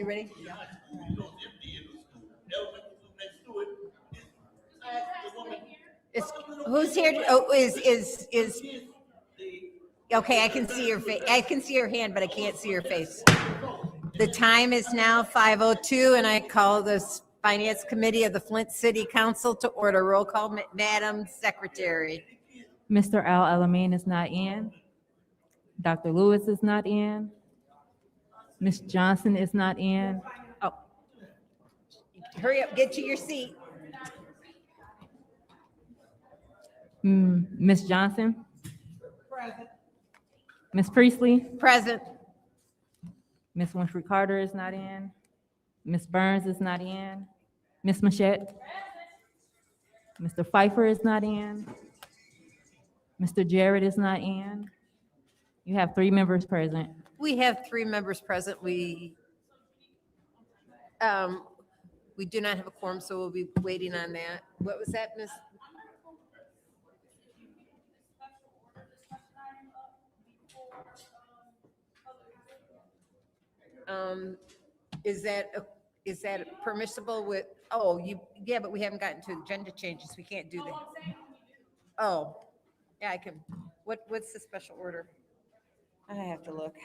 you ready? Is who's here? Oh, is okay. I can see your face. I can see your hand, but I can't see your face. The time is now 5:02, and I call this Finance Committee of the Flint City Council to order. Roll call, Madam Secretary. Mr. Al Alamin is not in. Dr. Lewis is not in. Ms. Johnson is not in. Oh, hurry up, get to your seat. Ms. Johnson? Present. Ms. Priestley? Present. Ms. Winfrey Carter is not in. Ms. Burns is not in. Ms. Machette? Mr. Pfeiffer is not in. Mr. Jarrett is not in. You have 3 members present. We have 3 members present. We do not have a quorum, so we'll be waiting on that. What was that, Miss? Is that permissible with, oh, yeah, but we haven't gotten to agenda changes. We can't do that. Oh, yeah, I can. What's the special order? I have to look.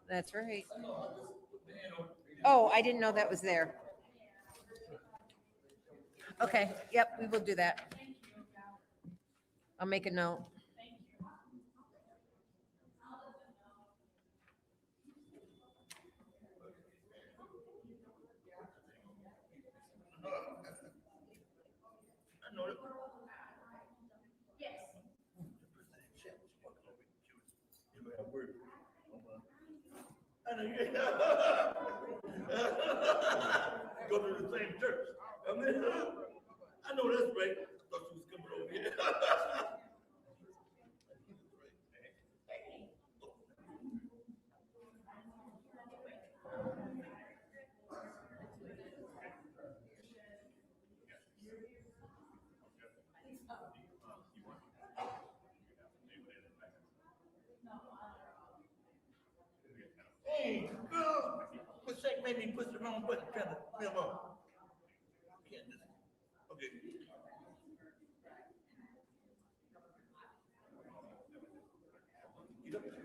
That's right. Oh, I didn't know that was there. Okay, yep, we will do that. I'll make a note. Go to the same church. I know that's right. I thought she was coming over here. Hey, girl, Mistake made me push the wrong button. Trying to leave him on. Okay.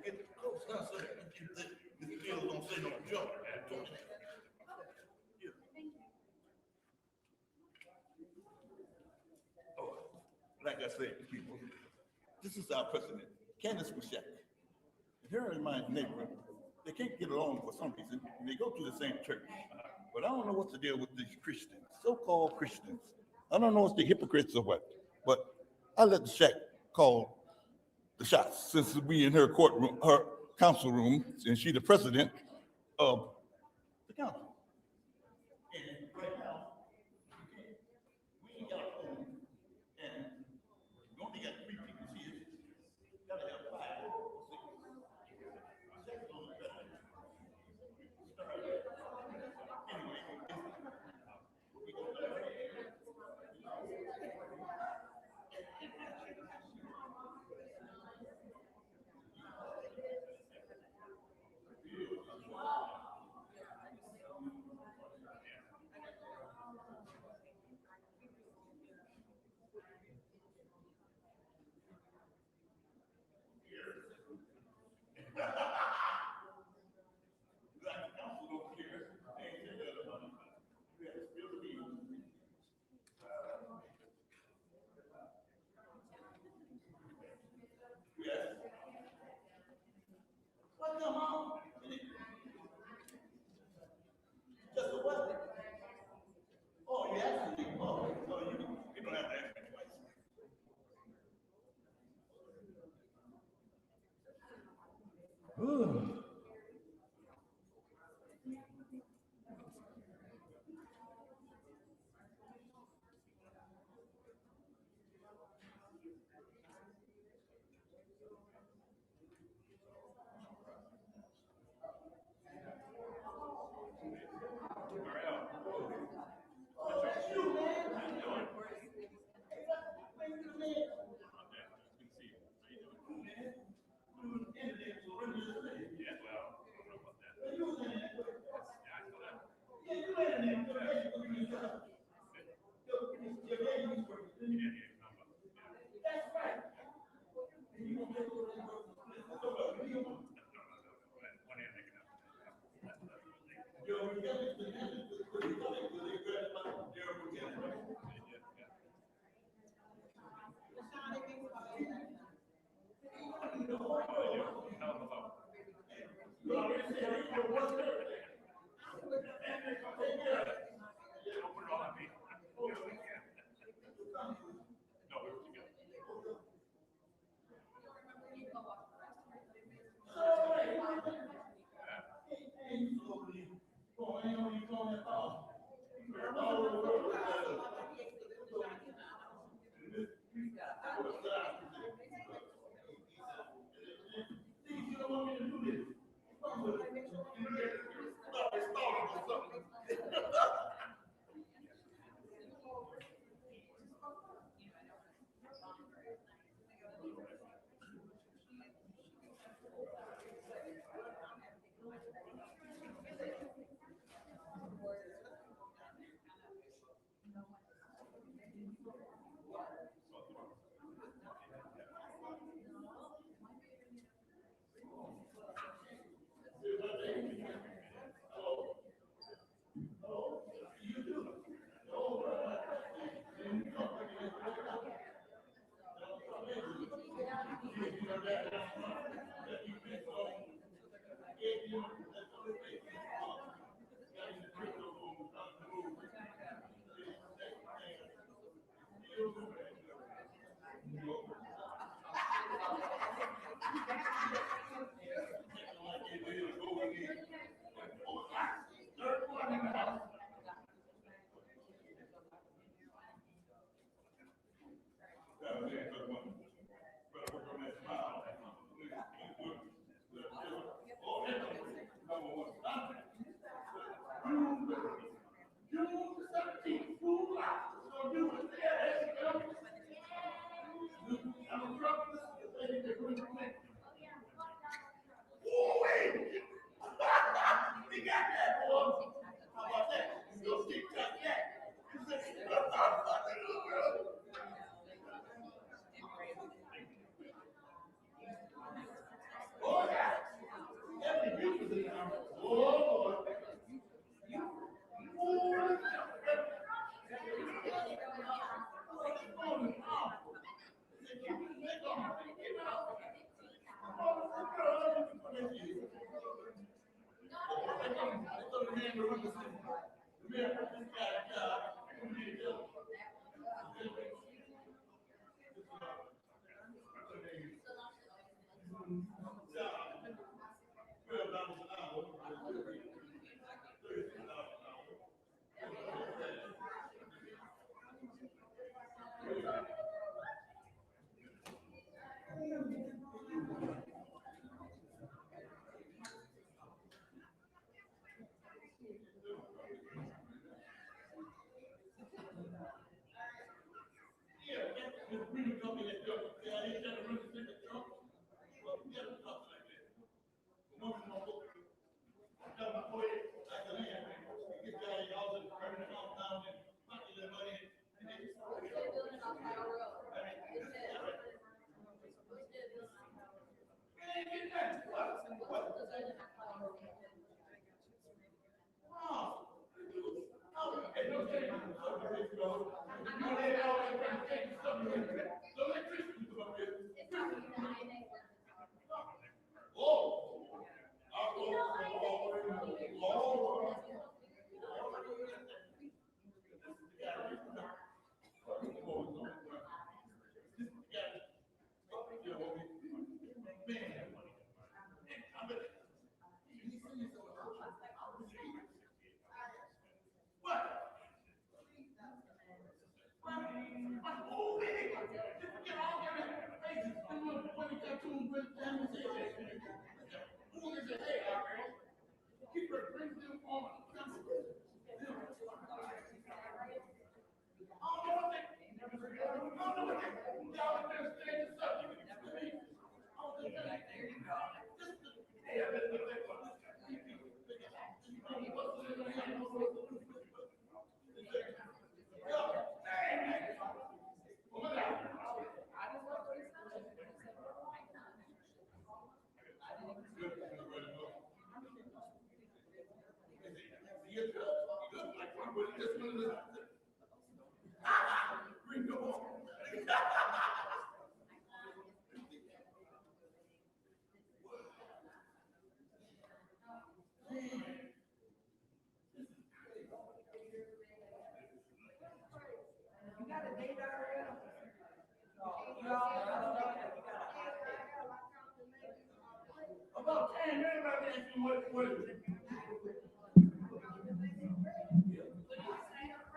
Get close now so that the deal don't say no jump. Oh, like I said, people, this is our president, Candace Machette. Here in my neighborhood, they can't get along for some reason, and they go to the same church. But I don't know what's the deal with these Christians, so-called Christians. I don't know if they're hypocrites or what, but I let the Shack call the shots since we in her courtroom, her council room, and she the president of the council. And right now, we ain't got a phone, and we only got 3 people here. Gotta have 5 or 6. That's a little better. Anyway, we go back.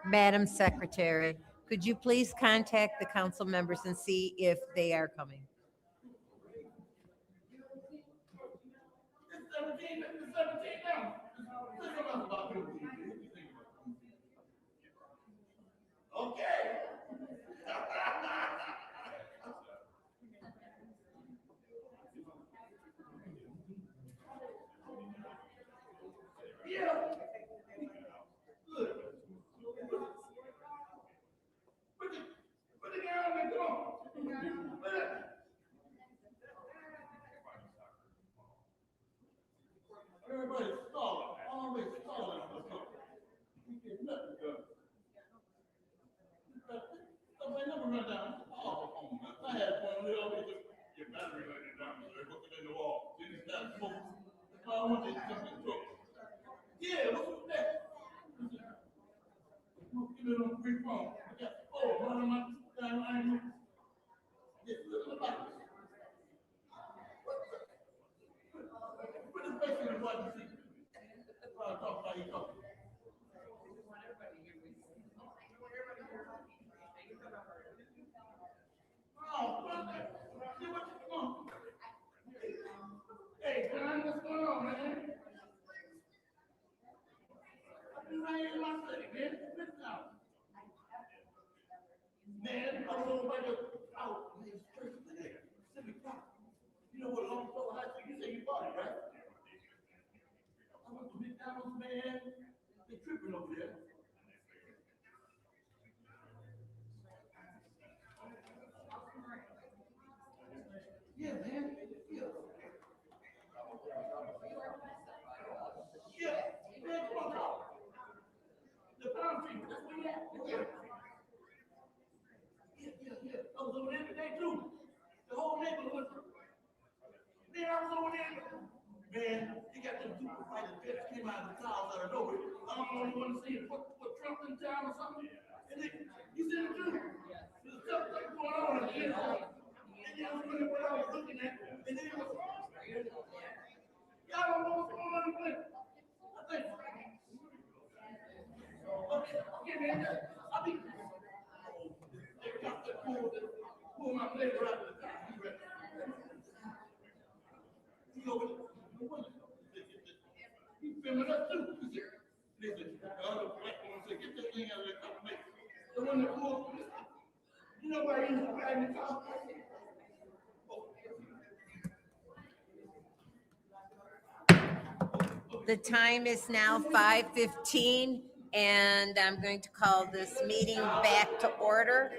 Madam Secretary, could you please contact the council members and see if they are coming? Everybody's stalling, always stalling on the phone. You get nothing done. So my number run down. Oh, I had one of the always just your battery running down, sir, hook it in the wall. Then it's got smoke. That's why I want you to jump in the truck. Yeah, what's with that? Give it on the free phone. I got, one of my, I ain't, yeah, look at the box. Put his face in the button, see. That's why I talk about you talking. Oh, what the, see what you want? Hey, John, what's going on, man? I've been right in my city, man. Listen out. Man, I don't know about your, oh, man, it's crazy today. Civic Park. You know what Longfellow High School, you say you bought it, right? I went to McDonald's, man. They tripping over there. Yeah, man. Yeah. Yeah, man, come on, dog. The pound tree, that's where you at. Yeah. Yeah. I was over there today too. The whole neighborhood. Man, I was over there. Man, you got them super fighting pets came out of the clouds out of nowhere. I don't know if you want to see it. Put Trump in town or something. And then, you see them too? There's stuff going on in the inside. And then I was looking what I was looking at. And then it was, y'all don't know what's going on in the place. I think, okay, man. I mean, they got that pull my flavor out of the car. You know what? You filming us too. Listen, the other black one said, get that thing out of the car, mate. The one that pulled, you know why he's riding the car? The time is now 5:15, and I'm going to call this meeting back to order.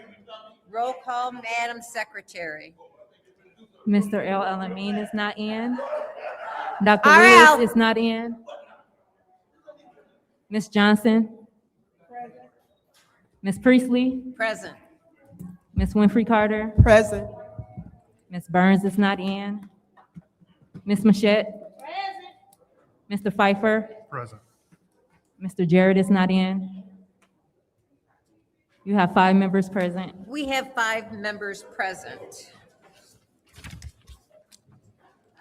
Roll call, Madam Secretary. Mr. L. Alamin is not in. Dr. RL. Lewis is not in. Ms. Johnson? Ms. Priestley? Present. Ms. Winfrey Carter? Present. Ms. Burns is not in. Ms. Machette? Mr. Pfeiffer? Present. Mr. Jarrett is not in. You have 5 members present. We have 5 members present.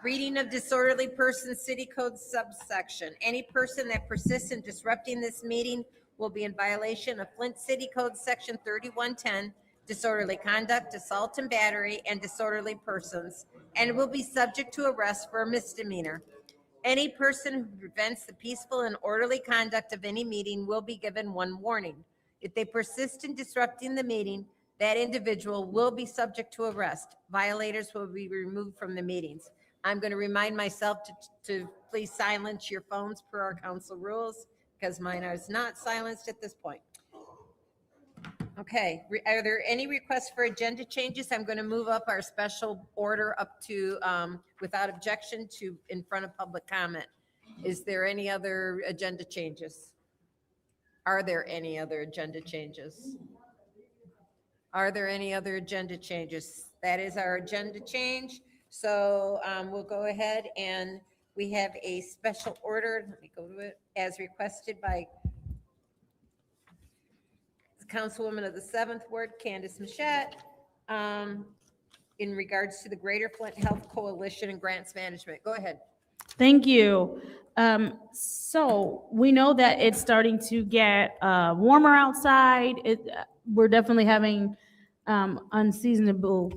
Reading of disorderly person city code subsection. Any person that persists in disrupting this meeting will be in violation of Flint City Code Section 3110, disorderly conduct, assault and battery, and disorderly persons, and will be subject to arrest for a misdemeanor. Any person who prevents the peaceful and orderly conduct of any meeting will be given 1 warning. If they persist in disrupting the meeting, that individual will be subject to arrest. Violators will be removed from the meetings. I'm going to remind myself to please silence your phones per our council rules, because mine is not silenced at this point. Okay, are there any requests for agenda changes? I'm going to move up our special order up to, without objection, to in front of public comment. Is there any other agenda changes? Are there any other agenda changes? Are there any other agenda changes? That is our agenda change. So we'll go ahead, and we have a special order. Let me go to it, as requested by Councilwoman of the 7th Ward, Candace Machette, in regards to the Greater Flint Health Coalition and grants management. Go ahead. Thank you. So we know that it's starting to get warmer outside. We're definitely having unseasonably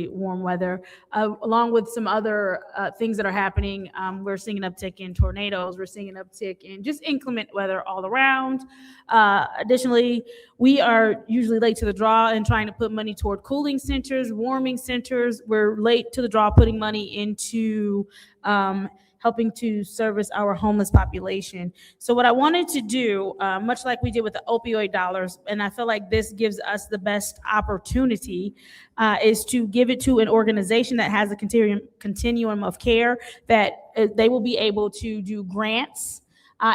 warm weather, along with some other things that are happening. We're seeing an uptick in tornadoes. We're seeing an uptick in just inclement weather all around. Additionally, we are usually late to the draw and trying to put money toward cooling centers, warming centers. We're late to the draw putting money into helping to service our homeless population. So what I wanted to do, much like we did with the opioid dollars, and I feel like this gives us the best opportunity, is to give it to an organization that has a continuum of care, that they will be able to do grants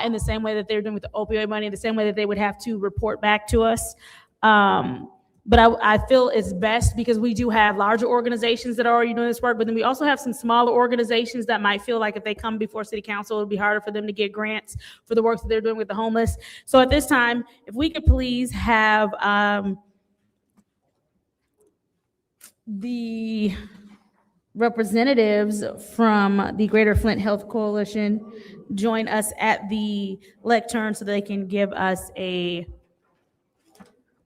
in the same way that they're doing with the opioid money, the same way that they would have to report back to us. But I feel it's best because we do have larger organizations that are already doing this work, but then we also have some smaller organizations that might feel like if they come before city council, it'll be harder for them to get grants for the work that they're doing with the homeless. So at this time, if we could please have the representatives from the Greater Flint Health Coalition join us at the lectern so they can give us a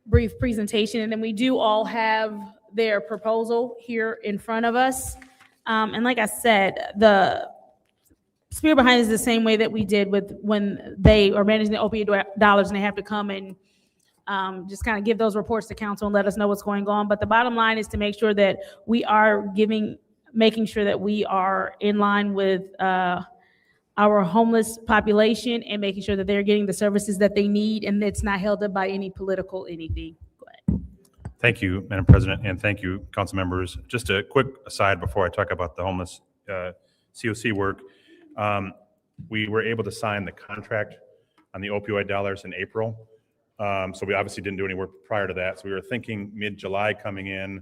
brief presentation, and then we do all have their proposal here in front of us. And like I said, the spirit behind it is the same way that we did with when they are managing the opioid dollars and they have to come and just kind of give those reports to council and let us know what's going on. But the bottom line is to make sure that we are making sure that we are in line with our homeless population and making sure that they're getting the services that they need and it's not held up by any political anything. Go ahead. Thank you, Madam President, and thank you, council members. Just a quick aside before I talk about the homeless COC work. We were able to sign the contract on the opioid dollars in April. So we obviously didn't do any work prior to that. So we were thinking mid-July coming in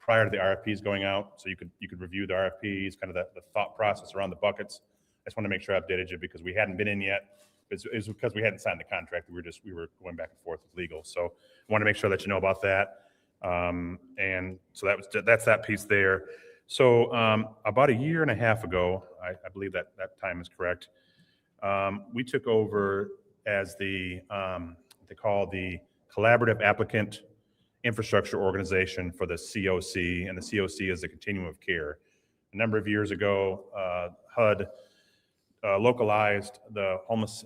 prior to the RFPs going out. So you could review the RFPs, kind of the thought process around the buckets. I just want to make sure I updated you because we hadn't been in yet. It's because we hadn't signed the contract. We were going back and forth with legal. So I want to make sure that you know about that. And so that's that piece there. So about a year and a half ago, I believe that time is correct. We took over as they call the Collaborative Applicant Infrastructure Organization for the COC, and the COC is the Continuum of Care. A number of years ago, HUD localized the homeless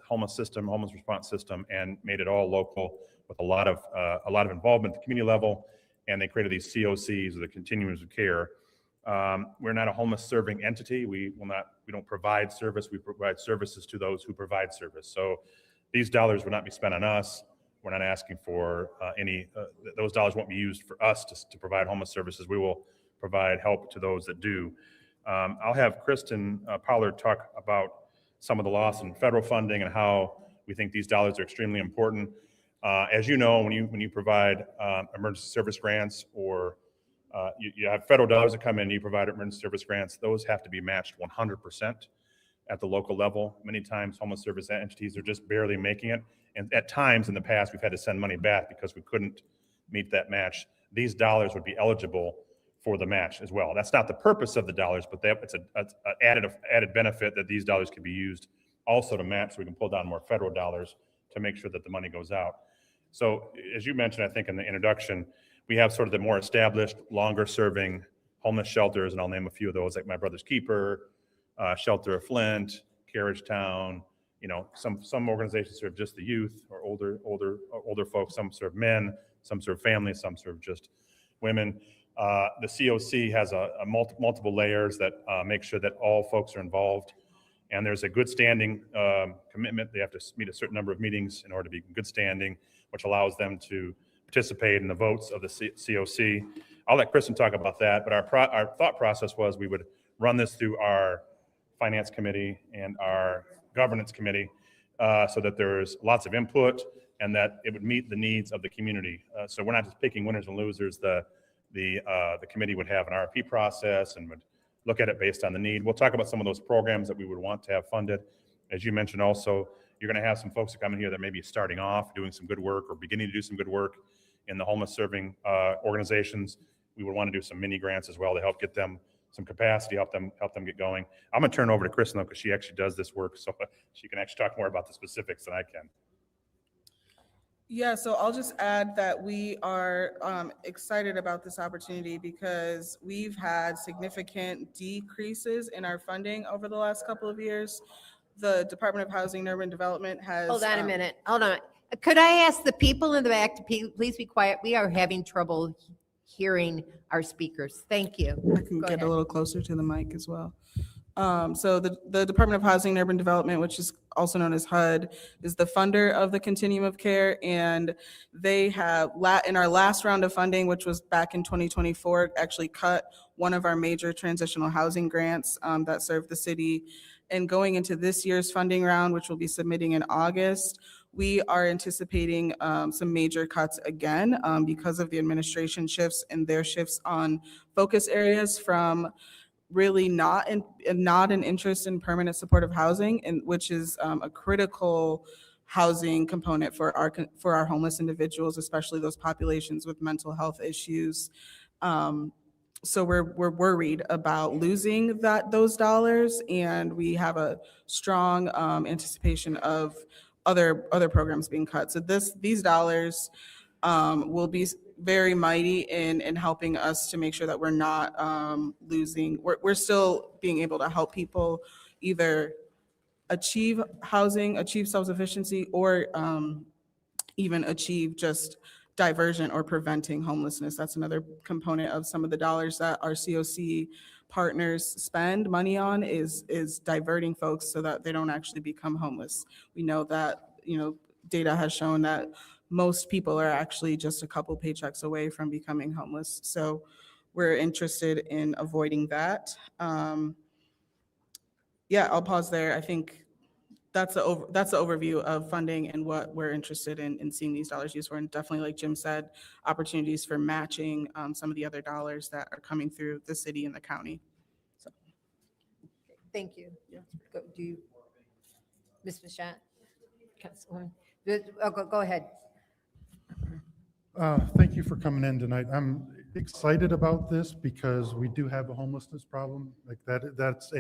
response system, and made it all local with a lot of involvement at the community level. And they created these COCs, or the continuums of care. We're not a homeless serving entity. We don't provide service. We provide services to those who provide service. So these dollars would not be spent on us. We're not asking for those dollars won't be used for us to provide homeless services. We will provide help to those that do. I'll have Kristen Pollard talk about some of the loss in federal funding and how we think these dollars are extremely important. As you know, when you provide emergency service grants, or you have federal dollars that come in, you provide emergency service grants, those have to be matched 100% at the local level. Many times homeless service entities are just barely making it. And at times in the past, we've had to send money back because we couldn't meet that match. These dollars would be eligible for the match as well. That's not the purpose of the dollars, but it's an added benefit that these dollars can be used also to match, so we can pull down more federal dollars to make sure that the money goes out. So as you mentioned, I think in the introduction, we have sort of the more established, longer serving homeless shelters, and I'll name a few of those, like My Brother's Keeper, Shelter of Flint, Carriage Town. You know, some organizations serve just the youth or older folks. Some serve men, some serve families, some serve just women. The COC has multiple layers that make sure that all folks are involved. And there's a good standing commitment. They have to meet a certain number of meetings in order to be in good standing, which allows them to participate in the votes of the COC. I'll let Kristen talk about that, but our thought process was we would run this through our finance committee and our governance committee so that there's lots of input and that it would meet the needs of the community. So we're not just picking winners and losers. The committee would have an RFP process and would look at it based on the need. We'll talk about some of those programs that we would want to have funded. As you mentioned also, you're going to have some folks that come in here that may be starting off doing some good work or beginning to do some good work in the homeless serving organizations. We would want to do some mini grants as well to help get them some capacity, help them get going. I'm gonna turn it over to Kristen though, because she actually does this work, so she can actually talk more about the specifics than I can. Yeah, so I'll just add that we are excited about this opportunity because we've had significant decreases in our funding over the last couple of years. The Department of Housing and Urban Development has. Hold on a minute. Hold on. Could I ask the people in the back to please be quiet? We are having trouble hearing our speakers. Thank you. I can Go get ahead. a little closer to the mic as well. So the Department of Housing and Urban Development, which is also known as HUD, is the funder of the Continuum of Care. And they have, in our last round of funding, which was back in 2024, actually cut one of our major transitional housing grants that serve the city. And going into this year's funding round, which we'll be submitting in August, we are anticipating some major cuts again because of the administration shifts and their shifts on focus areas from really not an interest in permanent supportive housing, and which is a critical housing component for our homeless individuals, especially those populations with mental health issues. So we're worried about losing those dollars, and we have a strong anticipation of other programs being cut. So these dollars will be very mighty in helping us to make sure that we're not losing. We're still being able to help people either achieve housing, achieve self-sufficiency, or even achieve just diversion or preventing homelessness. That's another component of some of the dollars that our COC partners spend money on is diverting folks so that they don't actually become homeless. We know that, data has shown that most people are actually just a couple paychecks away from becoming homeless. So we're interested in avoiding that. Yeah, I'll pause there. I think that's the overview of funding and what we're interested in seeing these dollars used for. And definitely, like Jim said, opportunities for matching some of the other dollars that are coming through the city and the county. So. Thank you. Do you, Ms. Mashat? Councilwoman? Go ahead. Thank you for coming in tonight. I'm excited about this because we do have a homelessness problem. Like that's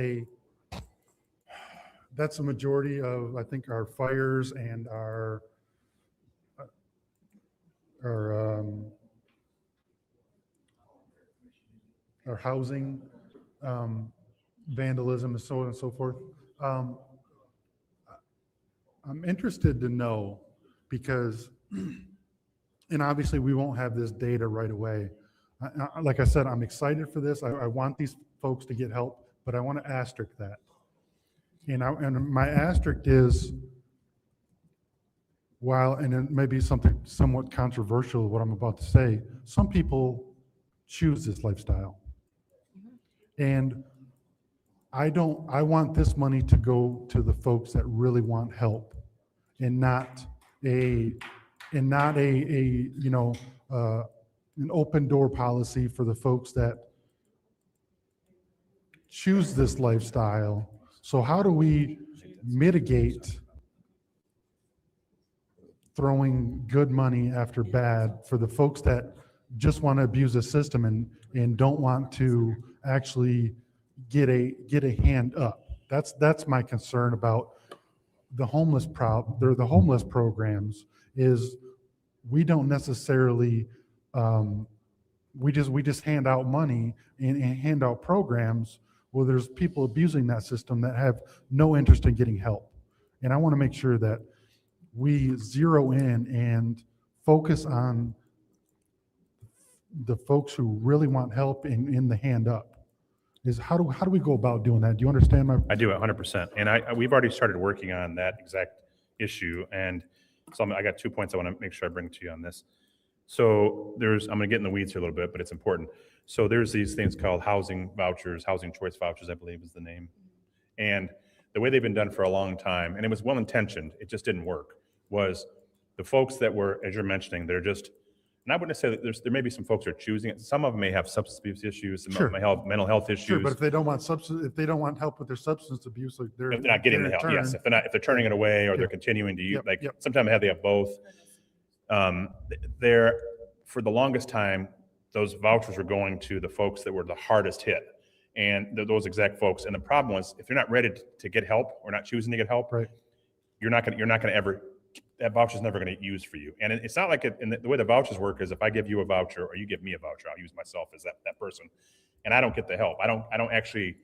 a majority of, I think, our fires and our housing, vandalism, and so on and so forth. I'm interested to know because, and obviously we won't have this data right away. Like I said, I'm excited for this. I want these folks to get help, but I want to asterisk that. And my asterisk is, and it may be something somewhat controversial what I'm about to say, some people choose this lifestyle. And I want this money to go to the folks that really want help and not an open door policy for the folks that choose this lifestyle. So how do we mitigate throwing good money after bad for the folks that just want to abuse the system and don't want to actually get a hand up? That's my concern about the homeless the homeless programs is we don't necessarily we just hand out money and hand out programs. Well, there's people abusing that system that have no interest in getting help. And I want to make sure that we zero in and focus on the folks who really want help in the hand up. Is how do we go about doing that? Do you understand my? I do 100%. And we've already started working on that exact issue. And so I got 2 points I want to make sure I bring to you on this. So I'm going to get in the weeds here a little bit, but it's important. So there's these things called housing vouchers, housing choice vouchers, I believe is the name. And the way they've been done for a long time, and it was well-intentioned, it just didn't work, was the folks that were, as you're mentioning, they're just, and I wouldn't say that there may be some folks who are choosing it. Some of them may have substance abuse issues, some Sure. may have mental health issues. Sure, but if they don't want help with their substance abuse, like they're If they're not getting the help, yes. If they're turning it away or they're continuing to use, Yep. sometimes they have both. For the longest time, those vouchers were going to the folks that were the hardest hit. and those exact folks. And the problem was, if you're not ready to get help or not choosing to get help, Right. you're not going to ever, that voucher's never going to get used for you. And it's not like and the way the vouchers work is if I give you a voucher or you give me a voucher, I'll use myself as that person, and I don't get the help. I don't actually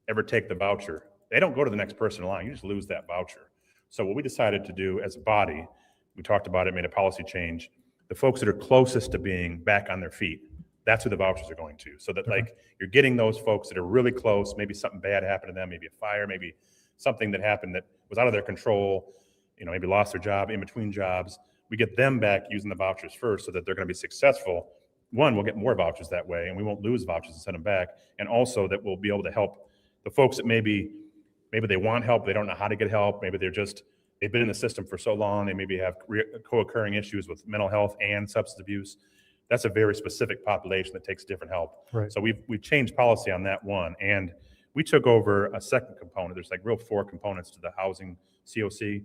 ever take the voucher. They don't go to the next person in line. You just lose that voucher. So what we decided to do as a body, we talked about it, made a policy change. The folks that are closest to being back on their feet, that's who the vouchers are going to. So that like you're getting those folks that are really close, maybe something bad happened to them, maybe a fire, maybe something that happened that was out of their control, maybe lost their job, in between jobs. We get them back using the vouchers first so that they're going to be successful. One, we'll get more vouchers that way and we won't lose vouchers and send them back. And also that we'll be able to help the folks that maybe they want help, they don't know how to get help, maybe they've been in the system for so long, they maybe have co-occurring issues with mental health and substance abuse. That's a very specific population that takes different help. Right. So we've changed policy on that one, and we took over a second component. There's like real 4 components to the housing COC,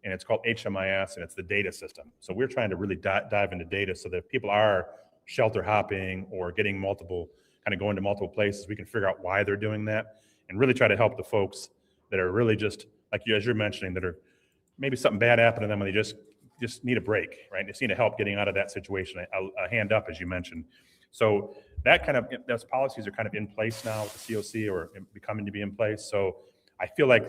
and it's called HMIS, and it's the data system. So we're trying to really dive into data so that if people are shelter hopping or getting going to multiple places, we can figure out why they're doing that and really try to help the folks that are really just like you, as you're mentioning, that are maybe something bad happened to them and they just need a break, right? They just need help getting out of that situation, a hand up, as you mentioned. So those policies are kind of in place now with the COC or becoming to be in place. So I feel like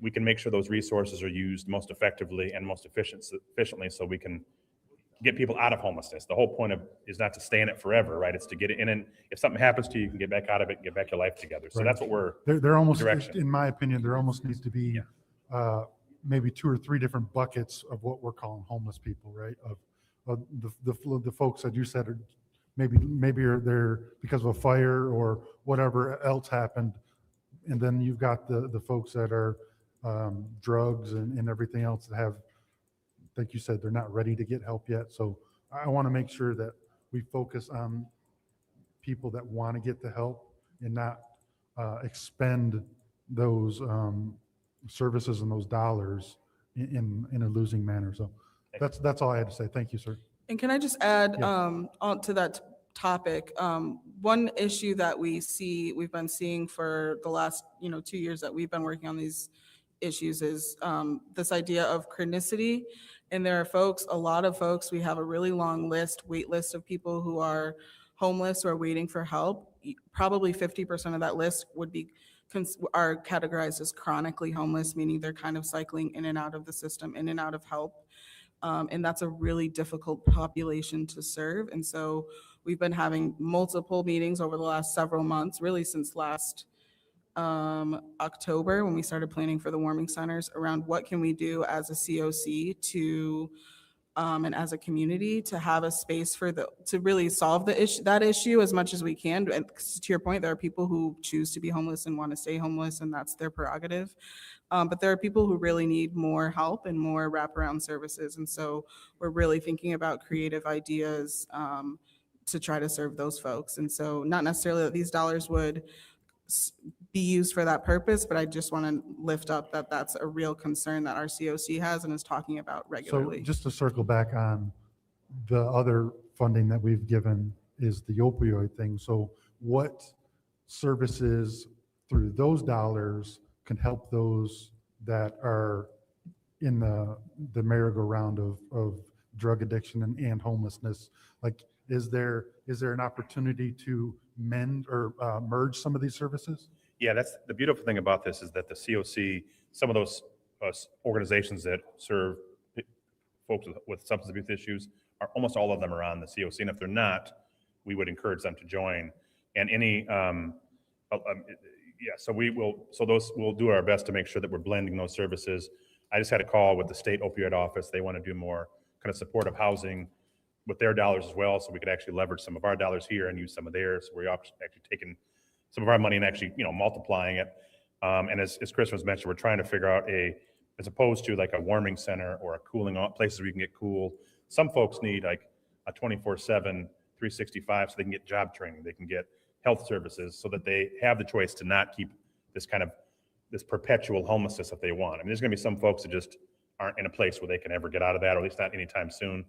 we can make sure those resources are used most effectively and most efficiently so we can get people out of homelessness. The whole point is not to stay in it forever, right? It's to get it in, and if something happens to you, you can get back out of it and get back your life together. So Right. That's what we're, There almost, direction. in my opinion, there almost needs to be maybe 2 or 3 different buckets of what we're calling homeless people, right? Of the folks that you said are maybe are there because of a fire or whatever else happened, and then you've got the folks that are drugs and everything else that have, like you said, they're not ready to get help yet. So I want to make sure that we focus on people that want to get the help and not expend those services and those dollars in a losing manner. So that's all I had to say. Thank you, sir. And can I just add Yeah. on to that topic? One issue that we've been seeing for the last 2 years that we've been working on these issues is this idea of chronicity. And there are a lot of folks, we have a really long wait list of people who are homeless or waiting for help. Probably 50% of that list are categorized as chronically homeless, meaning they're kind of cycling in and out of the system, in and out of help. And that's a really difficult population to serve. And so we've been having multiple meetings over the last several months, really since last October, when we started planning for the warming centers, around what can we do as a COC to and as a community to have a space to really solve that issue as much as we can. And to your point, there are people who choose to be homeless and want to stay homeless, and that's their prerogative. But there are people who really need more help and more wraparound services. And so we're really thinking about creative ideas to try to serve those folks. And so not necessarily that these dollars would be used for that purpose, but I just want to lift up that that's a real concern that our COC has and is talking about regularly. So just to circle back on the other funding that we've given is the opioid thing. So what services through those dollars can help those that are in the merry-go-round of drug addiction and homelessness? Like, is there an opportunity to mend or merge some of these services? Yeah, that's the beautiful thing about this is that the COC, some of those organizations that serve folks with substance abuse issues, almost all of them are on the COC. And if they're not, we would encourage them to join. And we'll do our best to make sure that we're blending those services. I just had a call with the state opioid office. They want to do more kind of supportive housing with their dollars as well, so we could actually leverage some of our dollars here and use some of theirs. We're actually taking some of our money and actually, multiplying it. And as Chris was mentioned, we're trying to figure out as opposed to like a warming center or a cooling off places where you can get cool. Some folks need like a 24/7, 365, so they can get job training, they can get health services, so that they have the choice to not keep this perpetual homelessness if they want. I mean, there's going to be some folks that just aren't in a place where they can ever get out of that, or at least not anytime soon.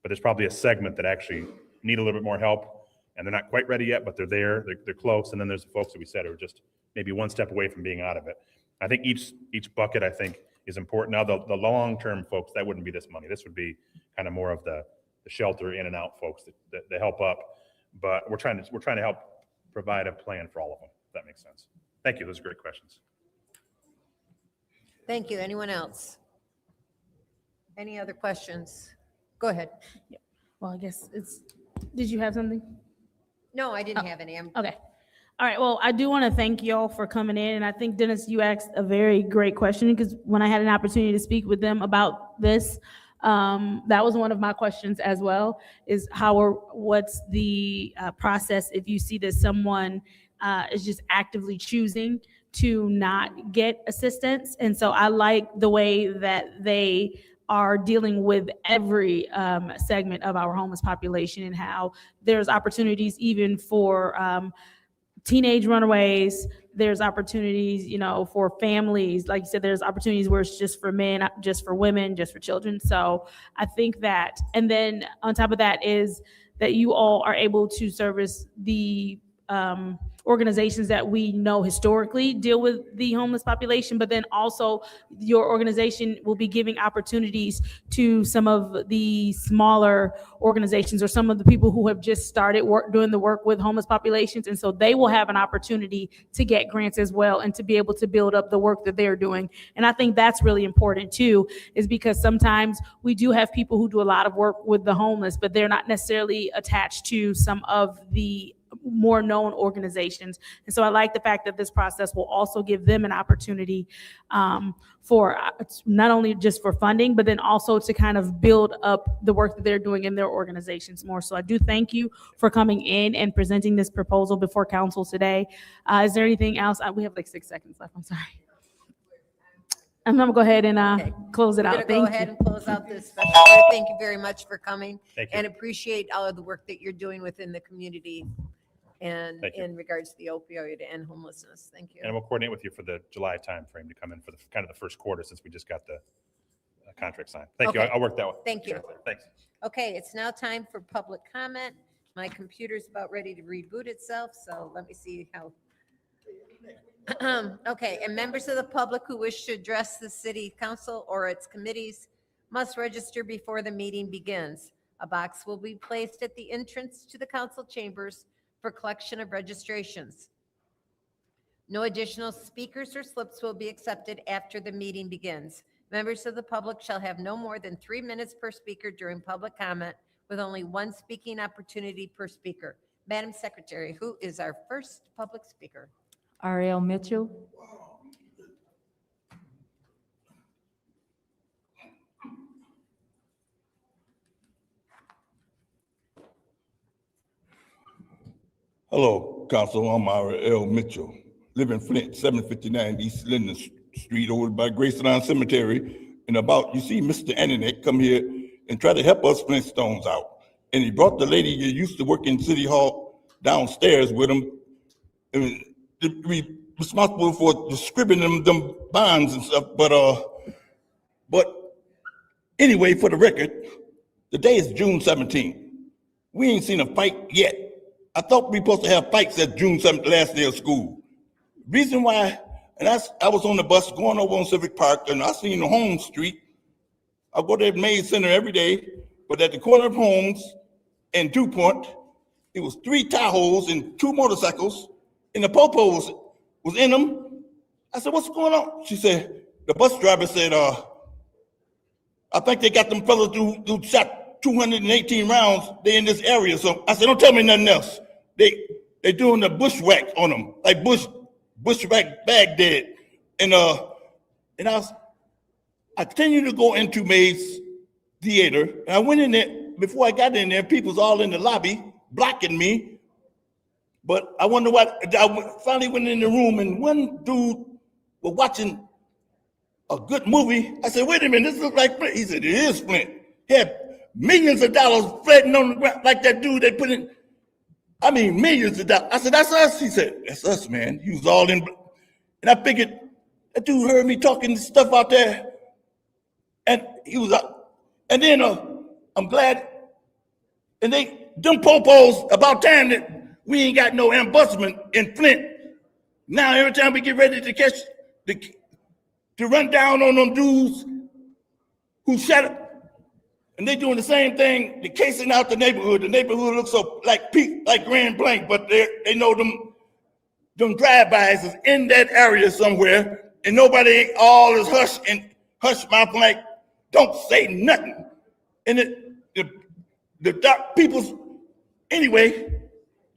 But there's probably a segment that actually need a little bit more help. and they're not quite ready yet, but they're there, they're close. And then there's the folks that we said are just maybe one step away from being out of it. I think each bucket, I think, is important. Now, the long-term folks, that wouldn't be this money. This would be kind of more of the shelter in and out folks that help up. But we're trying to help provide a plan for all of them, if that makes sense. Thank you. Those are great questions. Thank you. Anyone else? Any other questions? Go ahead. Well, I guess did you have something? No, I didn't have any. Okay. All right. Well, I do want to thank y'all for coming in. And I think, Dennis, you asked a very great question, because when I had an opportunity to speak with them about this, that was one of my questions as well, is what's the process if you see that someone is just actively choosing to not get assistance. And so I like the way that they are dealing with every segment of our homeless population, and how there's opportunities even for teenage runaways. There's opportunities, for families. Like you said, there's opportunities where it's just for men, not just for women, just for children. So I think that, and then on top of that is that you all are able to service the organizations that we know historically deal with the homeless population, but then also your organization will be giving opportunities to some of the smaller organizations or some of the people who have just started doing the work with homeless populations. And so they will have an opportunity to get grants as well, and to be able to build up the work that they're doing. And I think that's really important too, is because sometimes we do have people who do a lot of work with the homeless, but they're not necessarily attached to some of the more known organizations. And so I like the fact that this process will also give them an opportunity for not only just for funding, but then also to kind of build up the work that they're doing in their organizations more. So I do thank you for coming in and presenting this proposal before council today. Is there anything else? We have like 6 seconds left. I'm sorry. I'm gonna go ahead and close it We're out. going to go Thank ahead you. and close out this special part. Thank you very much for coming. Thank you. And appreciate all of the work that you're doing within the community and Thank you. in regards to the opioid and homelessness. Thank you. And we'll coordinate with you for the July timeframe to come in for the kind of the first quarter, since we just got the contract signed. Thank you. Okay. I'll work that way. Thank you. Thanks. Okay, it's now time for public comment. My computer's about ready to reboot itself, so let me see how. Okay, and members of the public who wish to address the city council or its committees must register before the meeting begins. A box will be placed at the entrance to the council chambers for collection of registrations. No additional speakers or slips will be accepted after the meeting begins. Members of the public shall have no more than 3 minutes per speaker during public comment, with only one speaking opportunity per speaker. Madam Secretary, who is our first public speaker? Ariel Mitchell. Hello, Council. I'm L. Mitchell. Live in Flint, 759 East Linden Street, over by Graceland Cemetery. And you see Mr. Antoinette come here and try to help us Flintstones out. And he brought the lady who used to work in City Hall downstairs with him, and to be responsible for distributing them bonds and stuff. But anyway, for the record, the day is June 17th. We ain't seen a fight yet. I thought we supposed to have fights at June 7th, last day of school. Reason why, and I was on the bus going over on Civic Park, and I seen the Holmes Street. I go to Mays Center every day, but at the corner of Holmes and DuPont, it was 3 Tahoes and 2 motorcycles, and the popos was in them. I said, what's going on? She said, the bus driver said, I think they got them fellas who shot 218 rounds. They in this area. So I said, don't tell me nothing else. They doing the bushwhack on them, like bushwhack Baghdad. And I continued to go into Mays Theater. And I went in there. Before I got in there, people's all in the lobby blocking me. But I wonder what, I finally went in the room, and one dude was watching a good movie. I said, wait a minute, this looks like Flint. He said, it is Flint. He had millions of dollars floating on the ground, like that dude they put in. I mean, millions of dollars. I said, that's us. He said, that's us, man. He was all in. And I figured, that dude heard me talking stuff out there. And he was up. And then I'm glad. And they them popos about time that we ain't got no ombudsman in Flint. Now every time we get ready to catch to run down on them dudes who shot up, and they doing the same thing. They're casing out the neighborhood. The neighborhood looks so like Grand Blanc, but they know them drive-bys is in that area somewhere, and nobody all is hush mouth like don't say nothing. And the dark people's anyway.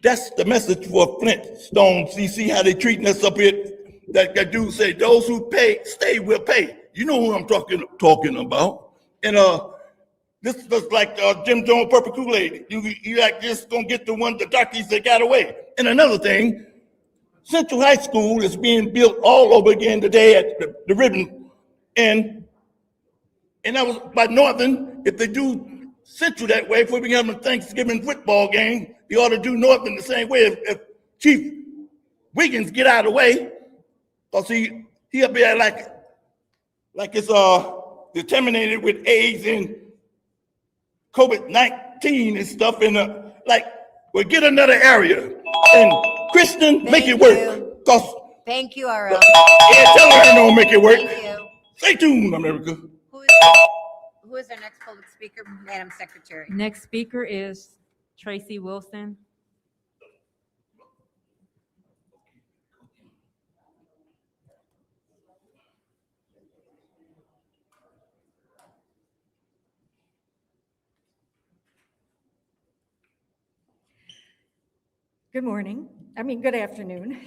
That's the message for Flintstones. You see how they treating us up here? That dude say, "Those who pay, stay will pay." You know who I'm talking about. And this looks like Jim Jones Purple Kool-Aid. You like just gonna get the darkies that got away. And another thing, Central High School is being built all over again today at the ribbon, and that was by Northern. If they do Central that way, if we have a Thanksgiving football game, they ought to do Northern the same way. If Chief Wiggins get out of the way, cause he'll be like it's contaminated with AIDS and COVID-19 and stuff, and we'll get another area. And Kristen, make Thank it work. you. Cause Thank you, RL. yeah, tell her I know make it work. Thank you. Stay tuned, America. Who is our next public speaker, Madam Secretary? Next speaker is Tracy Wilson. Good afternoon.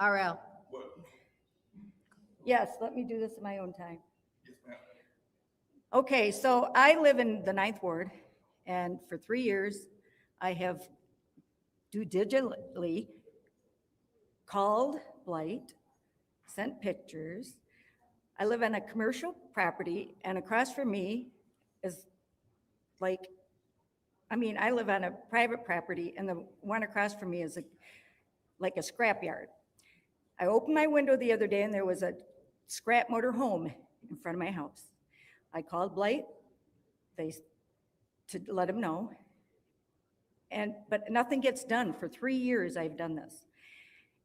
RL. Yes, let me do this in my own time. Okay, so I live in the 9th Ward, and for 3 years, I have digitally called Blight, sent pictures. I live on a commercial property, and across from me is I live on a private property, and the one across from me is like a scrap yard. I opened my window the other day, and there was a scrap motor home in front of my house. I called Blight to let them know, but nothing gets done. For 3 years, I've done this.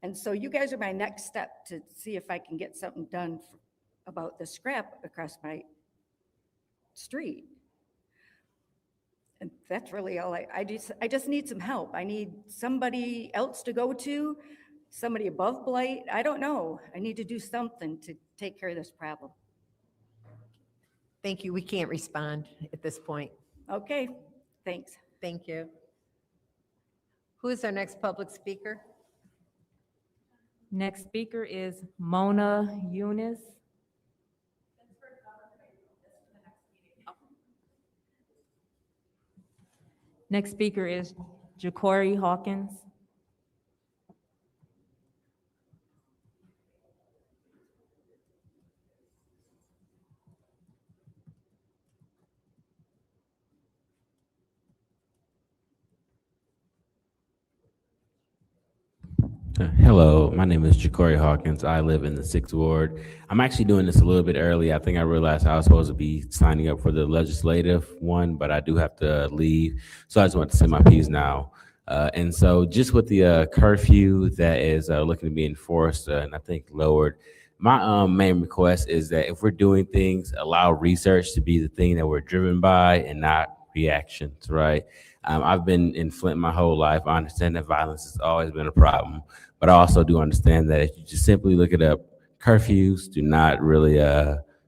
And so you guys are my next step to see if I can get something done about the scrap across my street. And that's really all I just need some help. I need somebody else to go to, somebody above Blight. I don't know. I need to do something to take care of this problem. Thank you. We can't respond at this point. Okay, thanks. Thank you. Who is our next public speaker? Next speaker is Mona Yunus. Next speaker is Ja'Cory Hawkins. Hello, my name is Ja'Cory Hawkins. I live in the 6th Ward. I'm actually doing this a little bit early. I think I realized I was supposed to be signing up for the legislative one, but I do have to leave. So I just want to say my piece now. And so just with the curfew that is looking to be enforced and I think lowered, my main request is that if we're doing things, allow research to be the thing that we're driven by and not reactions, right? I've been in Flint my whole life. I understand that violence has always been a problem, but I also do understand that if you just simply look it up, curfews do not really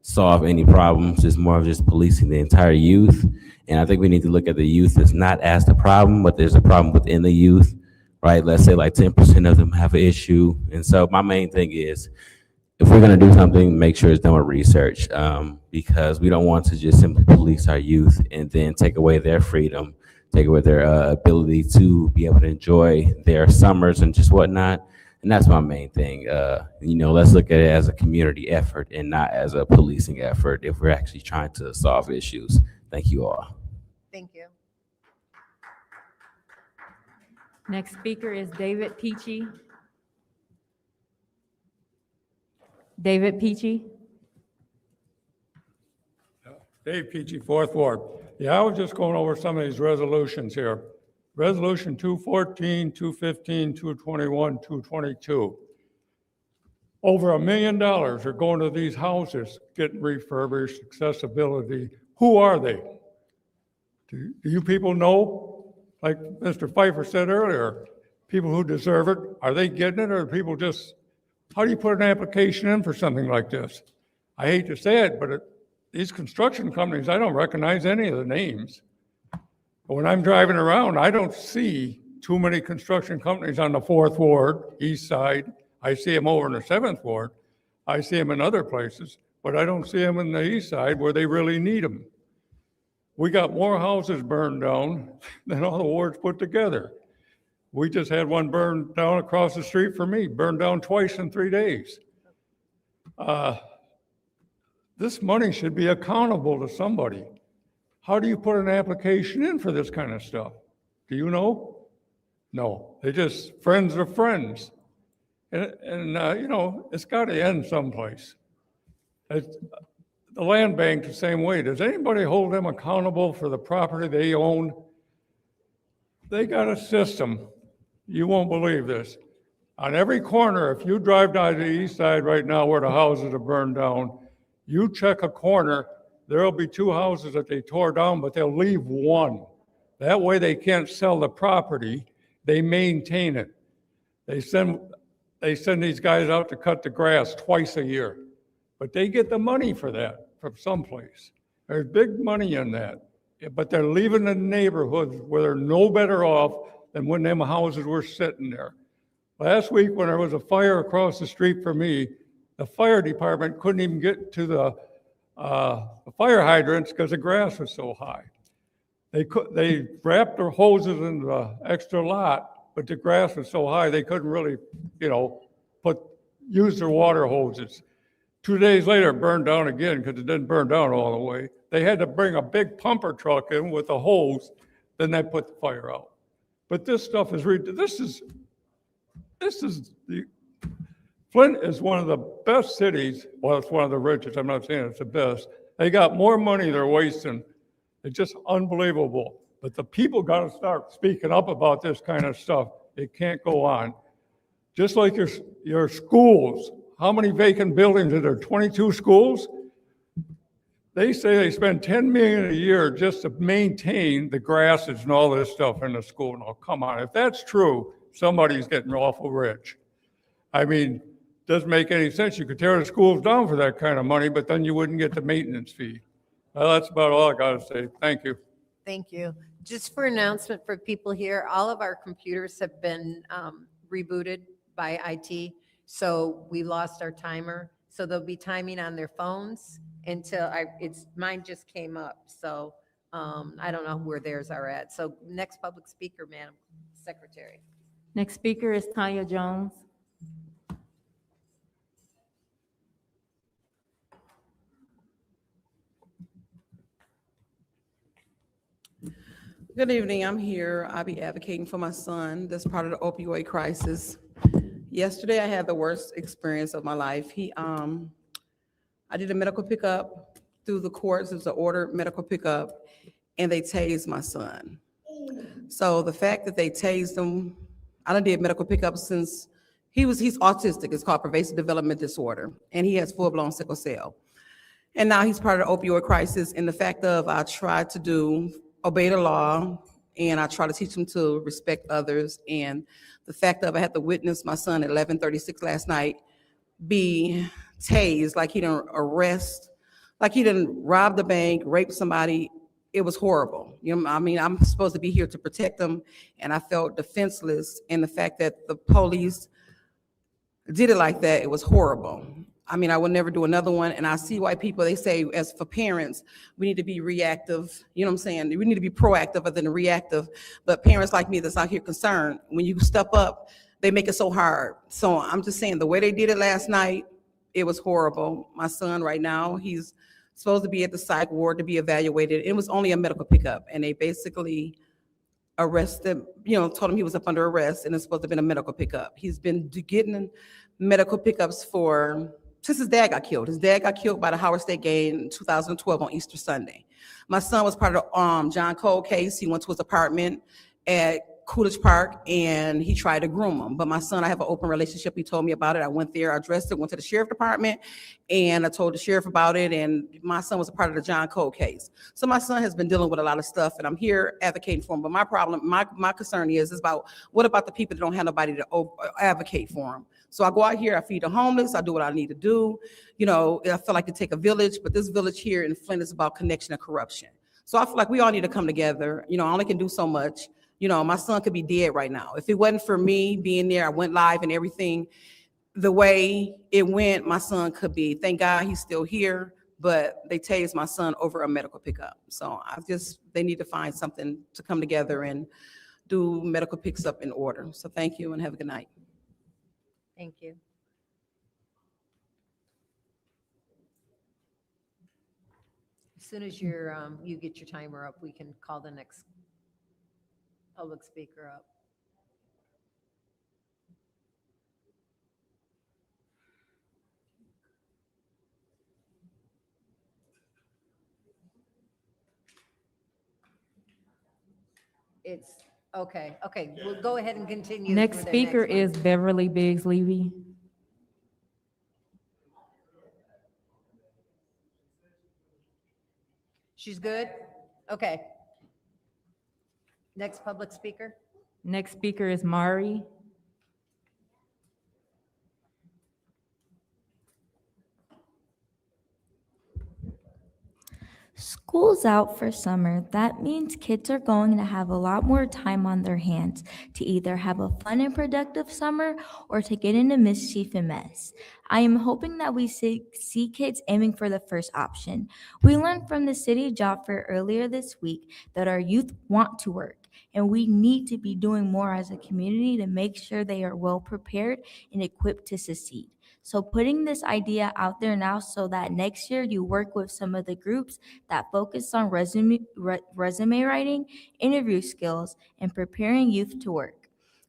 solve any problems. It's more of just policing the entire youth. And I think we need to look at the youth as not as the problem, but there's a problem within the youth, right? Let's say like 10% of them have an issue. And so my main thing is, if we're going to do something, make sure it's done with research, because we don't want to just simply police our youth and then take away their freedom, take away their ability to be able to enjoy their summers and just whatnot. And that's my main thing. Let's look at it as a community effort and not as a policing effort if we're actually trying to solve issues. Thank you all. Thank you. Next speaker is David Peachy. David Peachy. Dave Peachy, Fourth Ward. Yeah, I was just going over some of these resolutions here. Resolution 214, 215, 221, 222. Over $1 million are going to these houses, getting refurbished, accessibility. Who are they? Do you people know? Like Mr. Pfeiffer said earlier, people who deserve it, are they getting it, or are people just, how do you put an application in for something like this? I hate to say it, but these construction companies, I don't recognize any of the names. But when I'm driving around, I don't see too many construction companies on the Fourth Ward, East Side. I see them over in the Seventh Ward. I see them in other places, but I don't see them in the East Side where they really need them. We got more houses burned down than all the wards put together. We just had one burned down across the street from me, burned down twice in 3 days. This money should be accountable to somebody. How do you put an application in for this kind of stuff? Do you know? No, they just, friends are friends. And you know, it's got to end someplace. The land bank the same way. Does anybody hold them accountable for the property they own? They got a system. You won't believe this. On every corner, if you drive down to the east side right now where the houses are burned down, you check a corner, there'll be 2 houses that they tore down, but they'll leave one. That way they can't sell the property. They maintain it. They send these guys out to cut the grass twice a year, but they get the money for that from someplace. There's big money in that, but they're leaving the neighborhoods where they're no better off than when them houses were sitting there. Last week, when there was a fire across the street from me, the fire department couldn't even get to the fire hydrants because the grass was so high. They wrapped their hoses in the extra lot, but the grass was so high they couldn't really, you know, use their water hoses. 2 days later, it burned down again because it didn't burn down all the way. They had to bring a big pumper truck in with a hose, then they put the fire out. But this stuff is Flint is one of the best cities. Well, it's one of the richest. I'm not saying it's the best. They got more money they're wasting. It's just unbelievable. But the people got to start speaking up about this kind of stuff. It can't go on. Just like your schools. How many vacant buildings are there? 22 schools? They say they spend $10 million a year just to maintain the grasses and all this stuff in the school. Now, come on. If that's true, somebody's getting awful rich. I mean, doesn't make any sense. You could tear the schools down for that kind of money, but then you wouldn't get the maintenance fee. Well, that's about all I got to say. Thank you. Thank you. Just for announcement for people here, all of our computers have been rebooted by IT. So we lost our timer. So they'll be timing on their phones until mine just came up. So I don't know where theirs are at. So next public speaker, Madam Secretary. Next speaker is Tanya Jones. Good evening, I'm here. I'll be advocating for my son that's part of the opioid crisis. Yesterday, I had the worst experience of my life. I did a medical pickup through the courts. It was an ordered medical pickup, and they tased my son. So the fact that they tased him, I done did medical pickups since he's autistic. It's called pervasive development disorder, and he has full-blown sickle cell. And now he's part of the opioid crisis, and the fact of I tried to obey the law, and I try to teach him to respect others. And the fact of I had to witness my son at 11:36 last night be tased, like he didn't arrest, like he didn't rob the bank, rape somebody. It was horrible. You know, I mean, I'm supposed to be here to protect them, and I felt defenseless. And the fact that the police did it like that, it was horrible. I mean, I would never do another one. And I see why people, they say, as for parents, we need to be reactive. You know what I'm saying? We need to be proactive other than reactive. But parents like me that's out here concerned, when you step up, they make it so hard. So I'm just saying the way they did it last night, it was horrible. My son right now, he's supposed to be at the psych ward to be evaluated. It was only a medical pickup, and they basically arrested, told him he was up under arrest, and it's supposed to have been a medical pickup. He's been getting medical pickups for since his dad got killed. His dad got killed by the Howard State game in 2012 on Easter Sunday. My son was part of the John Cole case. He went to his apartment at Coolidge Park and he tried to groom him. But my son, I have an open relationship. He told me about it. I went there, I addressed it, went to the sheriff department, and I told the sheriff about it. And my son was a part of the John Cole case. So my son has been dealing with a lot of stuff, and I'm here advocating for him. But my problem, my concern is about what about the people that don't have nobody to advocate for them? So I go out here, I feed the homeless, I do what I need to do. You know, I feel like to take a village, but this village here in Flint is about connection and corruption. So I feel like we all need to come together. You know, I only can do so much. You know, my son could be dead right now. If it wasn't for me being there, I went live and everything, the way it went, my son could be. Thank God he's still here, but they tased my son over a medical pickup. So they need to find something to come together and do medical picks up in order. So thank you and have a good night. Thank you. As soon as you get your timer up, we can call the next public speaker up. It's, okay, we'll go ahead and continue. Next for the speaker one. is Beverly Biggs Levy. She's good? Okay. Next public speaker? Next speaker is Mari. School's out for summer. That means kids are going to have a lot more time on their hands to either have a fun and productive summer or to get into mischief and mess. I am hoping that we see kids aiming for the first option. We learned from the city of Joffre earlier this week that our youth want to work, and we need to be doing more as a community to make sure they are well prepared and equipped to succeed. So putting this idea out there now so that next year you work with some of the groups that focus on resume writing, interview skills, and preparing youth to work.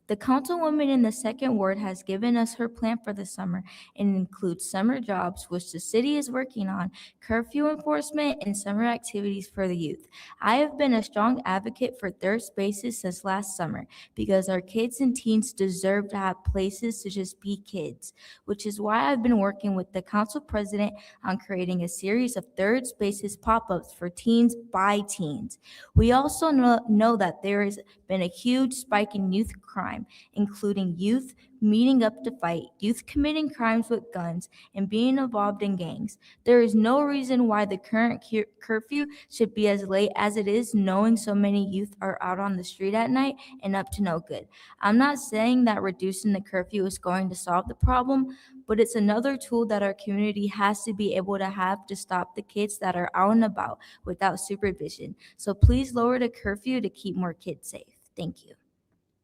The councilwoman in the 2nd Ward has given us her plan for the summer and includes summer jobs, which the city is working on, curfew enforcement, and summer activities for the youth. I have been a strong advocate for third spaces since last summer because our kids and teens deserve to have places to just be kids, which is why I've been working with the council president on creating a series of third spaces pop-ups for teens by teens. We also know that there has been a huge spike in youth crime, including youth meeting up to fight, youth committing crimes with guns, and being involved in gangs. There is no reason why the current curfew should be as late as it is, knowing so many youth are out on the street at night and up to no good. I'm not saying that reducing the curfew is going to solve the problem, but it's another tool that our community has to be able to have to stop the kids that are out and about without supervision. So please lower the curfew to keep more kids safe. Thank you.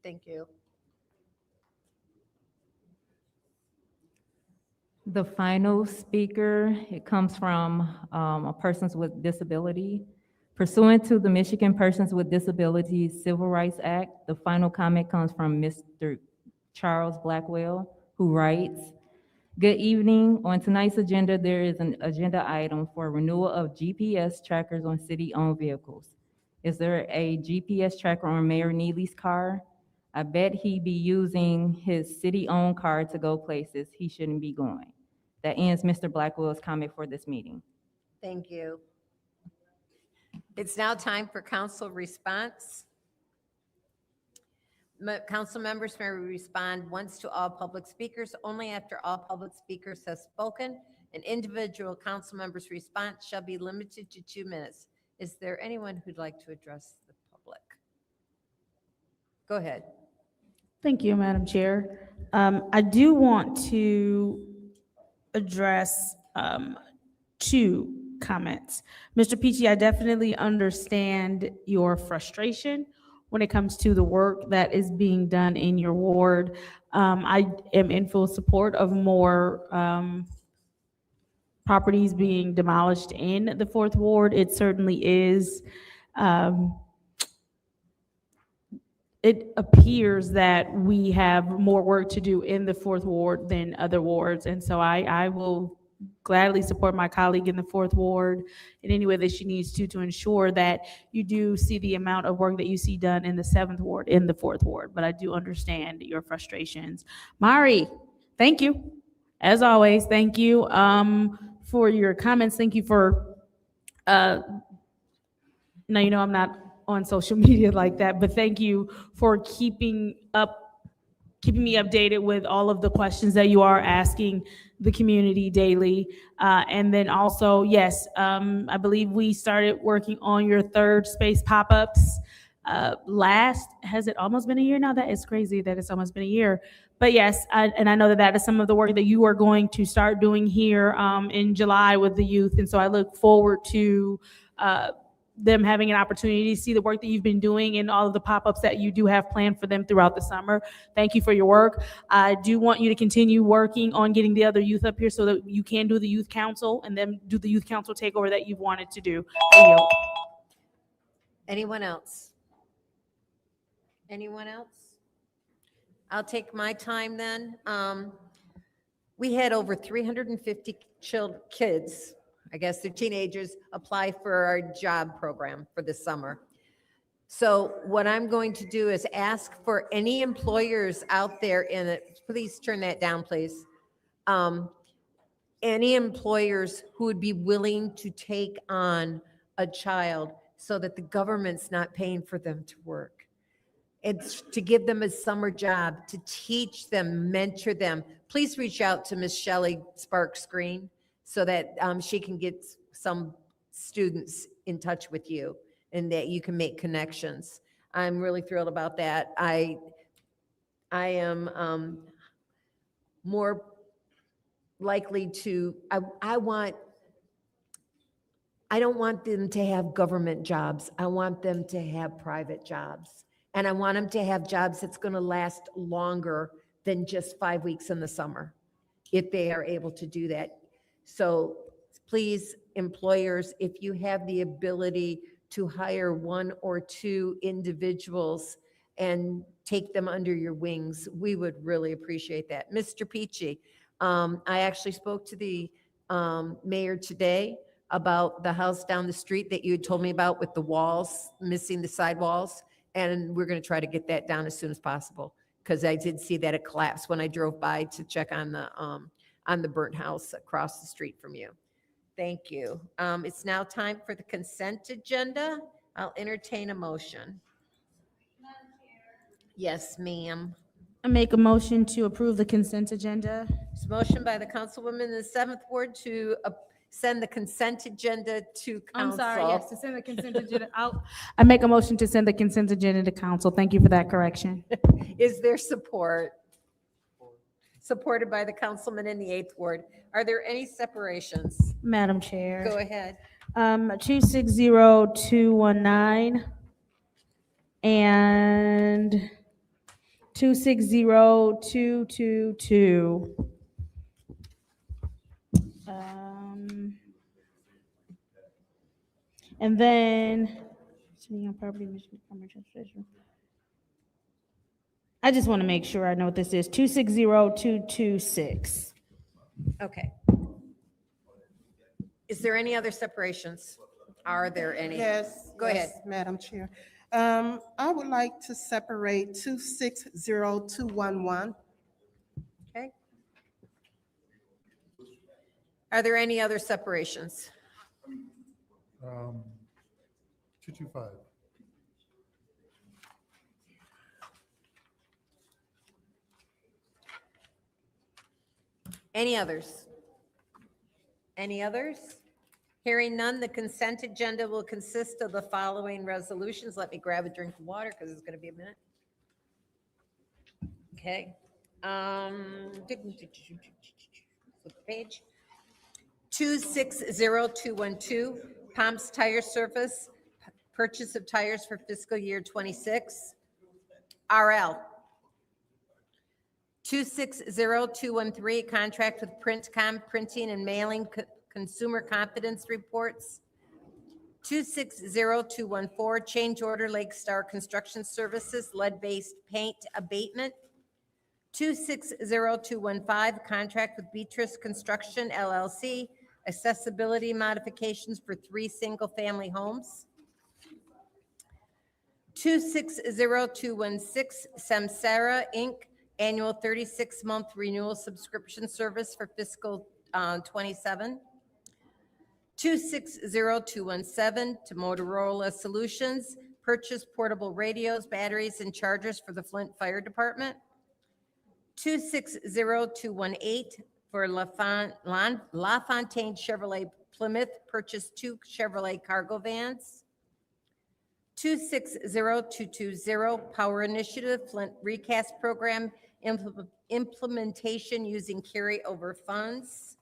Thank you. The final speaker, it comes from a persons with disability. Pursuant to the Michigan Persons with Disabilities Civil Rights Act, the final comment comes from Mr. Charles Blackwell, who writes, "Good evening. On tonight's agenda, there is an agenda item for renewal of GPS trackers on city-owned vehicles. Is there a GPS tracker on Mayor Neely's car? I bet he be using his city-owned car to go places he shouldn't be going." That ends Mr. Blackwell's comment for this meeting. Thank you. It's now time for council response. Council members may respond once to all public speakers. Only after all public speakers have spoken, an individual council member's response shall be limited to 2 minutes. Is there anyone who'd like to address the public? Go ahead. Thank you, Madam Chair. I do want to address 2 comments. Mr. Peachy, I definitely understand your frustration when it comes to the work that is being done in your ward. I am in full support of more properties being demolished in the 4th Ward. It certainly is it appears that we have more work to do in the fourth ward than other wards. And so I will gladly support my colleague in the fourth ward in any way that she needs to ensure that you do see the amount of work that you see done in the seventh ward, in the fourth ward. But I do understand your frustrations. Mari, thank you. As always, thank you for your comments. Thank you for, now you know I'm not on social media like that, but thank you for keeping me updated with all of the questions that you are asking the community daily. And then also, yes, I believe we started working on your third space pop-ups has it almost been a year now? That is crazy that it's almost been a year. But yes, and I know that that is some of the work that you are going to start doing here in July with the youth. And so I look forward to them having an opportunity to see the work that you've been doing and all of the pop-ups that you do have planned for them throughout the summer. Thank you for your work. I do want you to continue working on getting the other youth up here so that you can do the youth council and then do the youth council takeover that you've wanted to do. Anyone else? Anyone else? I'll take my time then. We had over 350 kids, I guess they're teenagers, apply for our job program for the summer. So what I'm going to do is ask for any employers out there in it, please turn that down, please. Any employers who would be willing to take on a child so that the government's not paying for them to work. It's to give them a summer job, to teach them, mentor them. Please reach out to Miss Shelley Sparks Green so that she can get some students in touch with you and that you can make connections. I'm really thrilled about that. I am more likely to, I don't want them to have government jobs. I want them to have private jobs. And I want them to have jobs that's going to last longer than just 5 weeks in the summer, if they are able to do that. So please, employers, if you have the ability to hire 1 or 2 individuals and take them under your wings, we would really appreciate that. Mr. Peachy, I actually spoke to the mayor today about the house down the street that you had told me about with the walls, missing the sidewalls. And we're going to try to get that down as soon as possible, because I did see that it collapsed when I drove by to check on the burnt house across the street from you. Thank you. It's now time for the consent agenda. I'll entertain a motion. Yes, ma'am. I make a motion to approve the consent agenda. It's a motion by the councilwoman in the 7th Ward to send the consent agenda to council. I'm sorry, yes, to send the consent agenda. I make a motion to send the consent agenda to council. Thank you for that correction. Is there support? Supported by the councilman in the 8th Ward. Are there any separations? Madam Chair. Go ahead. 260219 and 260222. And then, sitting on property, I just want to make sure I know what this is. 260226. Okay. Is there any other separations? Are there any? Yes. Go yes, ahead. Madam Chair. I would like to separate 260211. Okay. Are there any other separations? 225. Any others? Any others? Hearing none, the consent agenda will consist of the following resolutions. Let me grab a drink of water because it's going to be a minute. Okay. Flip the page. 260212, Palms Tire Service, purchase of tires for fiscal year 26. RL. 260213, contract with Printcom Printing and Mailing Consumer Confidence Reports. 260214, change order Lake Star Construction Services, lead-based paint abatement. 260215, contract with Beatrice Construction LLC, accessibility modifications for 3 single-family homes. 260216, Samsara Inc., annual 36-month renewal subscription service for fiscal 27. 260217 to Motorola Solutions, purchase portable radios, batteries, and chargers for the Flint Fire Department. 260218 for LaFontaine Chevrolet Plymouth, purchase 2 Chevrolet cargo vans. 260220 Power Initiative Flint Recast Program implementation using carryover funds.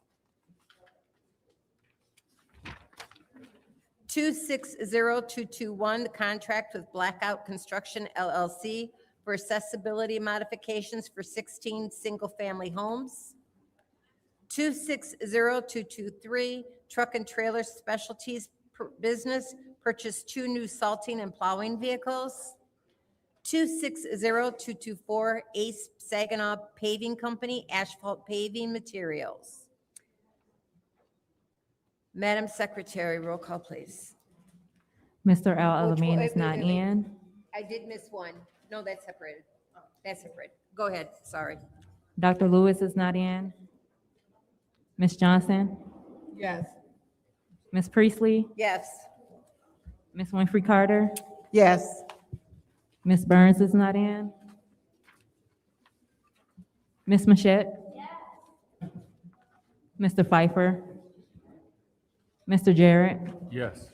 260221, the contract with Blackout Construction LLC for accessibility modifications for 16 single-family homes. 260223, Truck and Trailer Specialties Business, purchase 2 new salting and plowing vehicles. 260224, Ace Saginaw Paving Company, asphalt paving materials. Madam Secretary, roll call, please. Mr. Al Which Alamin one? is not Wait, wait, wait. in. I did miss one. No, that's separated. That's separated. Go ahead, sorry. Dr. Lewis is not in. Ms. Johnson, Yes. Ms. Priestley, Yes. Ms. Winfrey Carter, Yes. Ms. Burns is not in. Ms. Mashet? Mr. Pfeiffer? Mr. Jarrett? Yes.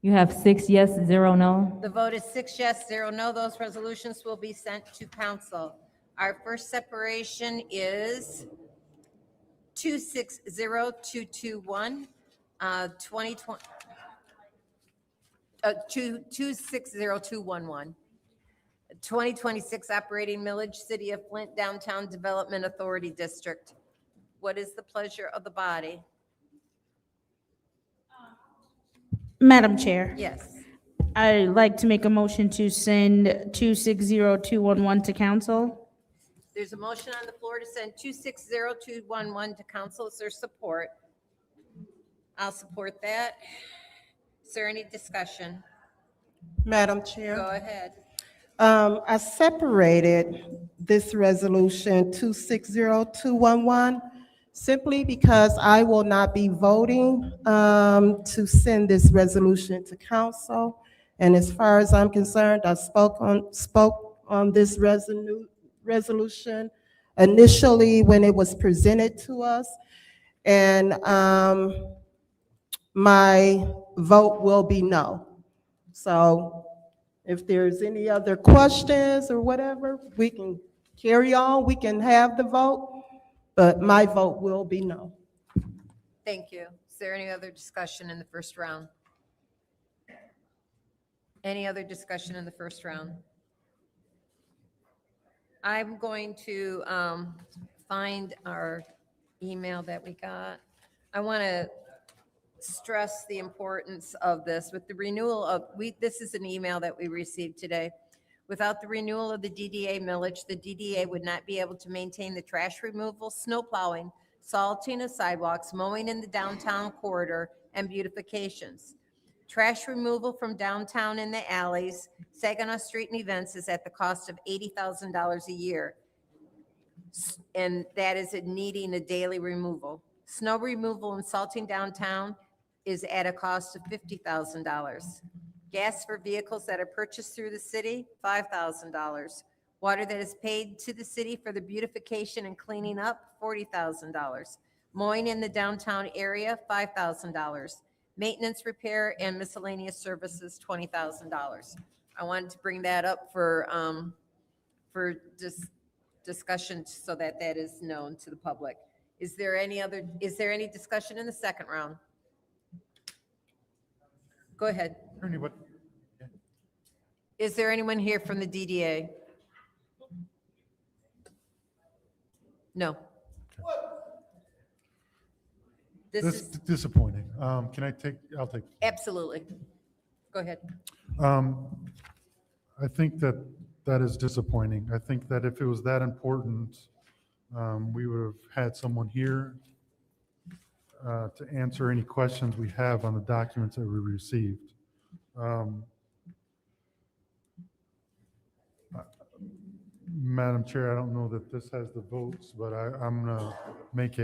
You have 6 yes, 0 no. The vote is 6 yes, 0 no. Those resolutions will be sent to council. Our first separation is 260221, 260211. 2026 operating millage, City of Flint Downtown Development Authority District. What is the pleasure of the body? Madam Chair, Yes. I'd like to make a motion to send 260211 to council. There's a motion on the floor to send 260211 to council. Is there support? I'll support that. Is there any discussion? Madam Chair. Go ahead. I separated this resolution 260211 simply because I will not be voting to send this resolution to council. And as far as I'm concerned, I spoke on this resolution initially when it was presented to us. And my vote will be no. So if there's any other questions or whatever, we can carry on, we can have the vote, but my vote will be no. Thank you. Is there any other discussion in the first round? Any other discussion in the first round? I'm going to find our email that we got. I want to stress the importance of this with the renewal of, this is an email that we received today. Without the renewal of the DDA millage, the DDA would not be able to maintain the trash removal, snow plowing, salting of sidewalks, mowing in the downtown corridor, and beautifications. Trash removal from downtown in the alleys, Saginaw Street and events is at the cost of $80,000 a year. And that is needing a daily removal. Snow removal and salting downtown is at a cost of $50,000. Gas for vehicles that are purchased through the city, $5,000. Water that is paid to the city for the beautification and cleaning up, $40,000. Mowing in the downtown area, $5,000. Maintenance, repair, and miscellaneous services, $20,000. I wanted to bring that up for discussion so that that is known to the public. Is there any discussion in the second round? Go ahead. Is there anyone here from the DDA? No. This That's is disappointing. I'll take. absolutely. Go ahead. I think that that is disappointing. I think that if it was that important, we would have had someone here to answer any questions we have on the documents that we received. Madam Chair, I don't know that this has the votes, but I'm going to make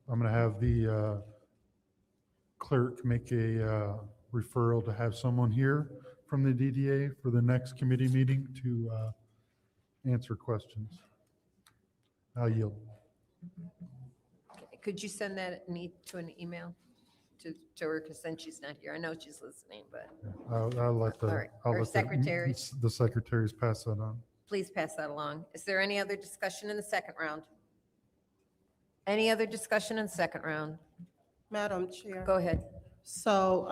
I'm going to have the clerk make a referral to have someone here from the DDA for the next committee meeting to answer questions. I'll yield. Could you send that to an email to her, because then she's not here. I know she's listening, but I'll let All right. I'll Our let secretary. the secretaries pass that on. please pass that along. Is there any other discussion in the second round? Any other discussion in the second round? Madam Chair. Go ahead. So,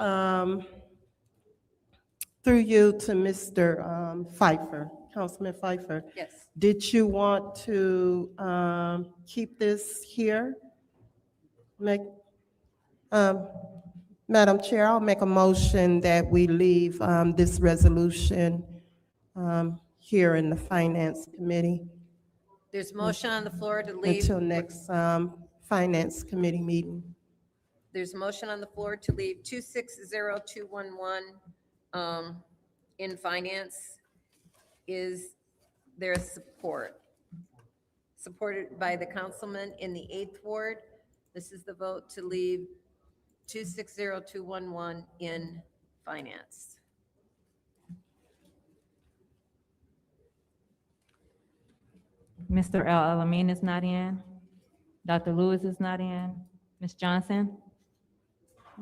through you to Mr. Pfeiffer, Councilman Pfeiffer, Yes. did you want to keep this here? Madam Chair, I'll make a motion that we leave this resolution here in the Finance Committee There's motion on the floor to leave. until next Finance Committee meeting. There's a motion on the floor to leave 260211 in finance. Is there support? Supported by the councilman in the 8th ward. This is the vote to leave 260211 in finance. Mr. El Alamin is not in. Dr. Lewis is not in. Ms. Johnson?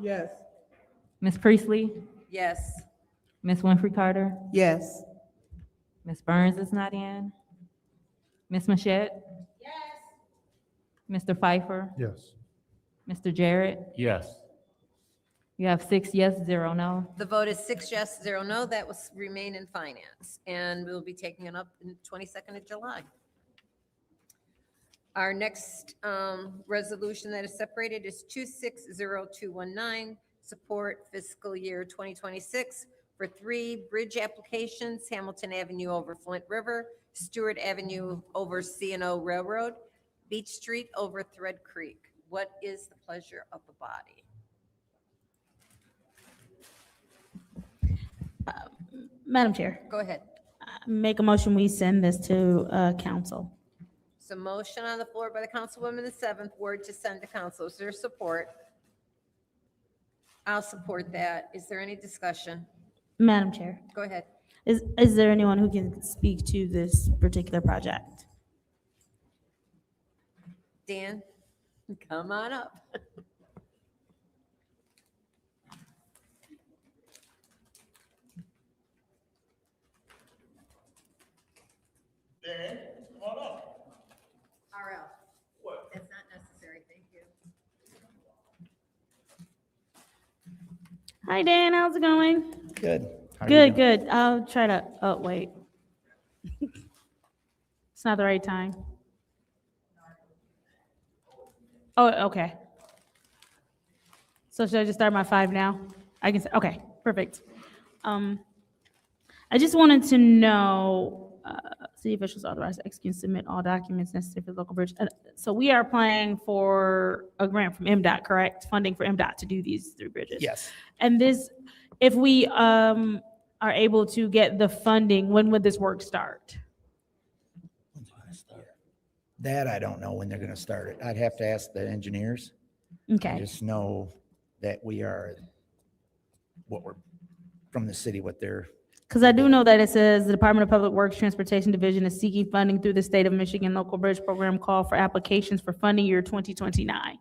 Yes. Ms. Priestley? Yes. Ms. Winfrey Carter? Yes. Ms. Burns is not in. Ms. Mashet? Yes. Mr. Pfeiffer? Yes. Mr. Jarrett? Yes. You have 6 yes, 0 no. The vote is 6 yes, 0 no. That will remain in finance, and we'll be taking it up in 22nd of July. Our next resolution that is separated is 260219, support fiscal year 2026 for 3 bridge applications, Hamilton Avenue over Flint River, Stewart Avenue over C&O Railroad, Beach Street over Thread Creek. What is the pleasure of the body? Madam Chair, Go ahead. make a motion, we send this to council. So motion on the floor by the councilwoman in the 7th ward to send to council. Is there support? I'll support that. Is there any discussion? Madam Chair, Go ahead. is there anyone who can speak to this particular project? Dan, come on up. Dan, come on up. RL. What? That's not necessary. Thank you. Hi, Dan, how's it going? Good. How are you Good, doing? good. I'll try to, oh, wait. It's not the right time. Oh, okay. So should I just start my 5 now? I can say, okay, perfect. I just wanted to know, city officials authorized to execute and submit all documents necessary for the local bridge. So we are applying for a grant from MDOT, correct? Funding for MDOT to do these 3 bridges? Yes. And this, if we are able to get the funding, when would this work start? That I don't know when they're going to start it. I'd have to ask the engineers. I Okay, just know that we are, what we're, from the city, what they're, because I do know that it says the Department of Public Works Transportation Division is seeking funding through the State of Michigan Local Bridge Program call for applications for funding year 2029.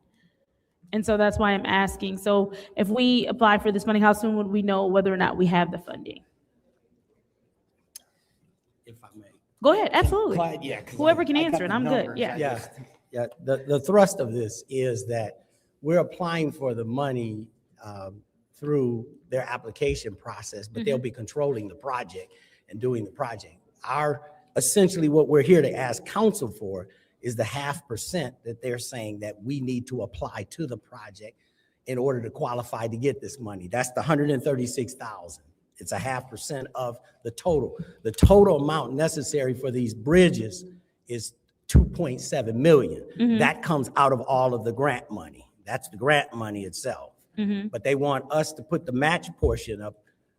And so that's why I'm asking. So if we apply for this funding, how soon would we know whether or not we have the funding? If I may. Go ahead, absolutely. Clyde, yeah. 'cause Whoever I- can I got answer it, the I'm good, numbers. yeah. Yeah, the thrust of this is that we're applying for the money through their application process, but Mm-hmm. they'll be controlling the project and doing the project. Essentially what we're here to ask council for is the 0.5% that they're saying that we need to apply to the project in order to qualify to get this money. That's the 136,000. It's a 0.5% of the total. The total amount necessary for these bridges is 2.7 million. That comes out of all of the grant money. That's the grant money itself. But they want us to put the match portion up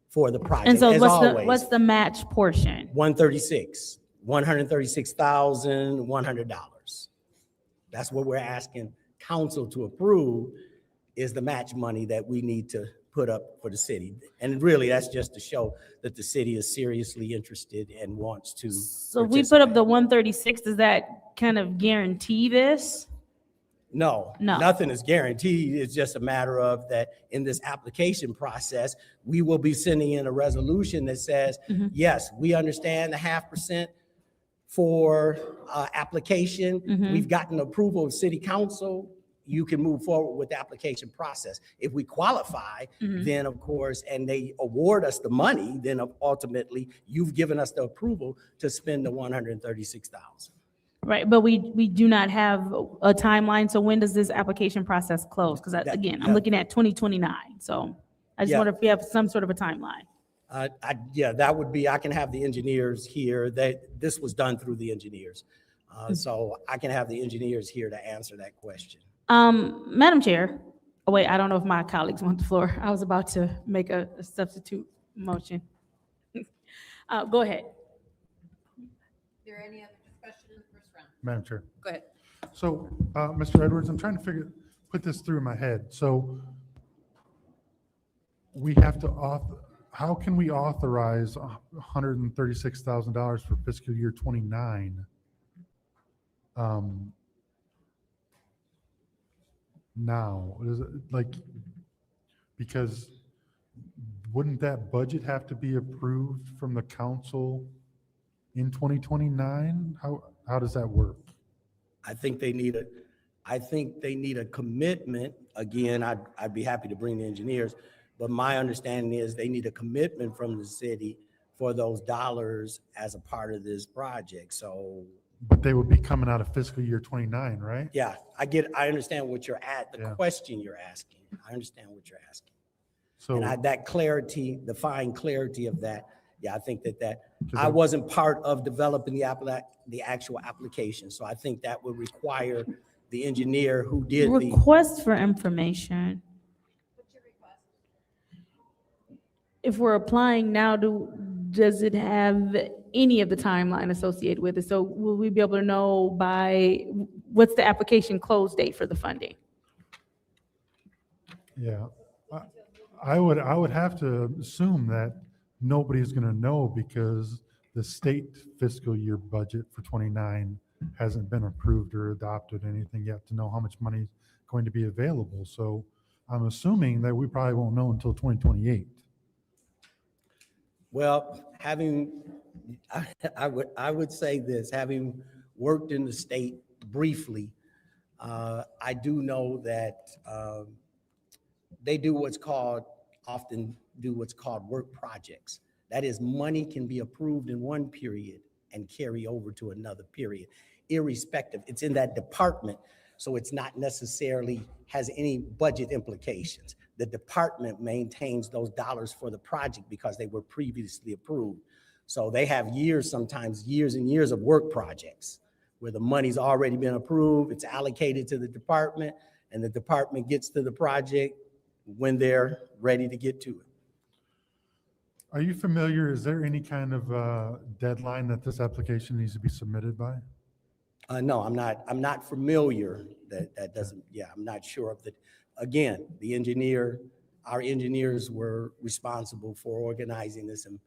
for the project. And so as what's the match portion? $136,100. That's what we're asking council to approve, is the match money that we need to put up for the city. And really, that's just to show that the city is seriously interested and wants to. So if we put up the 136, does that kind of guarantee this? No, No. nothing is guaranteed. It's just a matter of that in this application process, we will be sending in a resolution that says, yes, we understand the 0.5% for application. We've gotten approval of city council. You can move forward with the application process. If we qualify, then of course, and they award us the money, then ultimately you've given us the approval to spend the 136,000. Right, but we do not have a timeline. So when does this application process close? Because again, I'm looking at 2029. So I just Yeah. wonder if we have some sort of a timeline. Yeah, that would be, I can have the engineers here. This was done through the engineers. So I can have the engineers here to answer that question. Madam Chair, oh wait, I don't know if my colleagues want the floor. I was about to make a substitute motion. Go ahead. there any other discussion in the first round? Madam Chair. Go ahead. So, Mr. Edwards, I'm trying to put this through my head. So we have to how can we authorize $136,000 for fiscal year 29? Now, is it like, because wouldn't that budget have to be approved from the council in 2029? How does that work? I think they need a commitment. Again, I'd be happy to bring the engineers, but my understanding is they need a commitment from the city for those dollars as a part of this project. So, But they would be coming out of fiscal year 29, right? yeah, I understand what you're the question you're asking. I understand what you're asking. So And that clarity, the fine clarity of that, yeah, I think that I wasn't part of developing the actual application. So I think that would require the engineer who did the. Request for information. If we're applying now, does it have any of the timeline associated with it? So will we be able to know what's the application close date for the funding? Yeah, I would have to assume that nobody's going to know because the state fiscal year budget for 29 hasn't been approved or adopted anything yet to know how much money is going to be available. So I'm assuming that we probably won't know until 2028. Well, I would say this, having worked in the state briefly, I do know that they often do what's called work projects. That is, money can be approved in one period and carry over to another period, irrespective. It's in that department, so it's not necessarily has any budget implications. The department maintains those dollars for the project because they were previously approved. So they have sometimes years and years of work projects where the money's already been approved, it's allocated to the department, and the department gets to the project when they're ready to get to it. Are you familiar, is there any kind of deadline that this application needs to be submitted by? No, I'm not familiar. That doesn't, I'm not sure of the, again, our engineers were responsible for organizing this and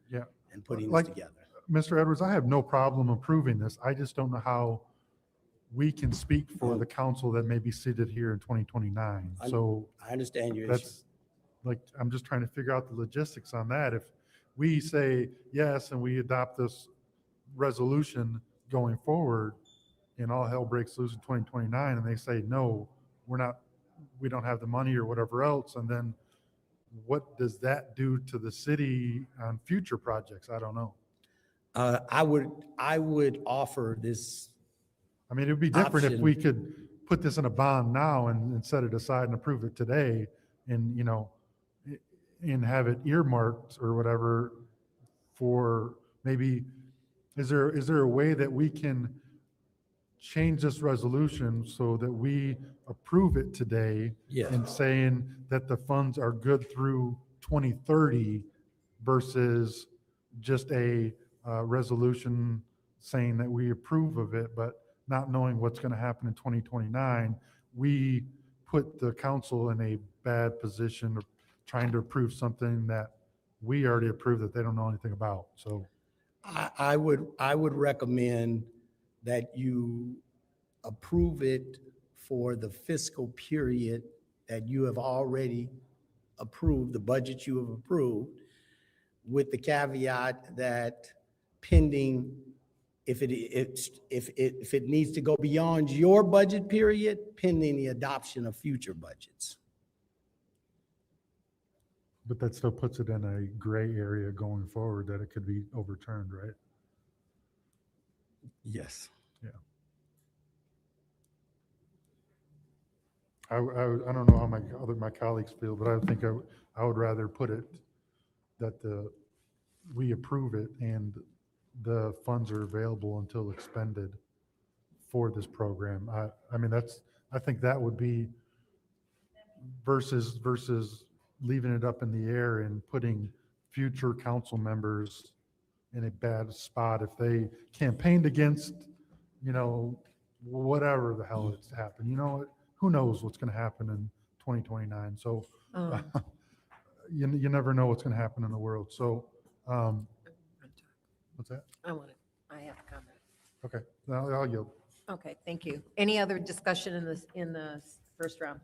putting this together. Mr. Edwards, I have no problem approving this. I just don't know how we can speak for the council that may be seated here in 2029. So I understand your issue. that's like, I'm just trying to figure out the logistics on that. If we say yes and we adopt this resolution going forward and all hell breaks loose in 2029 and they say, no, we don't have the money or whatever else, and then what does that do to the city on future projects? I don't know. I would offer this I mean, it'd be different if Option. we could put this in a bond now and set it aside and approve it today and, you know, and have it earmarked or whatever for maybe, is there a way that we can change this resolution so that we approve it today? Yes. And saying that the funds are good through 2030 versus just a resolution saying that we approve of it, but not knowing what's going to happen in 2029, we put the council in a bad position of trying to approve something that we already approved that they don't know anything about. So I would recommend that you approve it for the fiscal period that you have already approved, the budget you have approved, with the caveat that pending, if it needs to go beyond your budget period, pending the adoption of future budgets. but that still puts it in a gray area going forward that it could be overturned, right? Yes. I don't know how my colleagues feel, but I think I would rather put it that we approve it and the funds are available until expended for this program. I mean, I think that would be versus leaving it up in the air and putting future council members in a bad spot if they campaigned against, you know, whatever the hell it's happened. You know, who knows what's going to happen in 2029. So you never know what's going to happen in the world. So what's that? I have a comment. Okay, I'll yield. Okay, thank you. Any other discussion in the first round?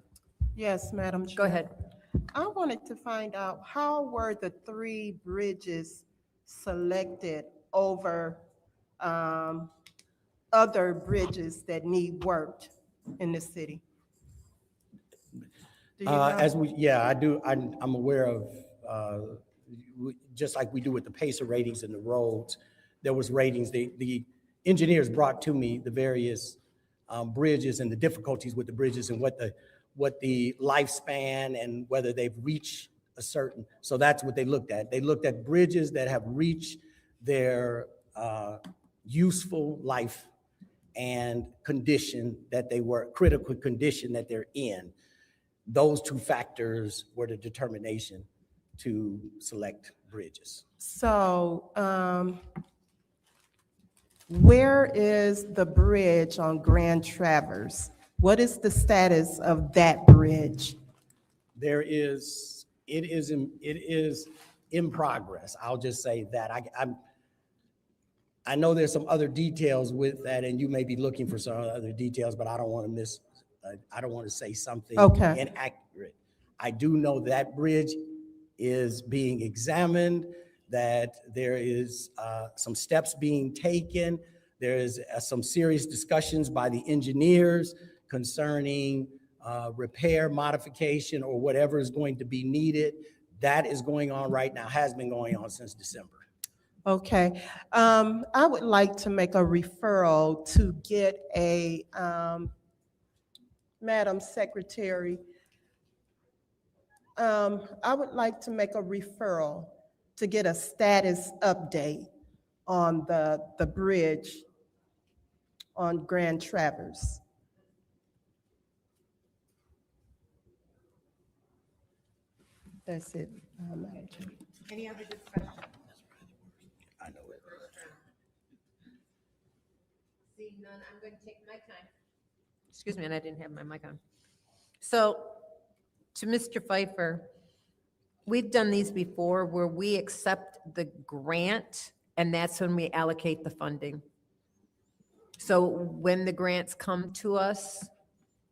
Yes, Madam Chair. Go ahead. I wanted to find out, how were the 3 bridges selected over other bridges that need work in the city? Do you know? I do. I'm aware of, just like we do with the PACER ratings and the roads, there was ratings, the engineers brought to me the various bridges and the difficulties with the bridges and what the lifespan and whether they've reached a certain, so that's what they looked at. They looked at bridges that have reached their useful life and condition that they were, critical condition that they're in. Those 2 factors were the determination to select bridges. So, where is the bridge on Grand Traverse? What is the status of that bridge? It is in progress. I'll just say that. I know there's some other details with that, and you may be looking for some other details, but I don't want to say something Okay. inaccurate. I do know that bridge is being examined, that there is some steps being taken. There is some serious discussions by the engineers concerning repair, modification, or whatever is going to be needed. That is going on right now, has been going on since December. Okay, I would like to make a referral to get a, Madam Secretary, I would like to make a referral to get a status update on the bridge on Grand Traverse. That's it, Madam Chair. Any other discussion? I know it. Seeing none, I'm going to take my time. Excuse me, and I didn't have my mic on. So, to Mr. Pfeiffer, we've done these before where we accept the grant, and that's when we allocate the funding. So when the grants come to us,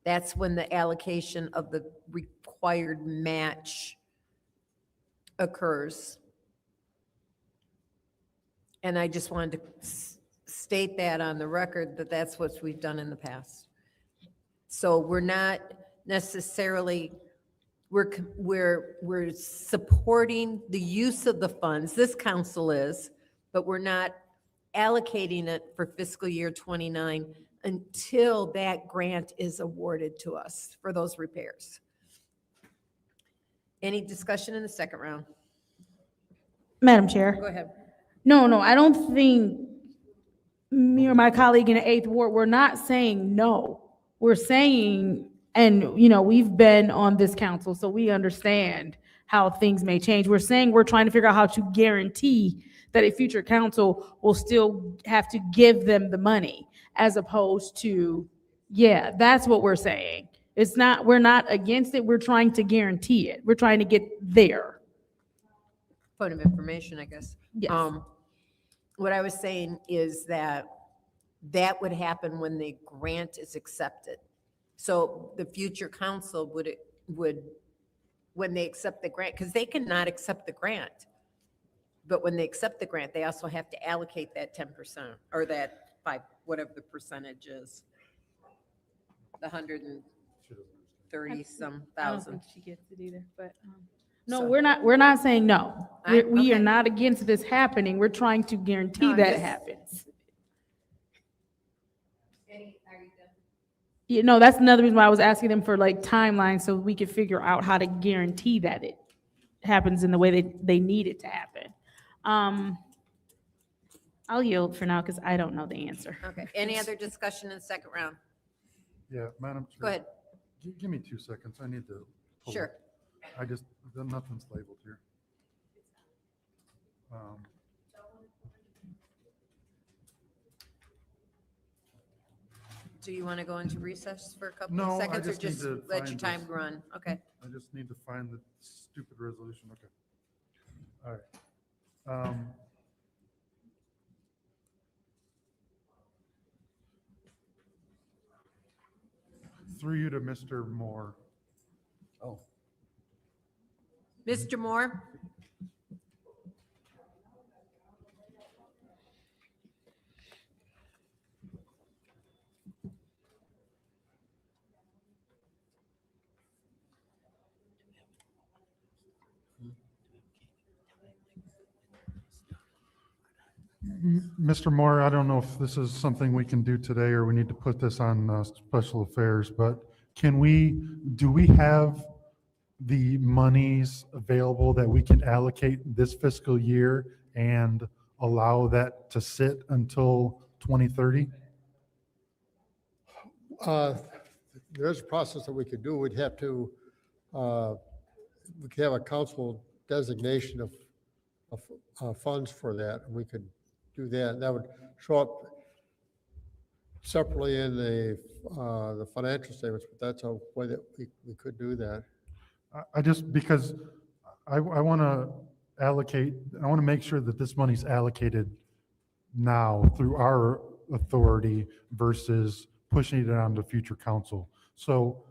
that's when the allocation of the required match occurs. And I just wanted to state that on the record, that that's what we've done in the past. So we're not necessarily, we're supporting the use of the funds, this council is, but we're not allocating it for fiscal year 29 until that grant is awarded to us for those repairs. Any discussion in the second round? Madam Chair. Go ahead. No, I don't think me or my colleague in the 8th Ward, we're not saying no. We're saying, and we've been on this council, so we understand how things may change. We're saying we're trying to figure out how to guarantee that a future council will still have to give them the money, as opposed to, yeah, that's what we're saying. It's not, we're not against it, we're trying to guarantee it. We're trying to get there. Point of information, I guess. Yes. What I was saying is that would happen when the grant is accepted. So the future council would, when they accept the grant, because they cannot accept the grant. But when they accept the grant, they also have to allocate that 10% or that 5, whatever the percentage is. The 130 some I don't thousand. think she gets it either, but, no, we're not saying no. We are okay. not against this happening. We're trying to guarantee No, that it just- happens. That's another reason why I was asking them for like timelines, so we could figure out how to guarantee that it happens in the way they need it to happen. I'll yield for now because I don't know the answer. Okay, any other discussion in the second round? Yeah, Madam Chair. Go ahead. Give me 2 seconds. I need to. pull Sure. it. Nothing's labeled here. Do you want to go into recess for a couple No, of I seconds or just need just to let your find time this. run? Okay. I just need to find the stupid resolution. Okay. All right. Through you to Mr. Moore. Oh, Mr. Moore? Mr. Moore, I don't know if this is something we can do today or we need to put this on special affairs, but do we have the monies available that we can allocate this fiscal year and allow that to sit until 2030? There's a process that we could do. We'd have to, we could have a council designation of funds for that, and we could do that. And that would show up separately in the financial statements, but that's a way that we could do that. I just, because I want to allocate, I want to make sure that this money's allocated now through our authority versus pushing it on to future council. So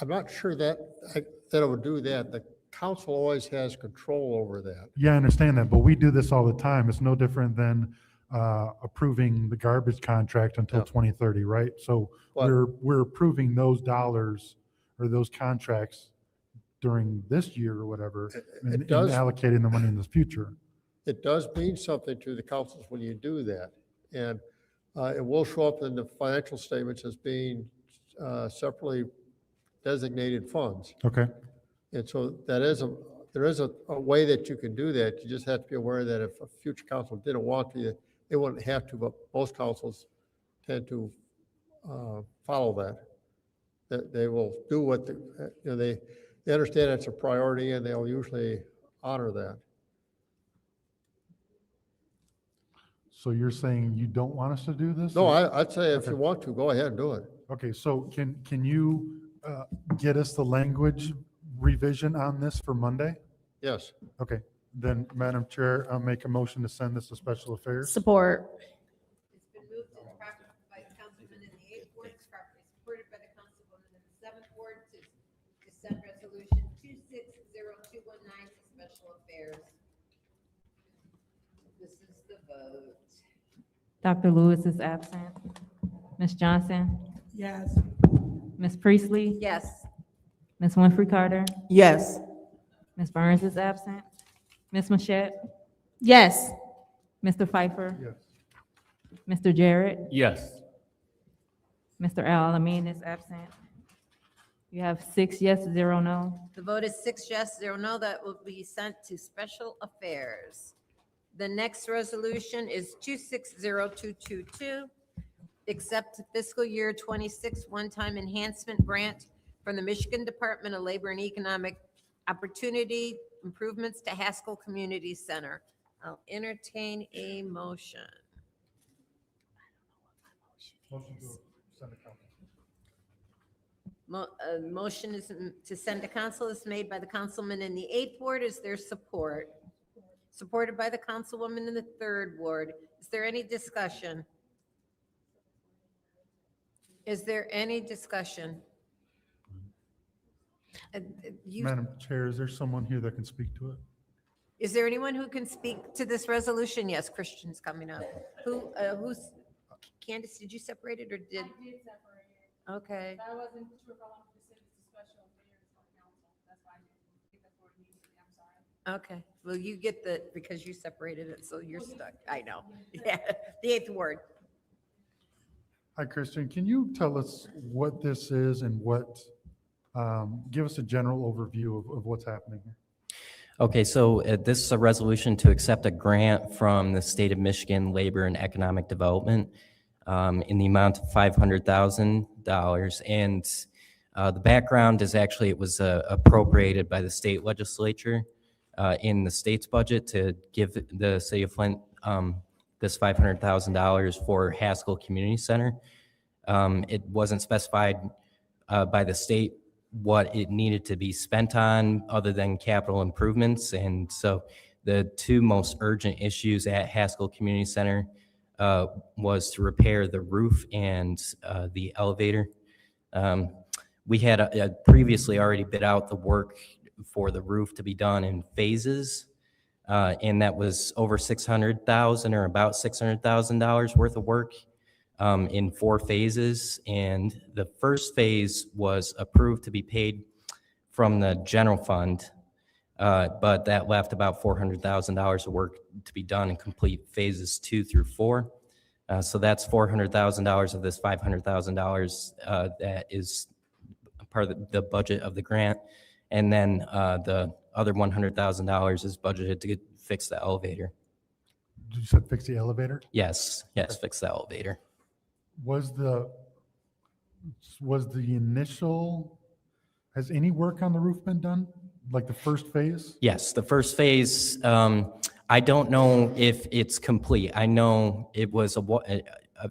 I'm not sure that it would do that. The council always has control over that. yeah, I understand that, but we do this all the time. It's no different than approving the garbage contract until 2030, right? So Well- we're approving those dollars or those contracts during this year or whatever, and does- allocating the money in the future. It does mean something to the councils when you do that. And it will show up in the financial statements as being separately designated funds. Okay. And so there is a way that you can do that. You just have to be aware that if a future council didn't want to, they wouldn't have to, but most councils tend to follow that. That they will do what, they understand it's a priority and they'll usually honor that. So you're saying you don't want us to do this? No, I'd say if Okay. you want to, go ahead and do it. Okay, so can you get us the language revision on this for Monday? Yes. Okay, then Madam Chair, I'll make a motion to send this to Special Affairs. Support. It's been moved and properly by the councilman in the 8th ward, it's properly supported by the councilwoman in the 7th ward to send resolution 260219 to special affairs. This is the vote. Dr. Lewis is absent. Ms. Johnson? Yes. Ms. Priestley? Yes. Ms. Winfrey Carter? Yes. Ms. Burns is absent. Ms. Mashat? Yes. Mr. Pfeiffer? Yes. Mr. Jarrett? Yes. Mr. Alamin is absent. You have 6 yes, 0 no. The vote is 6 yes, 0 no. That will be sent to Special Affairs. The next resolution is 260222. Accept fiscal year 26 one-time enhancement grant from the Michigan Department of Labor and Economic Opportunity Improvements to Haskell Community Center. I'll entertain a motion. Motion is to send to council is made by the councilman in the 8th ward. Is there support? Supported by the councilwoman in the 3rd ward. Is there any discussion? Is there any discussion? Madam Chair, is there someone here that can speak to it? Is there anyone who can speak to this resolution? Yes, Christian's coming up. Who's, Candace, did you separate it or did? I did separate it. Okay. I wasn't sure if I wanted to send it to special affairs or council. That's why I didn't pick up where it needed to be. I'm sorry. Okay, well, you get the, because you separated it, so you're stuck. I know. Yeah, the 8th ward. Hi, Christian, can you tell us what this is and what, give us a general overview of what's happening here? Okay, so this is a resolution to accept a grant from the State of Michigan Labor and Economic Development in the amount of $500,000. And the background is actually it was appropriated by the state legislature in the state's budget to give the city of Flint this $500,000 for Haskell Community Center. It wasn't specified by the state what it needed to be spent on other than capital improvements. And so the two most urgent issues at Haskell Community Center was to repair the roof and the elevator. We had previously already bid out the work for the roof to be done in phases. And that was over $600,000 or about $600,000 worth of work in 4 phases. And the first phase was approved to be paid from the general fund, but that left about $400,000 of work to be done and complete phases 2 through 4. So that's $400,000 of this $500,000 that is part of the budget of the grant. And then the other $100,000 is budgeted to fix the elevator. Did you say fix the elevator? Yes, fix the elevator. Was the initial, has any work on the roof been done? Like the first phase? Yes, the first phase, I don't know if it's complete. I know it was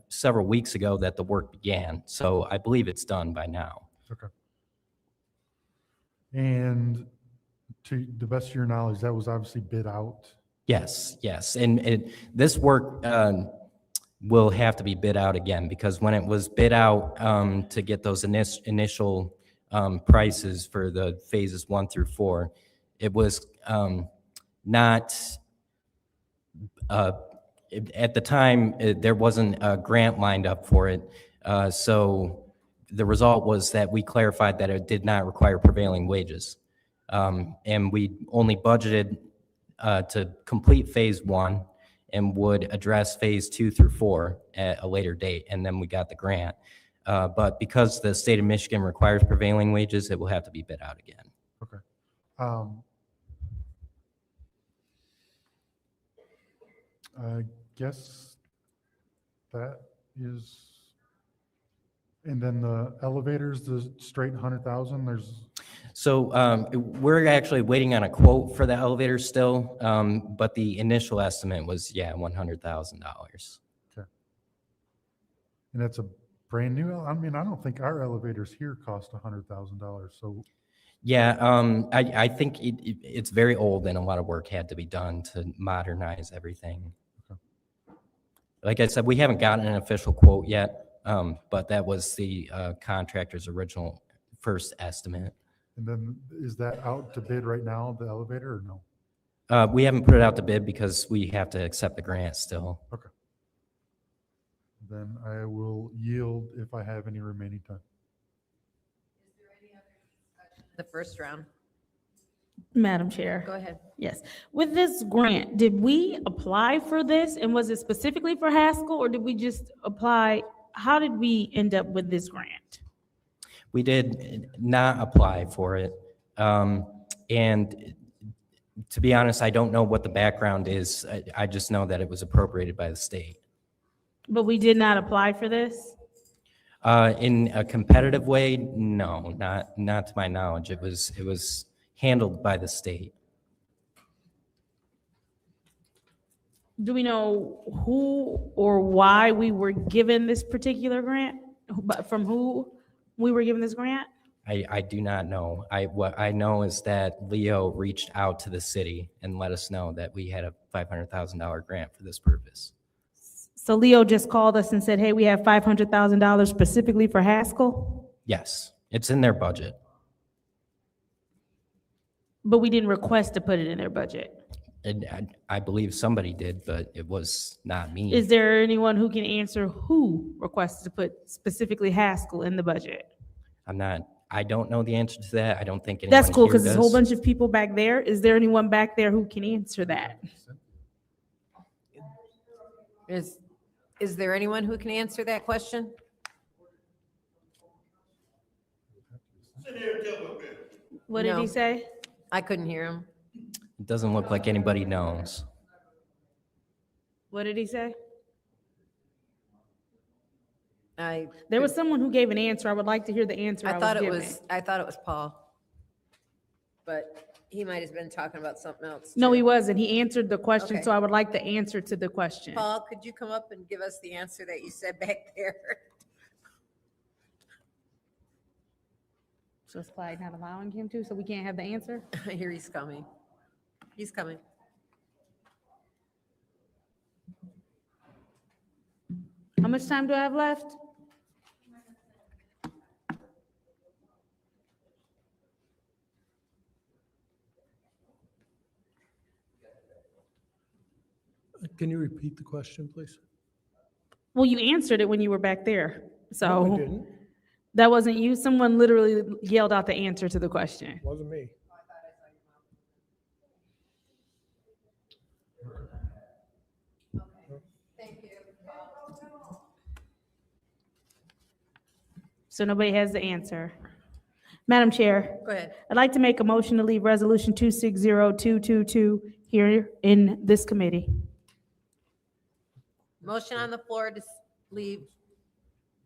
several weeks ago that the work began, so I believe it's done by now. Okay. And to the best of your knowledge, that was obviously bid out? Yes. And this work will have to be bid out again because when it was bid out to get those initial prices for the phases 1 through 4, it was not, at the time, there wasn't a grant lined up for it. So the result was that we clarified that it did not require prevailing wages. And we only budgeted to complete phase 1 and would address phase 2 through 4 at a later date. And then we got the grant. But because the state of Michigan requires prevailing wages, it will have to be bid out again. Okay. I guess that is, and then the elevators, the straight 100,000, there's. So we're actually waiting on a quote for the elevator still, but the initial estimate was, $100,000. Okay. And that's a brand new, I mean, I don't think our elevators here cost $100,000, so. Yeah, I think it's very old and a lot of work had to be done to modernize everything. Okay. Like I said, we haven't gotten an official quote yet, but that was the contractor's original first estimate. And then is that out to bid right now, the elevator, or no? We haven't put it out to bid because we have to accept the grant still. Okay. Then I will yield if I have any remaining time. The first round. Madam Chair. Go ahead. Yes. With this grant, did we apply for this and was it specifically for Haskell or did we just apply how did we end up with this grant? We did not apply for it. And to be honest, I don't know what the background is. I just know that it was appropriated by the state. But we did not apply for this? In a competitive way, no, not to my knowledge. It was handled by the state. Do we know who or why we were given this particular grant? But from who we were given this grant? I do not know. What I know is that Leo reached out to the city and let us know that we had a $500,000 grant for this purpose. So Leo just called us and said, hey, we have $500,000 specifically for Haskell, Yes, it's in their budget. but we didn't request to put it in their budget. And I believe somebody did, but it was not me. Is there anyone who can answer who requested to put specifically Haskell in the budget? I don't know the answer to that. I don't think anyone That's cool, here because there's a whole does. bunch of people back there. Is there anyone back there who can answer that? Is there anyone who can answer that question? What did he No. say? I couldn't hear him. It doesn't look like anybody knows. What did he say? I There was someone who gave an answer. I would like to hear the answer I thought was it given. was, I thought it was Paul. But he might have been talking about something else. No, too. he wasn't. He answered the question, Okay. so I would like the answer to the question. Paul, could you come up and give us the answer that you said back there? So is Clyde not allowing him to, so we can't have the answer? Here he's coming. He's coming. How much time do I have left? Can you repeat the question, please? Well, you answered it when you were back there, No, I so didn't. that wasn't you. Someone literally yelled out the answer to the question. Wasn't me. So nobody has the answer. Madam Chair. Go ahead. I'd like to make a motion to leave Resolution 260222 here in this committee. Motion on the floor to leave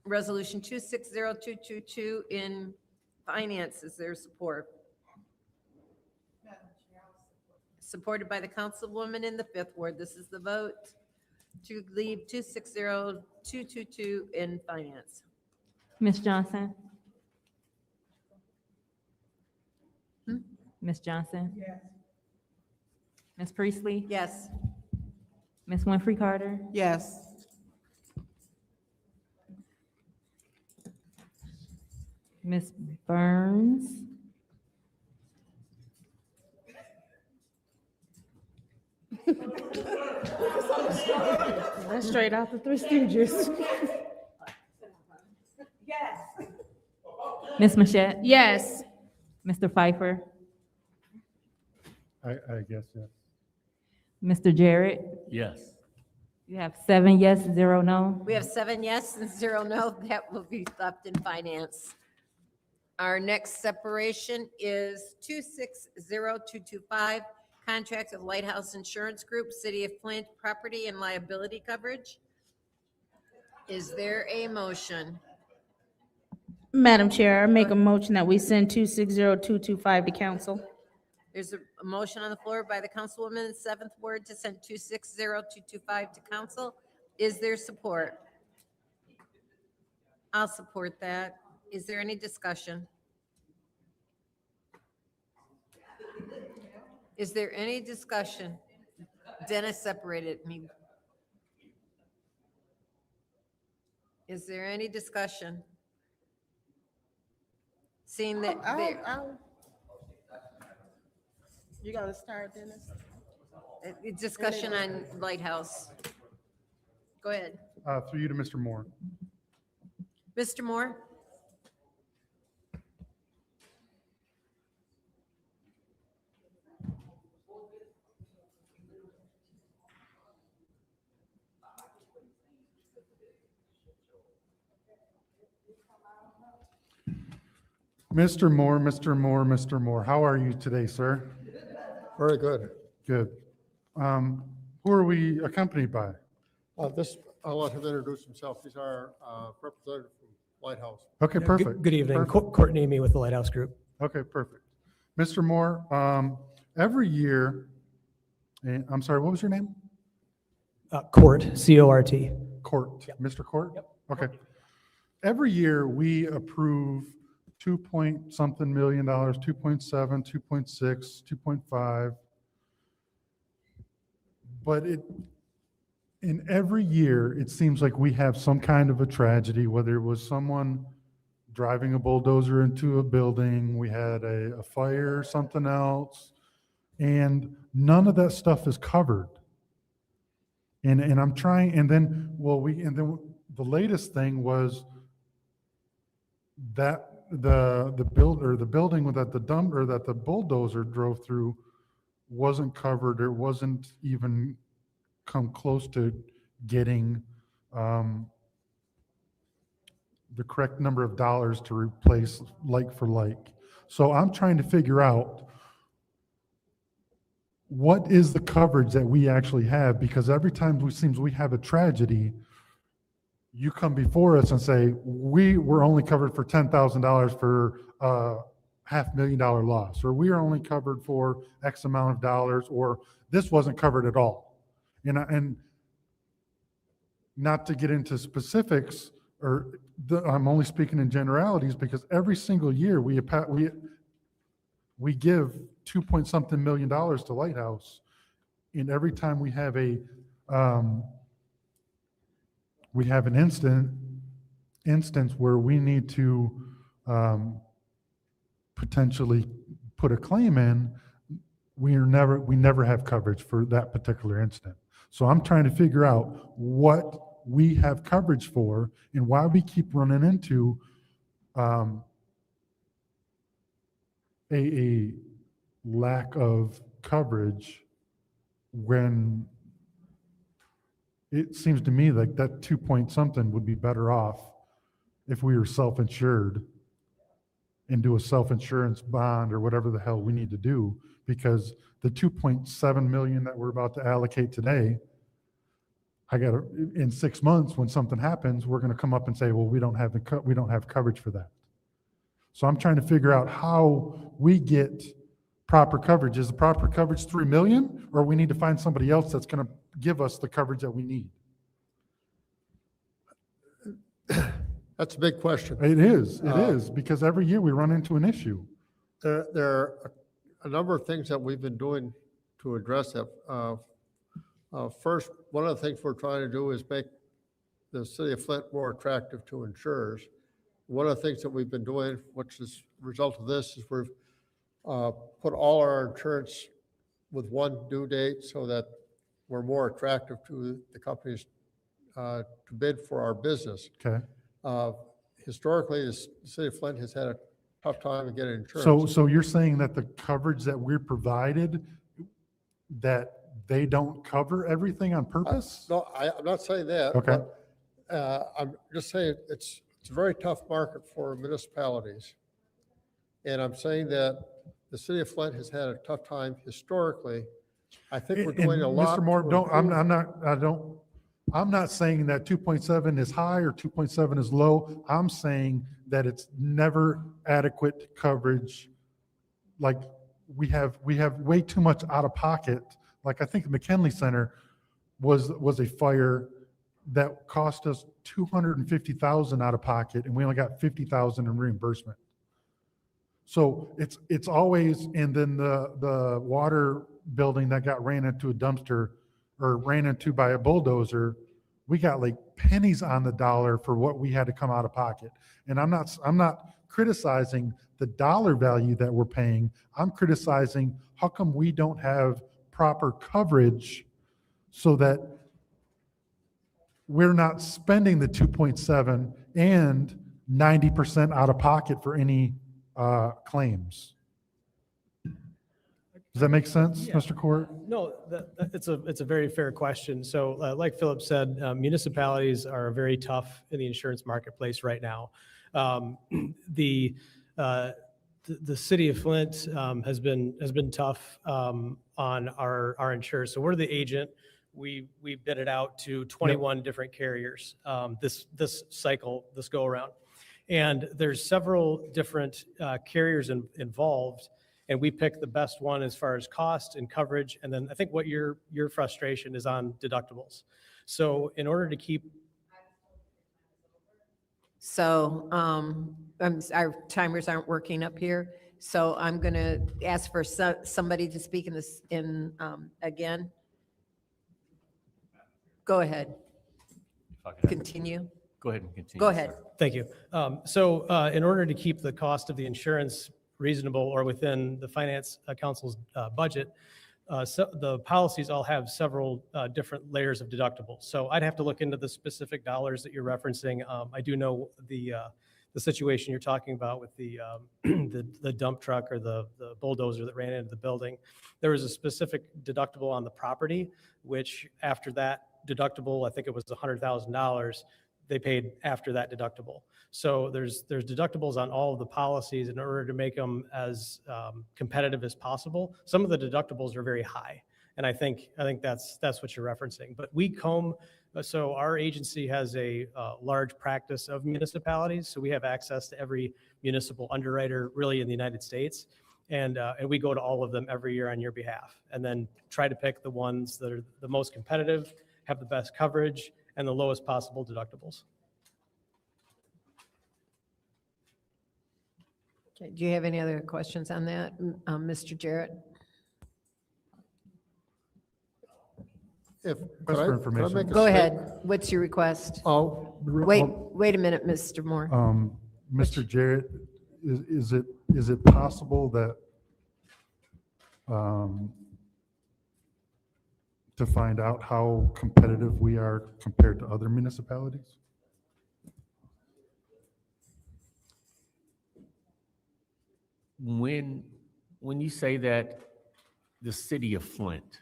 Resolution 260222 in finance. Is there support? Supported by the councilwoman in the 5th ward. This is the vote to leave 260222 in finance. Ms. Johnson? Ms. Johnson? Yes. Ms. Priestley? Yes. Ms. Winfrey Carter? Yes. Ms. Burns? That's straight out the Three Stooges. Ms. Mashat? Yes. Mr. Pfeiffer? I guess, yeah. Mr. Jarrett? Yes. You have 7 yes, 0 no. We have 7 yes and 0 no. That will be left in finance. Our next separation is 260225, contract of Lighthouse Insurance Group, City of Flint, property and liability coverage. Is there a motion? Madam Chair, I make a motion that we send 260225 to council. There's a motion on the floor by the councilwoman in 7th ward to send 260225 to council. Is there support? I'll support that. Is there any discussion? Is there any discussion? Dennis separated me. Is there any discussion? Seeing that there, You gonna start, Dennis? discussion on Lighthouse. Go ahead. Through you to Mr. Moore. Mr. Moore? Mr. Moore, Mr. Moore, Mr. Moore, how are you today, sir? Very good. Good. Who are we accompanied by? I'll let him introduce himself. He's our representative from Lighthouse. Okay, perfect. Good evening. Perfect. Courtney Amy with the Lighthouse Group. Okay, perfect. Mr. Moore, every year, and I'm sorry, what was your name? Court, C-O-R-T. Court. Mr. Court? Okay. Every year, we approve 2-point-something million dollars, 2.7, 2.6, 2.5. But in every year, it seems like we have some kind of a tragedy, whether it was someone driving a bulldozer into a building, we had a fire, something else, and none of that stuff is covered. And I'm trying, and then the latest thing was that the building that the bulldozer drove through wasn't covered, or wasn't even come close to getting the correct number of dollars to replace like for like. So I'm trying to figure out what is the coverage that we actually have, because every time it seems we have a tragedy, you come before us and say, we were only covered for $10,000 for $500,000 loss, or we are only covered for X amount of dollars, or this wasn't covered at all. And not to get into specifics, I'm only speaking in generalities, because every single year we give 2-point-something million dollars to Lighthouse, and every time we have an instance where we need to potentially put a claim in, we never have coverage for that particular incident. So I'm trying to figure out what we have coverage for and why we keep running into a lack of coverage, when it seems to me like that 2-point-something would be better off if we were self-insured and do a self-insurance bond or whatever the hell we need to do, because the 2.7 million that we're about to allocate today, in 6 months, when something happens, we're going to come up and say, well, we don't have coverage for that. So I'm trying to figure out how we get proper coverage. Is the proper coverage 3 million, or we need to find somebody else that's going to give us the coverage that we need? That's a big question. It is, because every year we run into an issue. There are a number of things that we've been doing to address that. First, one of the things we're trying to do is make the city of Flint more attractive to insurers. One of the things that we've been doing, which is a result of this, is we've put all our insurance with one due date so that we're more attractive to the companies to bid for our business. Okay. Historically, the city of Flint has had a tough time in getting insurance. So you're saying that the coverage that we're provided, that they don't cover everything on purpose? No, I'm not saying that. Okay. But, I'm just saying it's a very tough market for municipalities. And I'm saying that the city of Flint has had a tough time historically. I think we're doing a lot. Mr. Moore, I'm not saying that 2.7 is high or 2.7 is low. I'm saying that it's never adequate coverage. Like we have way too much out of pocket. Like I think the McKinley Center was a fire that cost us $250,000 out of pocket, and we only got $50,000 in reimbursement. So it's always, and then the water building that got ran into a dumpster or ran into by a bulldozer, we got like pennies on the dollar for what we had to come out of pocket. And I'm not criticizing the dollar value that we're paying. I'm criticizing how come we don't have proper coverage so that we're not spending the 2.7 and 90% out of pocket for any claims. Does that make sense, Mr. Court? No, it's a very fair question. So like Philip said, municipalities are very tough in the insurance marketplace right now. The, the city of Flint has been tough on our insurers. So we're the agent. We bid it out to 21 different carriers this cycle, this go around. And there's several different carriers involved, and we pick the best one as far as cost and coverage. And then I think what your frustration is on deductibles. So in order to keep. So our timers aren't working up here. So I'm going to ask for somebody to speak in this again. Go ahead. Continue. Go ahead and continue. Go ahead. sir. Thank you. So in order to keep the cost of the insurance reasonable or within the Finance Council's budget, so the policies all have several different layers of deductibles. So I'd have to look into the specific dollars that you're referencing. I do know the situation you're talking about with the dump truck or the bulldozer that ran into the building. There was a specific deductible on the property, which after that deductible, I think it was $100,000, they paid after that deductible. So there's deductibles on all of the policies in order to make them as competitive as possible. Some of the deductibles are very high, and I think that's what you're referencing. But we comb. So our agency has a large practice of municipalities, so we have access to every municipal underwriter really in the United States, and we go to all of them every year on your behalf, and then try to pick the ones that are the most competitive, have the best coverage, and the lowest possible deductibles. Okay. Do you have any other questions on that, Mr. Jarrett? Request for information. Go ahead. What's your request? Oh. Wait a minute, Mr. Moore. Mr. Jarrett, is it possible that to find out how competitive we are compared to other municipalities? When you say that the city of Flint,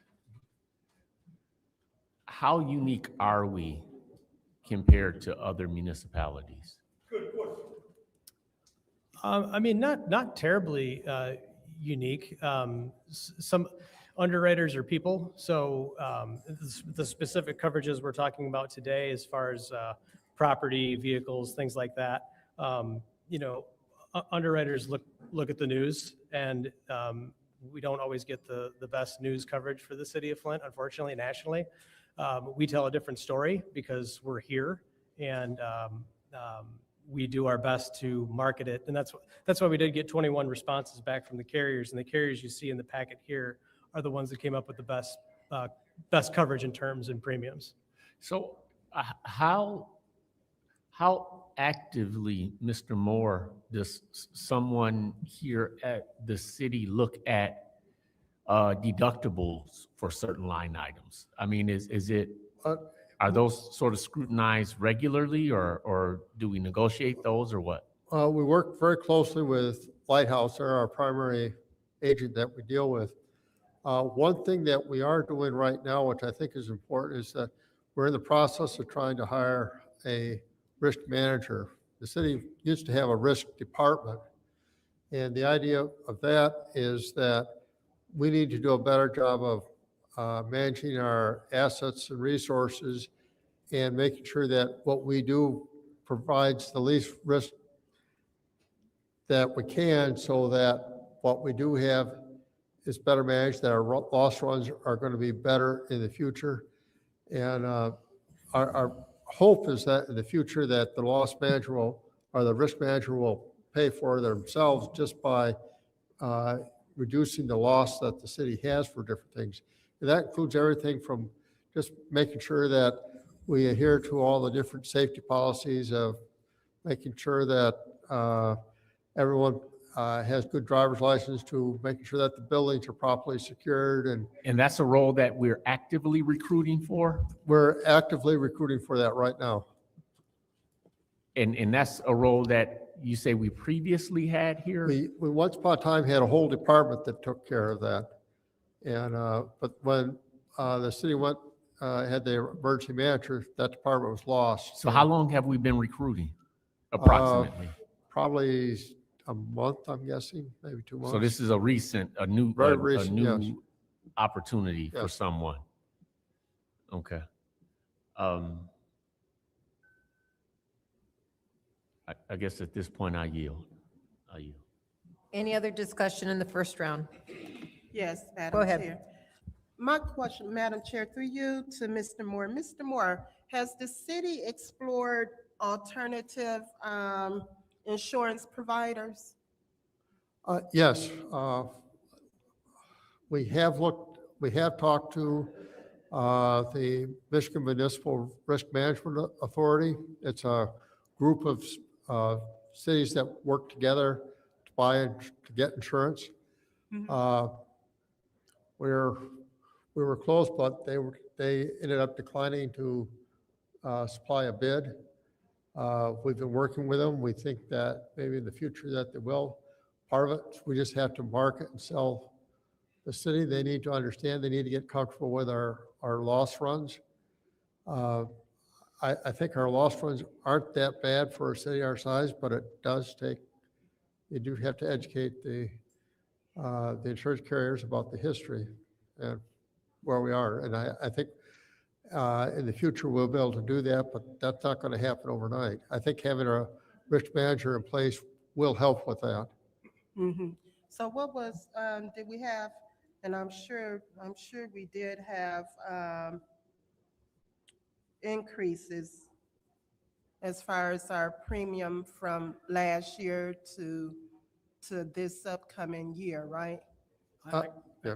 how unique are we compared to other municipalities? I mean, not terribly unique. Some underwriters are people, so the specific coverages we're talking about today, as far as property, vehicles, things like that, underwriters look at the news, and we don't always get the best news coverage for the city of Flint, unfortunately, nationally. We tell a different story because we're here, and we do our best to market it. And that's why we did get 21 responses back from the carriers, and the carriers you see in the packet here are the ones that came up with the best coverage in terms and premiums. So how actively, Mr. Moore, does someone here at the city look at deductibles for certain line items? I mean, is it, are those sort of scrutinized regularly, or do we negotiate those, or what? We work very closely with Lighthouse. They're our primary agent that we deal with. One thing that we are doing right now, which I think is important, is that we're in the process of trying to hire a risk manager. The city used to have a risk department, and the idea of that is that we need to do a better job of managing our assets and resources and making sure that what we do provides the least risk that we can, so that what we do have is better managed, that our loss runs are going to be better in the future. And our hope is that in the future that the loss manager will, or the risk manager will pay for themselves just by reducing the loss that the city has for different things. And that includes everything from just making sure that we adhere to all the different safety policies, of making sure that everyone has good driver's license, to making sure that the buildings are properly secured. And that's a role that we're actively recruiting for? We're actively recruiting for that right now. And that's a role that you say we previously had here? We once upon a time had a whole department that took care of that. And, but when the city had the emergency manager, that department was lost. So how long have we been recruiting, approximately? probably a month, I'm guessing, maybe 2 months. So this is a new, Very a recent, yes. new opportunity for Yes. someone. Okay. I guess at this point I yield. I yield. Any other discussion in the first round? Yes, Go Madam ahead. Chair. My question, Madam Chair, through you to Mr. Moore. Mr. Moore, has the city explored alternative insurance providers? Yes, we have talked to the Michigan Municipal Risk Management Authority. It's a group of cities that work together to buy and to get insurance. We were close, but they ended up declining to supply a bid. We've been working with them. We think that maybe in the future that they will. Part of it, we just have to market and sell the city. They need to understand, they need to get comfortable with our loss runs. I think our loss runs aren't that bad for a city our size, but it does take, you do have to educate the insurance carriers about the history and where we are. And I think in the future, we'll be able to do that, but that's not going to happen overnight. I think having a risk manager in place will help with that. Mhm. So what was, did we have, and I'm sure we did have increases as far as our premium from last year to this upcoming year, right? Yeah.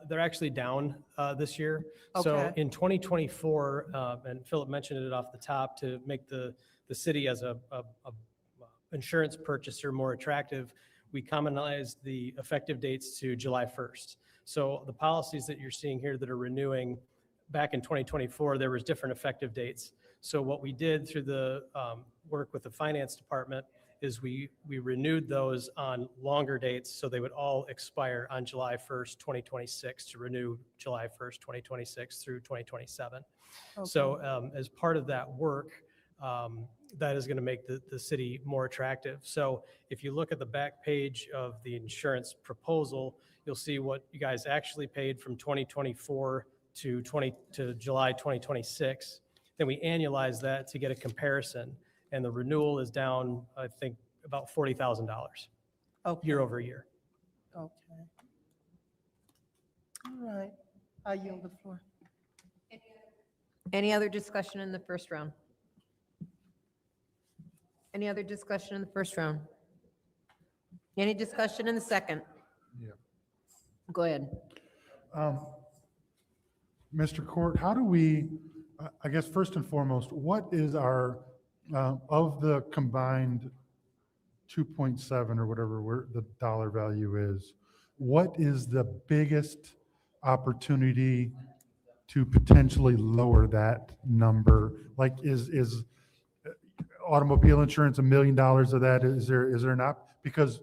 They're actually down this year. So Okay. in 2024, and Philip mentioned it off the top, to make the city as a insurance purchaser more attractive, we commonized the effective dates to July 1st. So the policies that you're seeing here that are renewing back in 2024, there was different effective dates. So what we did through the work with the finance department is we renewed those on longer dates, so they would all expire on July 1st, 2026 to renew July 1st, 2026 through 2027. So as part of that work, that is going to make the city more attractive. So if you look at the back page of the insurance proposal, you'll see what you guys actually paid from 2024 to July 2026. Then we annualize that to get a comparison, and the renewal is down, I think, about $40,000 year over year. Okay. All right. I yield the floor. Any other discussion in the first round? Any other discussion in the first round? Any discussion in the second? Yeah. Go ahead. Mr. Court, how do we, I guess first and foremost, what is our, of the combined 2.7 or whatever the dollar value is, what is the biggest opportunity to potentially lower that number? Like is automobile insurance $1 million of that? Is there not? Because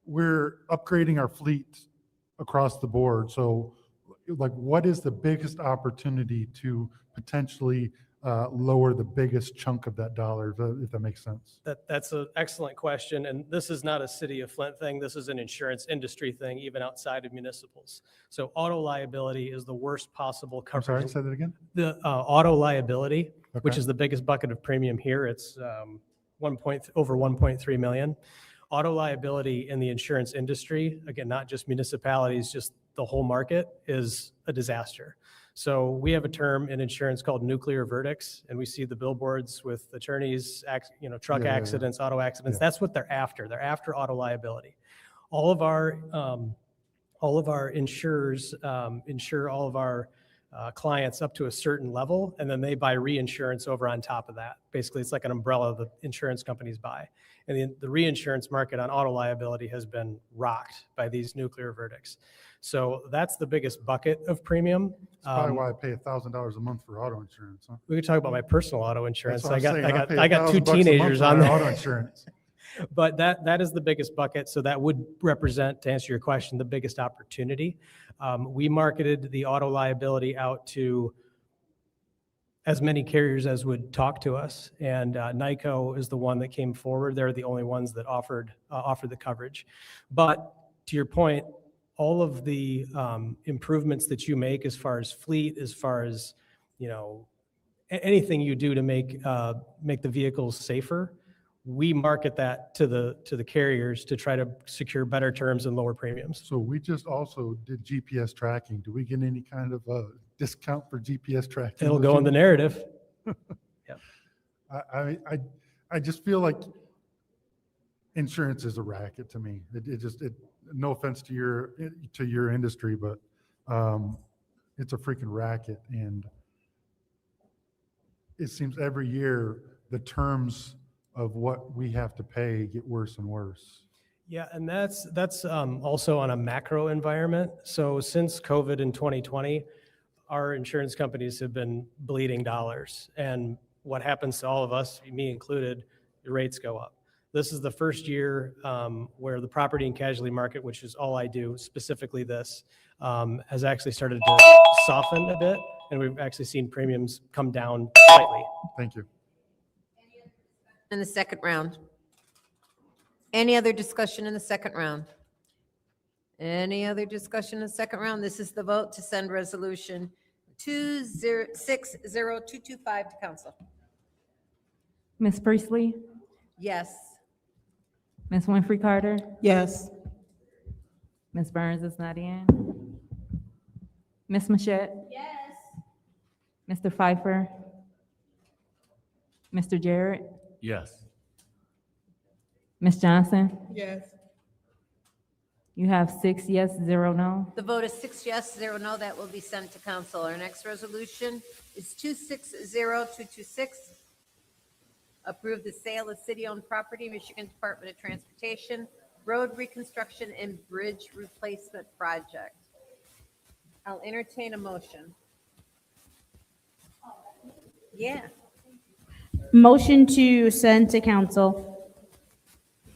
we're upgrading our fleet across the board. So like, what is the biggest opportunity to potentially lower the biggest chunk of that dollar, if that makes sense? That's an excellent question, and this is not a City of Flint thing. This is an insurance industry thing, even outside of municipals. So auto liability is the worst possible I'm coverage. sorry, say that again? The auto liability, which Okay. is the biggest bucket of premium here, it's over 1.3 million. Auto liability in the insurance industry, again, not just municipalities, just the whole market, is a disaster. So we have a term in insurance called nuclear verdicts, and we see the billboards with attorneys, truck Yeah, yeah, yeah. accidents, auto accidents. Yeah. That's what they're after. They're after auto liability. All of our insurers insure all of our clients up to a certain level, and then they buy reinsurance over on top of that. Basically, it's like an umbrella the insurance companies buy. And the reinsurance market on auto liability has been rocked by these nuclear verdicts. So that's the biggest bucket of premium. That's probably why I pay $1,000 a month for auto insurance, huh? We could talk about my personal auto insurance. That's what I I'm saying. got pay I got two $1,000 a month teenagers for on my there. auto insurance. But that is the biggest bucket. So that would represent, to answer your question, the biggest opportunity. We marketed the auto liability out to as many carriers as would talk to us. And NICO is the one that came forward. They're the only ones that offered the coverage. But to your point, all of the improvements that you make as far as fleet, as far as, anything you do to make the vehicles safer, we market that to the carriers to try to secure better terms and lower premiums. So we just also did GPS tracking. Do we get any kind of discount for GPS tracking? It'll go in the narrative. I just feel like insurance is a racket to me. It no offense to your industry, but it's a freaking racket. And it seems every year the terms of what we have to pay get worse and worse. Yeah, and that's also on a macro environment. So since COVID in 2020, our insurance companies have been bleeding dollars. And what happens to all of us, me included, the rates go up. This is the first year where the property and casualty market, which is all I do, specifically this, has actually started to soften a bit. And we've actually seen premiums come down slightly. Thank you. In the second round. Any other discussion in the second round? Any other discussion in the second round? This is the vote to send resolution 60225 to council. Ms. Priestley, Yes. Ms. Winfrey Carter, Yes. Ms. Burns is not in. Ms. Mashat? Yes. Mr. Pfeiffer? Mr. Jarrett? Yes. Ms. Johnson? Yes. You have 6 yes, 0 no. The vote is 6 yes, 0 no. That will be sent to council. Our next resolution is 260226. Approve the sale of city-owned property, Michigan Department of Transportation, road reconstruction and bridge replacement project. I'll entertain a motion. Yeah, Motion to send to council.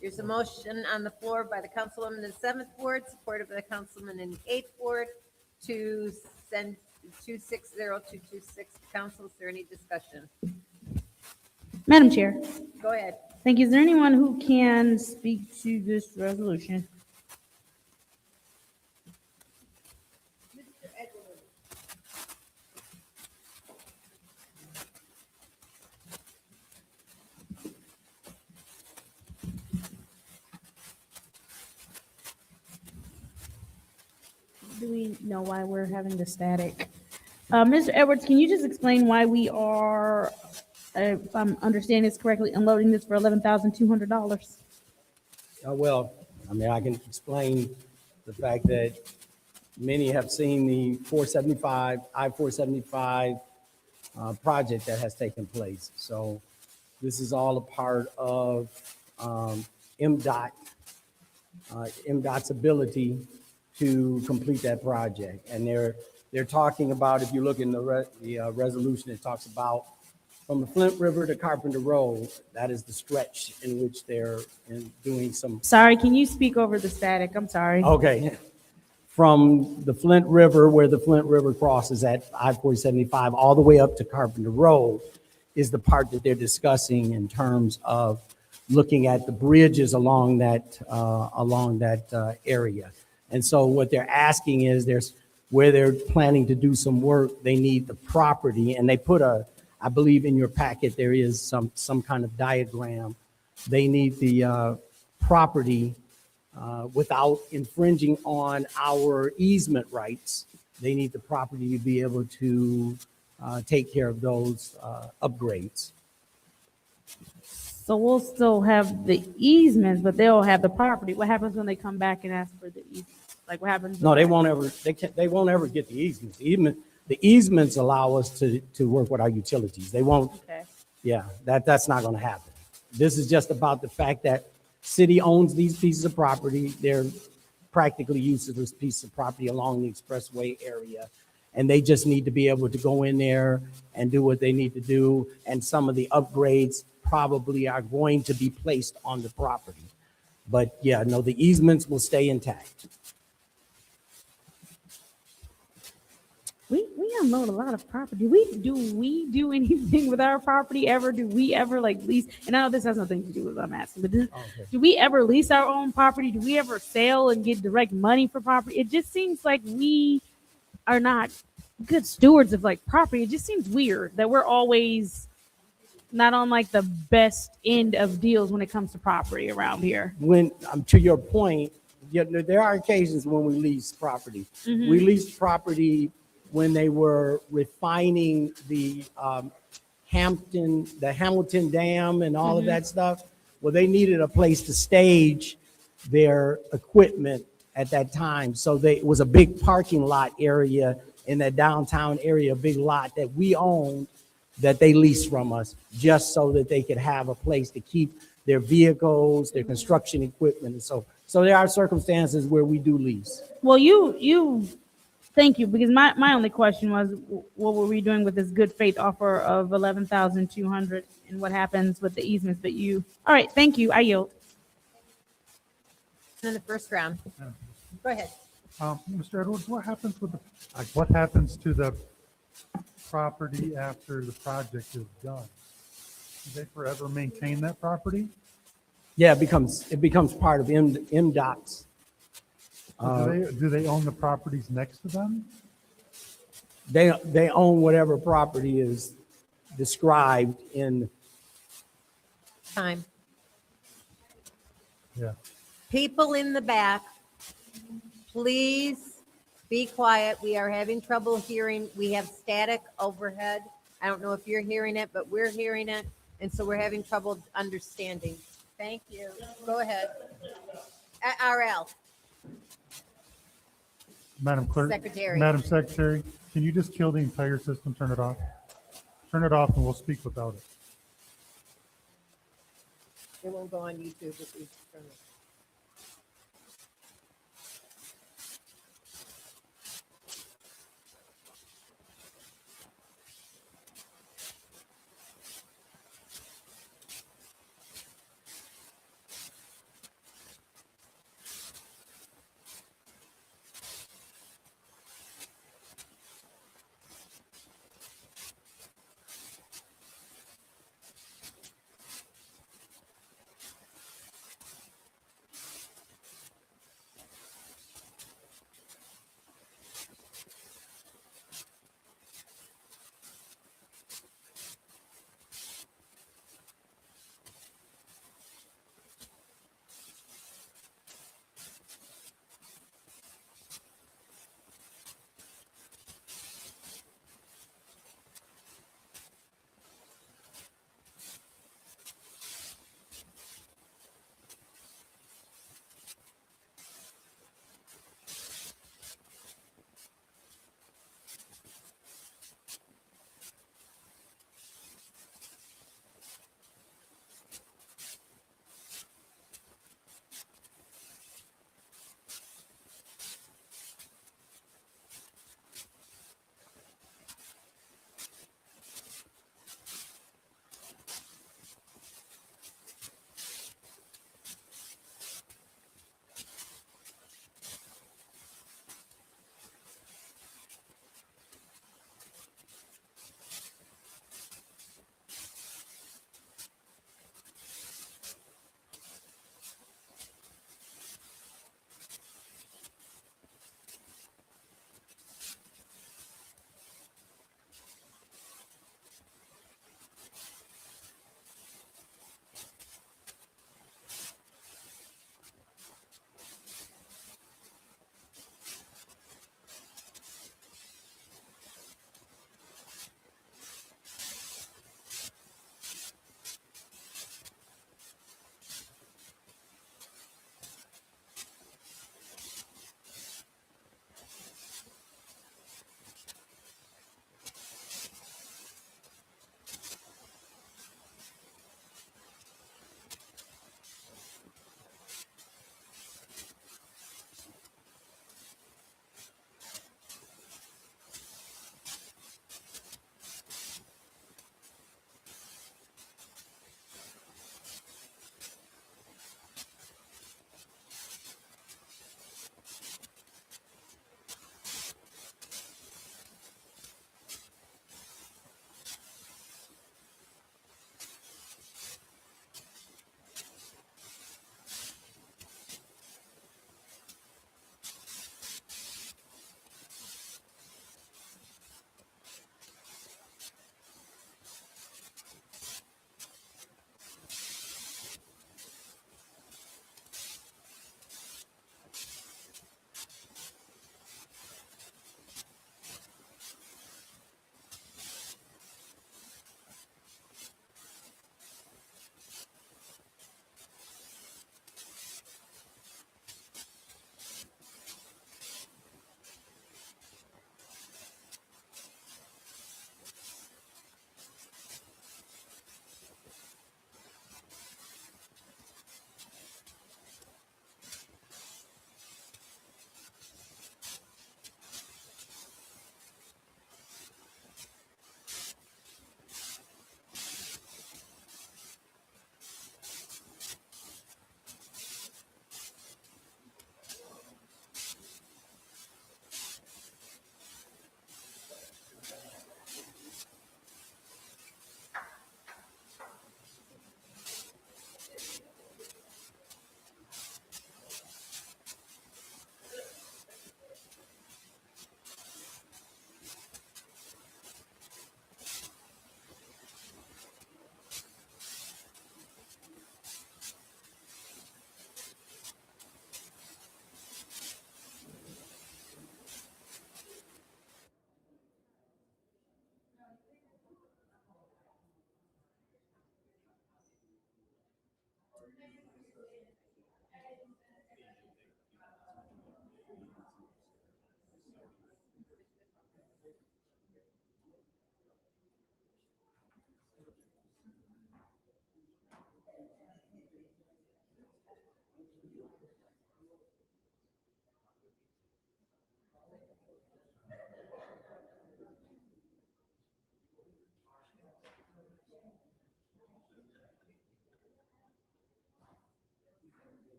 there's a motion on the floor by the councilwoman in the 7th ward, supported by the councilman in the 8th ward, to send 260226 to council. Is there any discussion? Madam Chair, Go ahead. thank you. Is there anyone who can speak to this resolution? Do we know why we're having the static? Mr. Edwards, can you just explain why we are, if I'm understanding this correctly, unloading this for $11,200? Well, I mean, I can explain the fact that many have seen the 475, I-475 project that has taken place. So this is all a part of MDOT's ability to complete that project. And they're talking about, if you look in the resolution, it talks about from the Flint River to Carpenter Road, that is the stretch in which they're doing some. Sorry, can you speak over the static? I'm sorry. Okay. From the Flint River, where the Flint River crosses at I-475, all the way up to Carpenter Road is the part that they're discussing in terms of looking at the bridges along that area. And so what they're asking is where they're planning to do some work, they need the property, and they put I believe in your packet, there is some kind of diagram. They need the property without infringing on our easement rights. They need the property to be able to take care of those upgrades. So we'll still have the easements, but they'll have the property. What happens when they come back and ask for the easement? Like what happens? No, they won't ever get the easements. The easements allow us to work with our utilities. They won't. Okay. Yeah, that's not going to happen. This is just about the fact that city owns these pieces of property. They're practically used to this piece of property along the expressway area. And they just need to be able to go in there and do what they need to do. And some of the upgrades probably are going to be placed on the property. But yeah, no, the easements will stay intact. We we unload a lot of property. Do we do anything with our property ever? Do we ever like lease? And I know this has nothing to do with what I'm asking, but do we ever lease our own property? Do we ever sell and get direct money for property? It just seems like we are not good stewards of like property. It just seems weird that we're always not on like the best end of deals when it comes to property around here. When, to your point, yeah, there are occasions when we lease property. Mhm. We leased property when they were refining the Hamilton Dam and all of Mhm. that stuff. Well, they needed a place to stage their equipment at that time. So it was a big parking lot area in that downtown area, a big lot that we owned that they leased from us just so that they could have a place to keep their vehicles, their construction equipment. And so there are circumstances where we do lease. Well, thank you, because my only question was, what were we doing with this good faith offer of 11,200 and what happens with the easements? But all right, thank you, I yield. In the first round. Go ahead. Mr. Edwards, what happens what happens to the property after the project is done? Do they forever maintain that property? Yeah, it becomes part of MDOT's. Do they own the properties next to them? They own whatever property is described in. Time. Yeah. People in the back, please be quiet. We are having trouble hearing. We have static overhead. I don't know if you're hearing it, but we're hearing it. And so we're having trouble understanding. Thank you. Go ahead. RL. Madam Clerk. Secretary. Madam Secretary, can you just kill the entire system, turn it off? Turn it off and we'll speak without it. It won't go on YouTube if you turn it.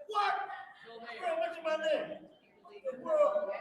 What? Bro, what's my name? The world.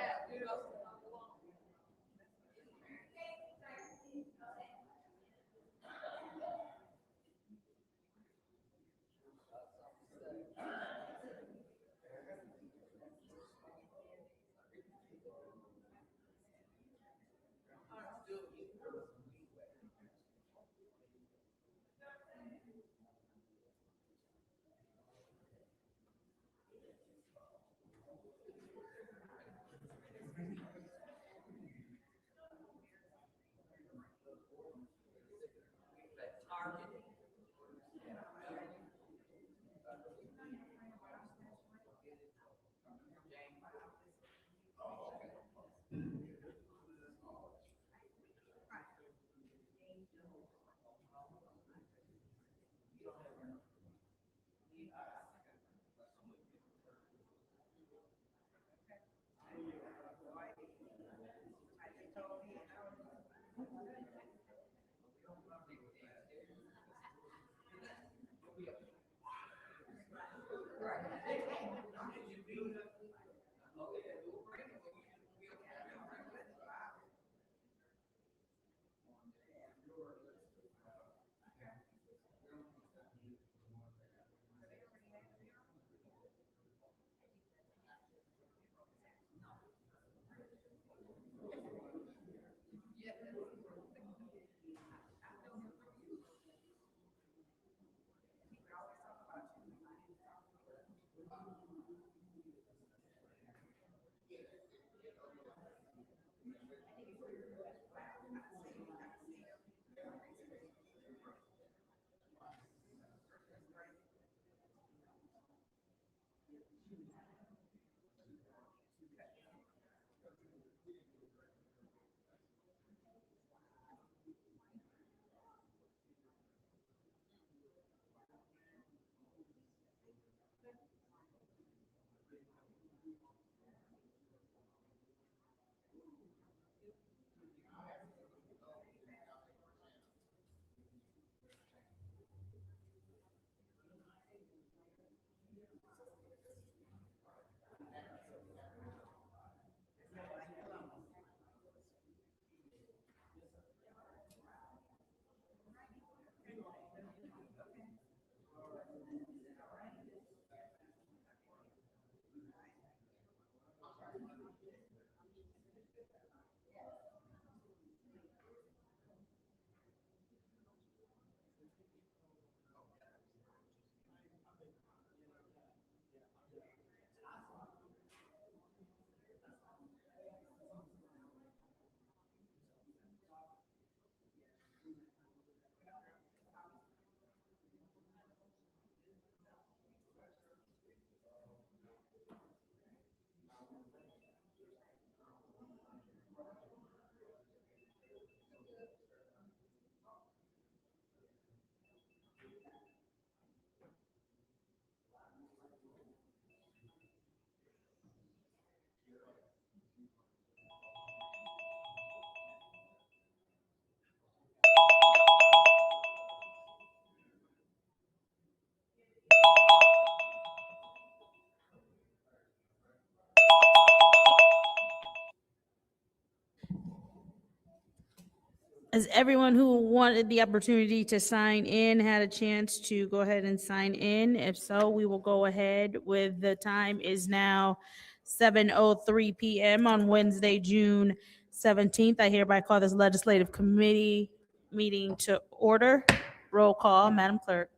As everyone who wanted the opportunity to sign in had a chance to go ahead and sign in? If so, we will go ahead with the time is now 7:03 PM on Wednesday, June 17th. I hereby call this legislative committee meeting to order. Roll call, Madam Clerk.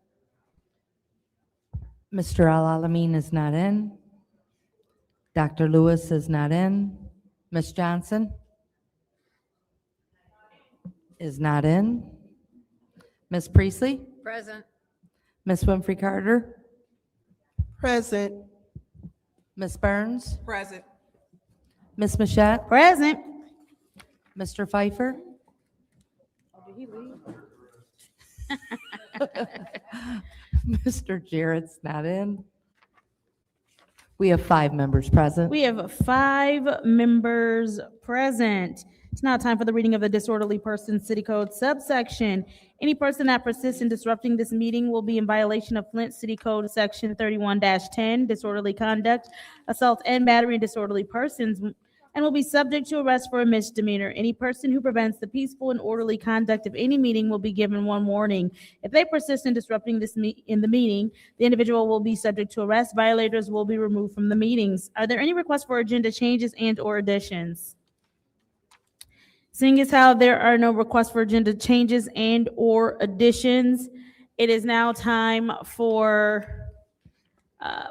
Mr. Al-Alamin is not in. Dr. Lewis is not in. Ms. Johnson is not in. Ms. Priestley? Present. Ms. Winfrey Carter? Present. Ms. Burns? Present. Ms. Mashat? Present. Mr. Pfeiffer? Did he leave? Mr. Jarrett's not in. We have 5 members present. We have 5 members present. It's now time for the reading of the disorderly person city code subsection. Any person that persists in disrupting this meeting will be in violation of Flint City Code Section 31-10, disorderly conduct, assault and battery and disorderly persons, and will be subject to arrest for a misdemeanor. Any person who prevents the peaceful and orderly conduct of any meeting will be given one warning. If they persist in disrupting this in the meeting, the individual will be subject to arrest. Violators will be removed from the meetings. Are there any requests for agenda changes and/or additions? Seeing as how there are no requests for agenda changes and/or additions, it is now time for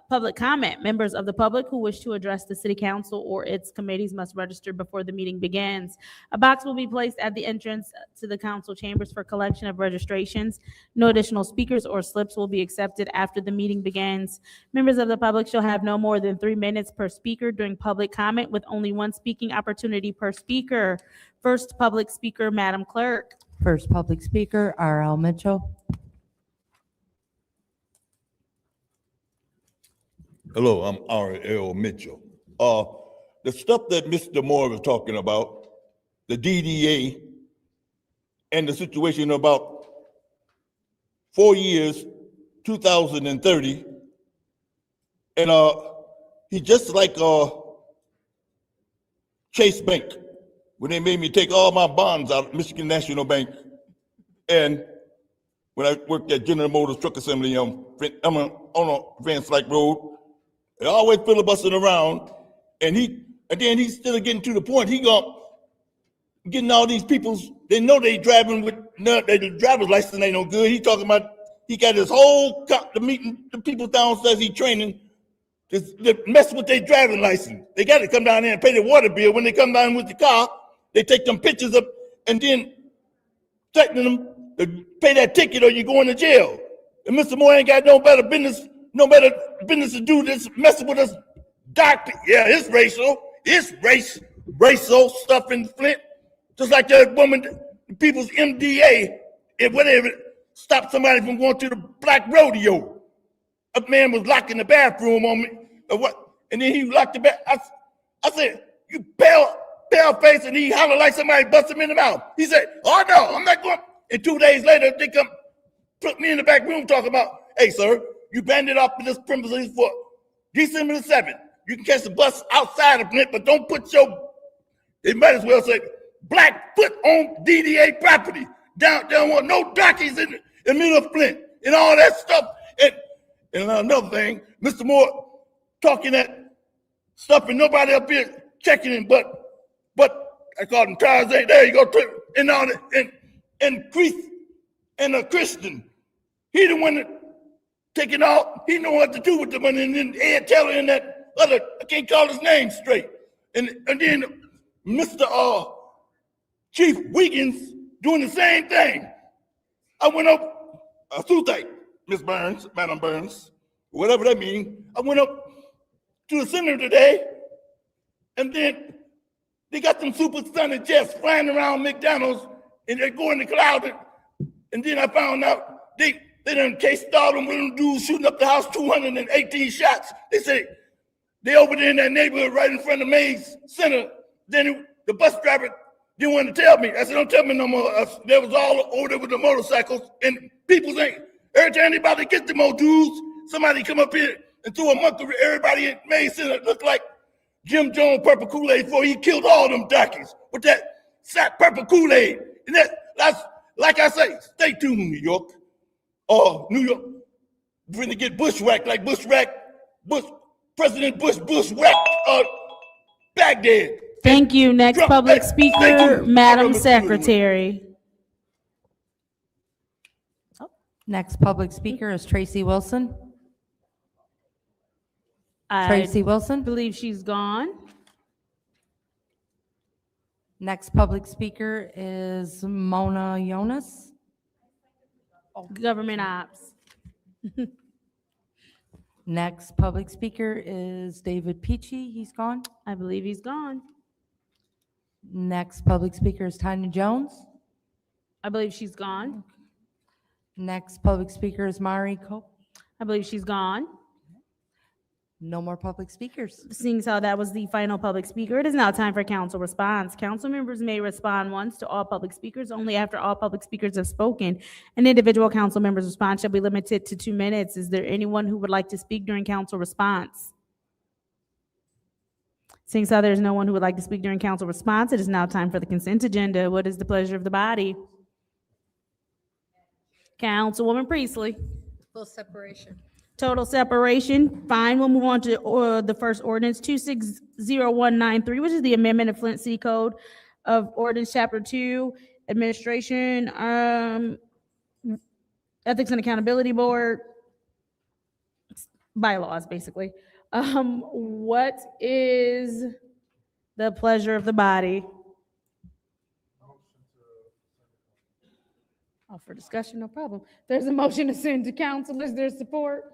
public comment. Members of the public who wish to address the city council or its committees must register before the meeting begins. A box will be placed at the entrance to the council chambers for collection of registrations. No additional speakers or slips will be accepted after the meeting begins. Members of the public shall have no more than 3 minutes per speaker during public comment, with only one speaking opportunity per speaker. First public speaker, Madam Clerk. First public speaker, R.L. Mitchell. Hello, I'm R.L. Mitchell. The stuff that Mr. Moore was talking about, the DDA, and the situation about 4 years, 2030, and he just like Chase Bank, when they made me take all my bonds out of Michigan National Bank, and when I worked at General Motors Truck Assembly on Van Slyke Road. They always filibustering around, and then he's still getting to the point. He getting all these people. They know they driving with their driver's license ain't no good. He talking about he got his whole the meeting the people downstairs he training to mess with their driving license. They got to come down there and pay the water bill. When they come down with the car, they take them pictures up and then threatening them to pay that ticket or you're going to jail. And Mr. Moore ain't got no better business to do this, messing with us. Doctor, yeah, it's racial. It's racial stuff in Flint. Just like that woman, the people's MDA, if whatever, stopped somebody from going to the black rodeo. A man was locked in the bathroom on me, or what? And then he locked the bath. I said, you pale face, and he hollered like somebody busted him in the mouth. He said, oh no, I'm not going. And 2 days later, they come put me in the back room talking about, hey sir, you banded off to this premises for December the 7th. You can catch the bus outside of Flint, but don't put they might as well say, black foot on DDA property. They don't want no darkies in the middle of Flint and all that stuff. And another thing, Mr. Moore talking that stuff and nobody up here checking him, but I called him Tarzan. There you go, and all that, and a Christian. He the one that taking all, he know what to do with the money, and then Ed Taylor and that other, I can't call his name straight. And then Mr. Chief Wiggins doing the same thing. I went up, Sutite, Miss Burns, Madam Burns, whatever that means. I went up to the center today, and then they got them supersonic jets flying around McDonald's, and they're going to cloud. And then I found out they done cased all them little dudes shooting up the house, 218 shots. They say they over there in that neighborhood right in front of Mays Center. Then the bus driver didn't want to tell me. I said, don't tell me no more. There was all over there with the motorcycles, and people think every time anybody gets them old dudes, somebody come up here and threw a monkey. Everybody in Mays Center looked like Jim Jones purple Kool-Aid before he killed all them darkies with that sap purple Kool-Aid. And that's like I say, stay tuned, New York. New York, we're gonna get bushwhacked like President Bush bushwhacked Baghdad. Thank you. Next Trump, public hey, speaker, thank you. Madam Secretary. Next public speaker is Tracy Wilson. Tracy Wilson. Believe she's gone. Next public speaker is Mona Jonas. Government ops. Next public speaker is David Peachy. He's gone. I believe he's gone. Next public speaker is Tanya Jones. I believe she's gone. Next public speaker is Mari Cope. I believe she's gone. No more public speakers. Seeing as how that was the final public speaker, it is now time for council response. Council members may respond once to all public speakers only after all public speakers have spoken. An individual council member's response shall be limited to 2 minutes. Is there anyone who would like to speak during council response? Seeing as how there's no one who would like to speak during council response, it is now time for the consent agenda. What is the pleasure of the body? Councilwoman Priestley. Full separation. Total separation, fine. We'll move on to the first ordinance, 260193, which is the amendment of Flint City Code of Ordinance Chapter 2, Administration, Ethics and Accountability Board, bylaws, basically. What is the pleasure of the body? Oh, for discussion, no problem. There's a motion to send to council. Is there support?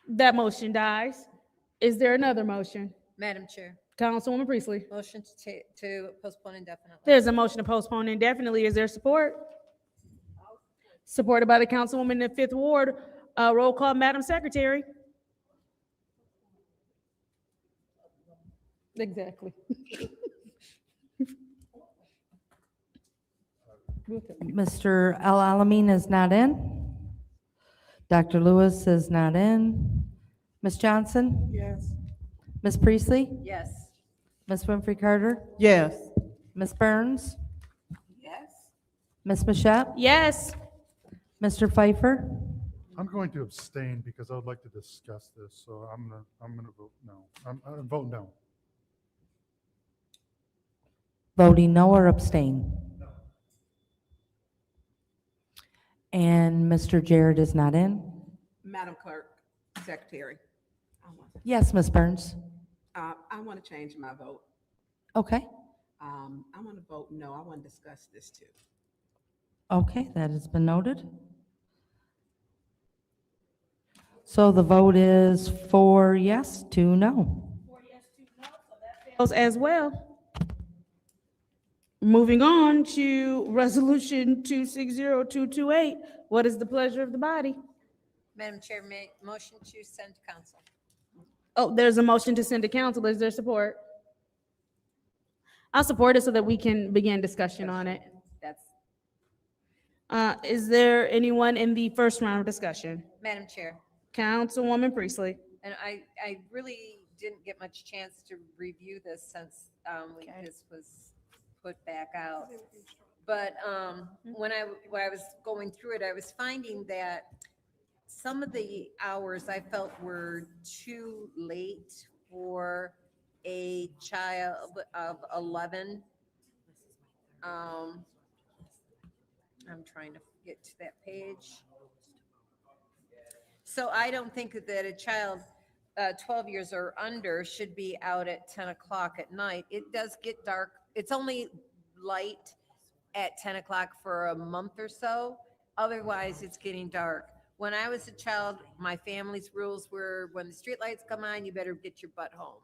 That motion dies. Is there another motion? Madam Chair, Councilwoman Priestley. motion to postpone indefinitely. There's a motion to postpone indefinitely. Is there support? Supported by the councilwoman in the Fifth Ward. Roll call, Madam Secretary. Exactly. Mr. El Alamin is not in. Dr. Lewis is not in. Ms. Johnson? Yes. Ms. Priestley? Yes. Ms. Winfrey Carter? Yes. Ms. Burns? Yes. Ms. Mashat? Yes. Mr. Pfeiffer? I'm going to abstain because I would like to discuss this, so I'm gonna vote no. I'm voting no. Voting no or abstain? And Mr. Jared is not in? Madam Clerk, Secretary, Yes, Ms. Burns? I want to change my vote. Okay, I want to vote no. I want to discuss this too. okay, that has been noted. So the vote is 4 yes, 2 no. Fails as well. Moving on to Resolution 260228. What is the pleasure of the body? Madam Chair, motion to send to council. Oh, there's a motion to send to council. Is there support? I'll support it so that we can begin discussion on it. That's, Is there anyone in the first round of discussion? Madam Chair, Councilwoman Priestley. and I really didn't get much chance to review this since this was put back out. But when I was going through it, I was finding that some of the hours I felt were too late for a child of 11. I'm trying to get to that page. So I don't think that a child 12 years or under should be out at 10 o'clock at night. It does get dark. It's only light at 10 o'clock for a month or so. Otherwise, it's getting dark. When I was a child, my family's rules were when the streetlights come on, you better get your butt home.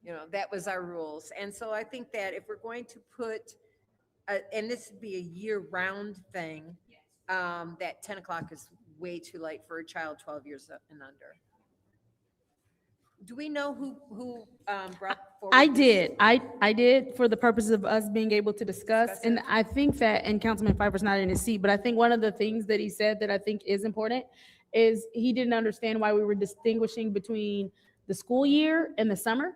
You know, that was our rules. And so I think that if we're going to put, and this would be a year-round thing, that 10 o'clock is way too late for a child 12 years and under. Do we know who brought forward? I this? did. I did for the purpose of us being able to discuss. And I think that, and Councilman Pfeiffer's not in his seat, but I think one of the things that he said that I think is important is he didn't understand why we were distinguishing between the school year and the summer.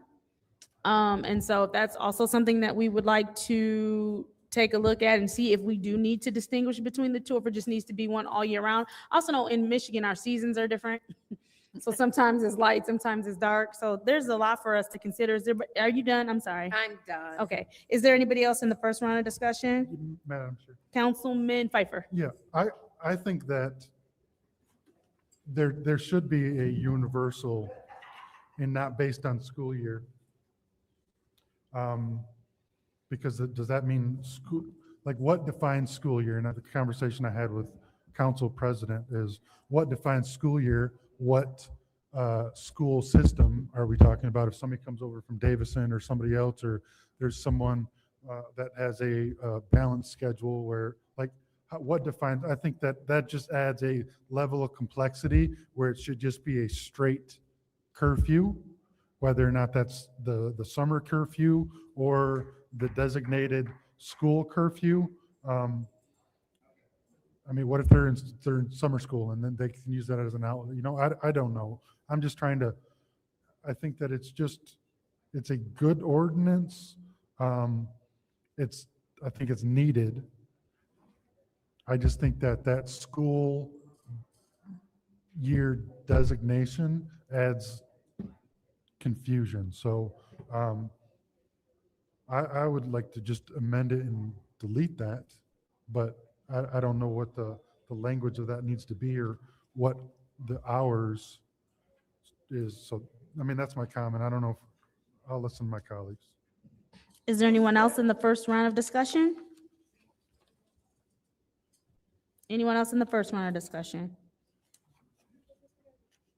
And so that's also something that we would like to take a look at and see if we do need to distinguish between the two, or if it just needs to be one all year round. Also know in Michigan, our seasons are different. So sometimes it's light, sometimes it's dark. So there's a lot for us to consider. Are you done? I'm sorry. I'm done. Okay. Is there anybody else in the first round of discussion? Madam Chair. Councilman Pfeiffer. Yeah, I think that there should be a universal and not based on school year. Because does that mean school, like what defines school year? And the conversation I had with council president is what defines school year? What school system are we talking about? If somebody comes over from Davison or somebody else, or there's someone that has a balanced schedule where, like, what defines, I think that just adds a level of complexity where it should just be a straight curfew, whether or not that's the summer curfew or the designated school curfew. I mean, what if they're in summer school and then they can use that as an outlet? You know, I don't know. I'm just trying to, I think that it's a good ordinance. I think it's needed. I just think that school year designation adds confusion. So I would like to just amend it and delete that, but I don't know what the language of that needs to be or what the hours is. So, I mean, that's my comment. I don't know if I'll listen to my colleagues. Is there anyone else in the first round of discussion? Anyone else in the first round of discussion?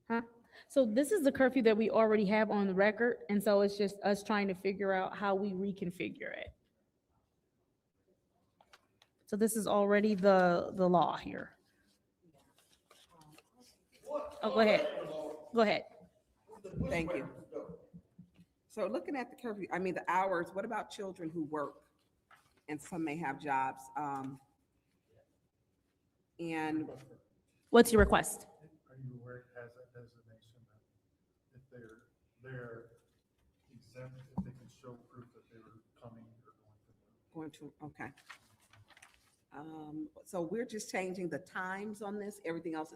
Huh? So this is the curfew that we already have on the record, and so it's just us trying to figure out how we reconfigure it. So this is already the law here. Oh, go ahead. Go ahead. Thank you. So looking at the curfew, I mean, the hours, what about children who work? And some may have jobs. And What's your request? Are you aware it has that designation that if they're exempt, if they can show proof that they were coming or going to, okay. So we're just changing the times on this, everything else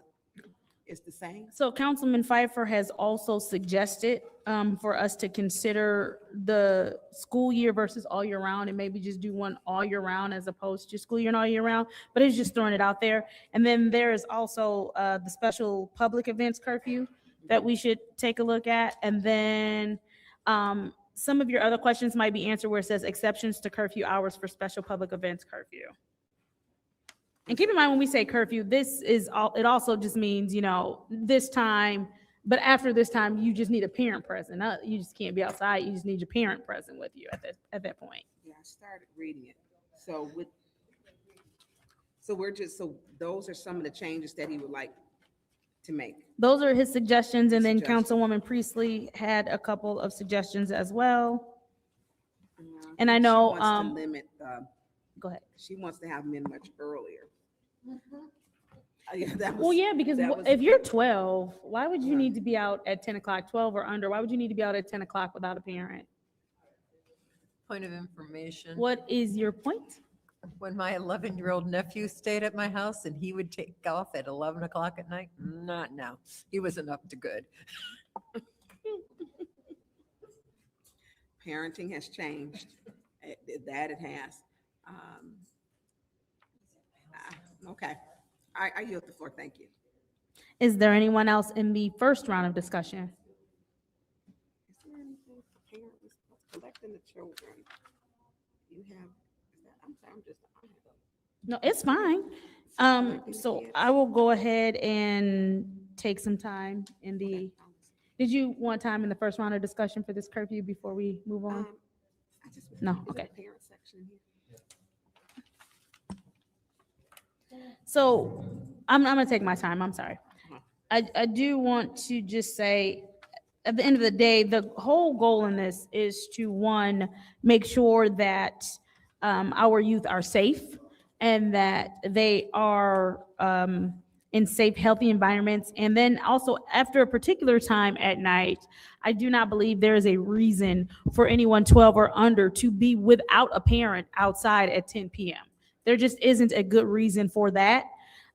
is the same? So Councilman Pfeiffer has also suggested for us to consider the school year versus all year round, and maybe just do one all year round as opposed to school year and all year round, but it's just throwing it out there. And then there is also the special public events curfew that we should take a look at. And then some of your other questions might be answered where it says exceptions to curfew hours for special public events curfew. And keep in mind, when we say curfew, this is all, it also just means, you know, this time, but after this time, you just need a parent present. You just can't be outside. You just need your parent present with you at that point. Yeah, I started reading it. So those are some of the changes that he would like to make. Those are his suggestions, and then Suggestions. Councilwoman Priestley had a couple of suggestions as well. Yeah, And I she know, wants to limit, go ahead. she wants to have men much earlier. Yeah, that Well, was- yeah, because that was- if you're 12, why would you need to be out at 10 o'clock, 12 or under? Why would you need to be out at 10 o'clock without a parent? Point of information. What is your point? When my 11-year-old nephew stayed at my house and he would take off at 11 o'clock at night, not now. He wasn't up to good. Parenting has changed. That it has. Okay. I yield the floor. Thank you. Is there anyone else in the first round of discussion? Is there anything for parents collecting the children? You have, I'm sorry, No, it's fine. So I will go ahead and take some time in the, did you want time in the first round of discussion for this curfew before we move on? No, okay. Parent section here. So I'm gonna take my time, I'm sorry. I do want to just say, at the end of the day, the whole goal in this is to, one, make sure that our youth are safe and that they are in safe, healthy environments. And then also after a particular time at night, I do not believe there is a reason for anyone 12 or under to be without a parent outside at 10 p.m. There just isn't a good reason for that.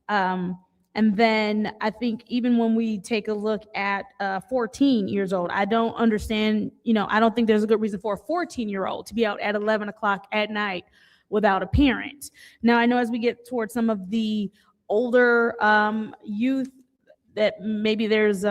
And then I think even when we take a look at 14 years old, I don't understand, I don't think there's a good reason for a 14-year-old to be out at 11 o'clock at night without a parent. Now, I know as we get towards some of the older youth that maybe there's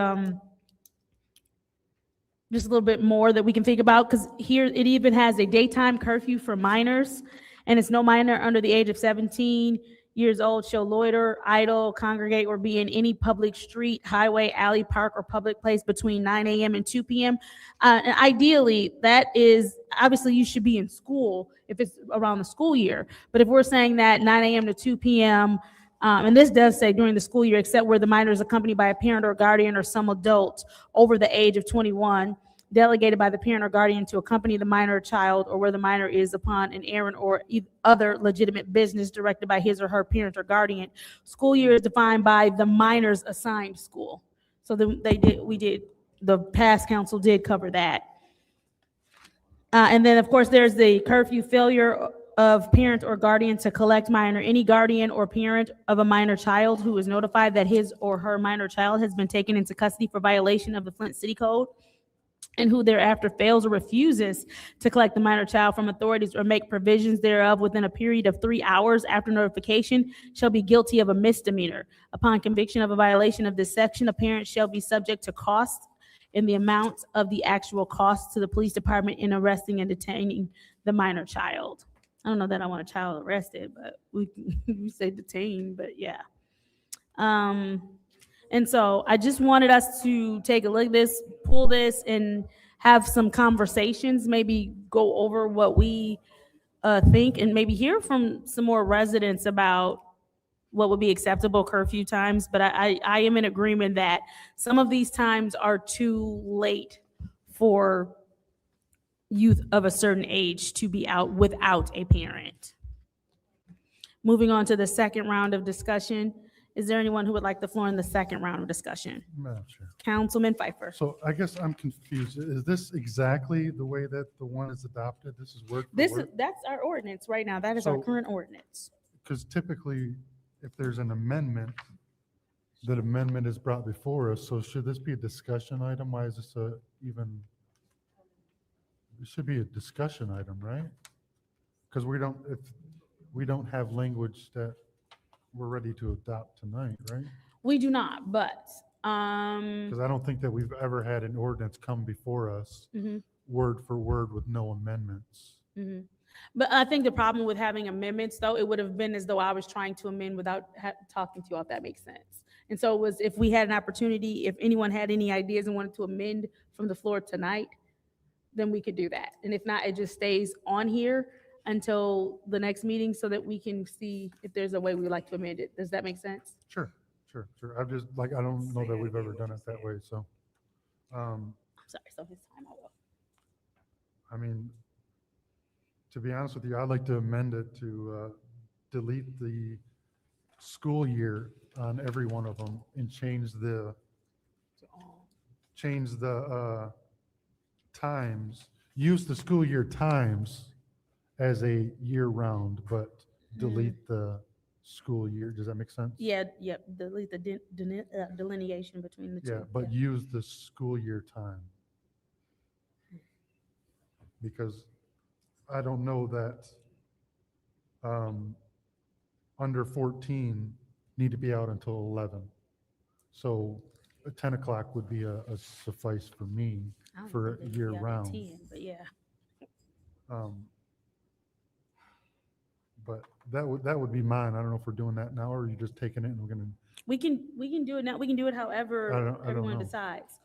just a little bit more that we can think about, because here it even has a daytime curfew for minors, and it's no minor under the age of 17. years old shall loiter, idle, congregate, or be in any public street, highway, alley, park, or public place between 9 a.m. and 2 p.m. And ideally, that is, obviously you should be in school if it's around the school year. But if we're saying that 9 a.m. to 2 p.m., and this does say during the school year, except where the minor is accompanied by a parent or guardian or some adult over the age of 21, delegated by the parent or guardian to accompany the minor or child, or where the minor is upon an errand or other legitimate business directed by his or her parent or guardian. School year is defined by the minor's assigned school. So the past council did cover that. And then, of course, there's the curfew failure of parent or guardian to collect minor. Any guardian or parent of a minor child who is notified that his or her minor child has been taken into custody for violation of the Flint City Code, and who thereafter fails or refuses to collect the minor child from authorities or make provisions thereof within a period of 3 hours after notification, shall be guilty of a misdemeanor. Upon conviction of a violation of this section, a parent shall be subject to costs in the amount of the actual cost to the police department in arresting and detaining the minor child. I don't know that I want a child arrested, but we say detained, but yeah. And so I just wanted us to take a look at this, pull this, and have some conversations, maybe go over what we think, and maybe hear from some more residents about what would be acceptable curfew times. But I am in agreement that some of these times are too late for youth of a certain age to be out without a parent. Moving on to the second round of discussion. Is there anyone who would like the floor in the second round of discussion? Madam Chair. Councilman Pfeiffer. So I guess I'm confused. Is this exactly the way that the one is adopted? This is word for word? That's our ordinance right now. That is our So- current ordinance. Because typically, if there's an amendment, that amendment is brought before us. So should this be a discussion item? Why is this even? It should be a discussion item, right? Because we don't have language that we're ready to adopt tonight, right? We do not, but Because I don't think that we've ever had an ordinance come before us, mhm, word for word with no amendments. mhm. But I think the problem with having amendments, though, it would have been as though I was trying to amend without talking to you, if that makes sense. And so it was, if we had an opportunity, if anyone had any ideas and wanted to amend from the floor tonight, then we could do that. And if not, it just stays on here until the next meeting so that we can see if there's a way we'd like to amend it. Does that make sense? Sure. I'm just, I don't know that we've ever done it that way, so. I'm sorry, so his time I will. I mean, to be honest with you, I'd like to amend it to delete the school year on every one of them and change the times, use the school year times as a year round, but delete the school year. Does that make sense? Yeah, yep, delete the delineation between the two. Yeah, but use the school year time. Because I don't know that under 14 need to be out until 11. So 10 o'clock would be a suffice for me I don't for think they year got the round. 10, but yeah. But that would be mine. I don't know if we're doing that now or are you just taking it and we're gonna, We can do it now. We can do it I however don't everyone know. decides.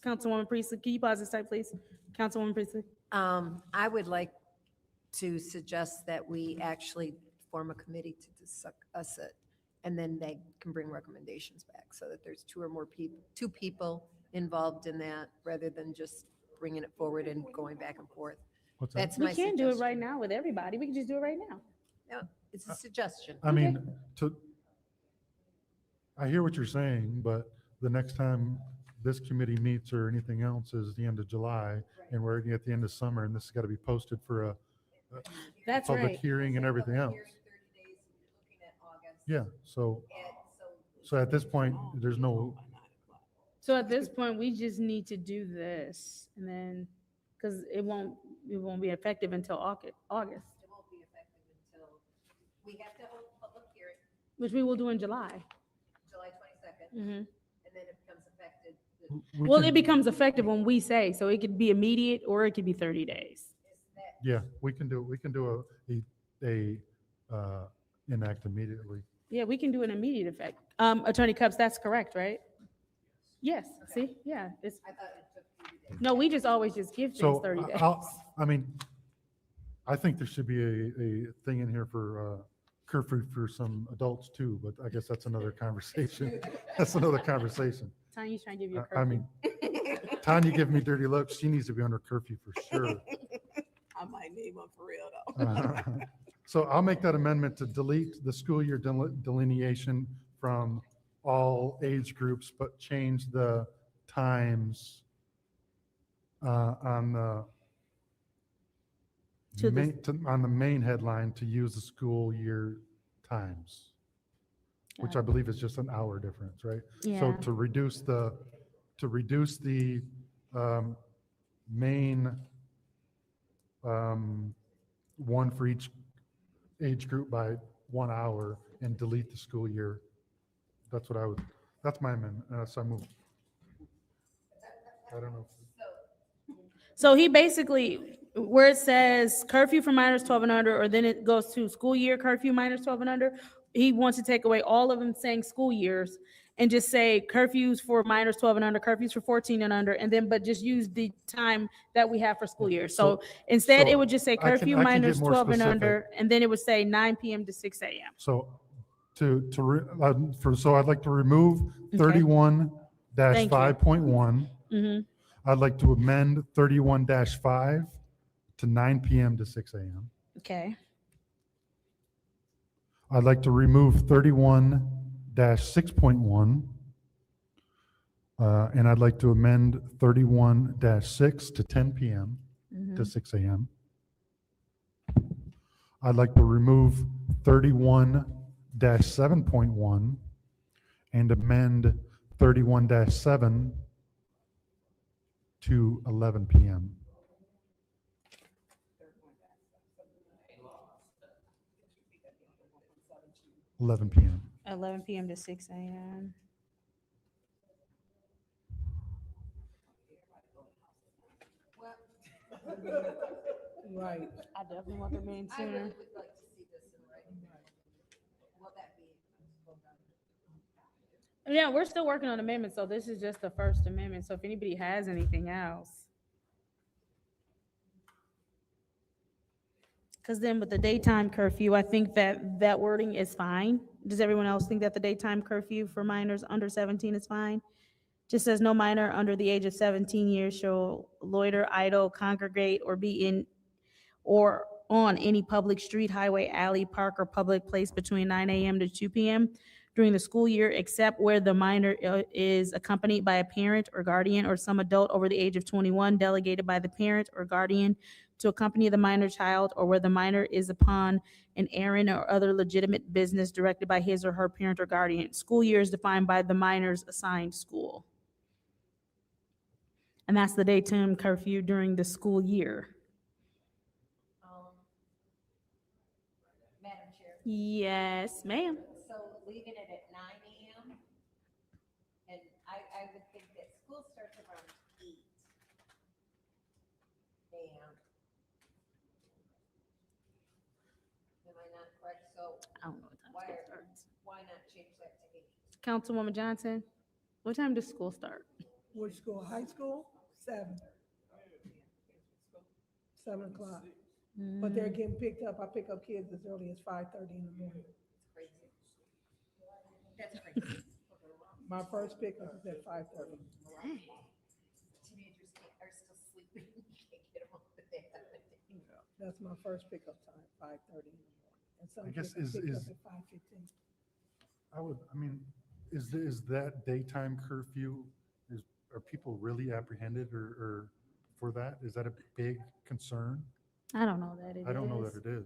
Councilwoman Priestley, can you pause this slide, please? Councilwoman Priestley? I would like to suggest that we actually form a committee to discuss it, and then they can bring recommendations back, so that there's two people involved in that, rather than just bringing it forward and going back and forth. what's that? That's We my can do it suggestion. right now with everybody. We can just do it right now. No, it's a suggestion. I mean, I hear what you're saying, but the next time this committee meets or anything else is the end of July, and we're at the end of summer, and this has got to be posted for a That's public right. hearing and everything else. Yeah, so at this point, there's no, So at this point, we just need to do this, and then, because it won't be effective until August, It won't be effective until, we have to hold a public hearing, which we will do in July. July 22nd, Mhm. and then it becomes effective. we Well, can- it becomes effective when we say, so it could be immediate or it could be 30 days. yeah, we can do enact immediately. Yeah, we can do an immediate effect. Attorney Cups, that's correct, right? Yes, see, yeah, it's, no, we just always just give things So 30 days. I mean, I think there should be a thing in here for curfew for some adults too, but I guess that's another conversation. That's another conversation. Tanya's trying to give you a I curfew. mean, Tanya give me dirty looks. She needs to be under curfew for sure. I might need one for real though. So I'll make that amendment to delete the school year delineation from all age groups, but change the times on the To the- on the main headline to use the school year times, which I believe is just an hour difference, right? So Yeah. to reduce the main one for each age group by 1 hour and delete the school year. That's what I would, that's my amendment. So I move. I don't know. So he basically, where it says curfew for minors 12 and under, or then it goes to school year curfew minors 12 and under, he wants to take away all of them saying school years and just say curfews for minors 12 and under, curfews for 14 and under, and then, but just use the time that we have for school year. So instead, it would just say I can- curfew I can get minors more 12 and specific. under, and then it would say 9 PM to 6 AM. So so I'd like to remove 31-5.1. Mhm. I'd like to amend 31-5 to 9 PM to 6 AM. Okay. I'd like to remove 31-6.1. And I'd like to amend 31-6 to 10 PM to 6 AM. I'd like to remove 31-7.1 and amend 31-7 to 11 PM. 11 PM. 11 PM to 6 AM. Right. I definitely want them in I really sooner. would like to see this in writing. Will that be? Yeah, we're still working on amendments, so this is just the first amendment. So if anybody has anything else. Because then with the daytime curfew, I think that that wording is fine. Does everyone else think that the daytime curfew for minors under 17 is fine? Just says no minor under the age of 17 years shall loiter, idle, congregate, or be in or on any public street, highway, alley, park, or public place between 9 AM to 2 PM during the school year, except where the minor is accompanied by a parent or guardian or some adult over the age of 21 delegated by the parent or guardian to accompany the minor child, or where the minor is upon an errand or other legitimate business directed by his or her parent or guardian. School year is defined by the minor's assigned school. And that's the daytime curfew during the school year. Madam Chair. Yes, ma'am. So leaving it at 9 AM? And I would think that school starts around 8 AM. Am I not correct? So I don't know what time why, school starts. why not change that to 8? Councilwoman Johnson, what time does school start? Which school? High school? 7. 7 o'clock. But they're getting picked up. I pick up kids as early as 5:30 in the morning. That's crazy. My first pickup is at 5:30. Teenagers are still sleeping. You can't get them off the bed. That's my first pickup time, 5:30 in the morning. And some I guess kids are picked is- up at 5:15. I mean, is that daytime curfew, are people really apprehended or for that? Is that a big concern? I don't know that it is. I don't know that it is.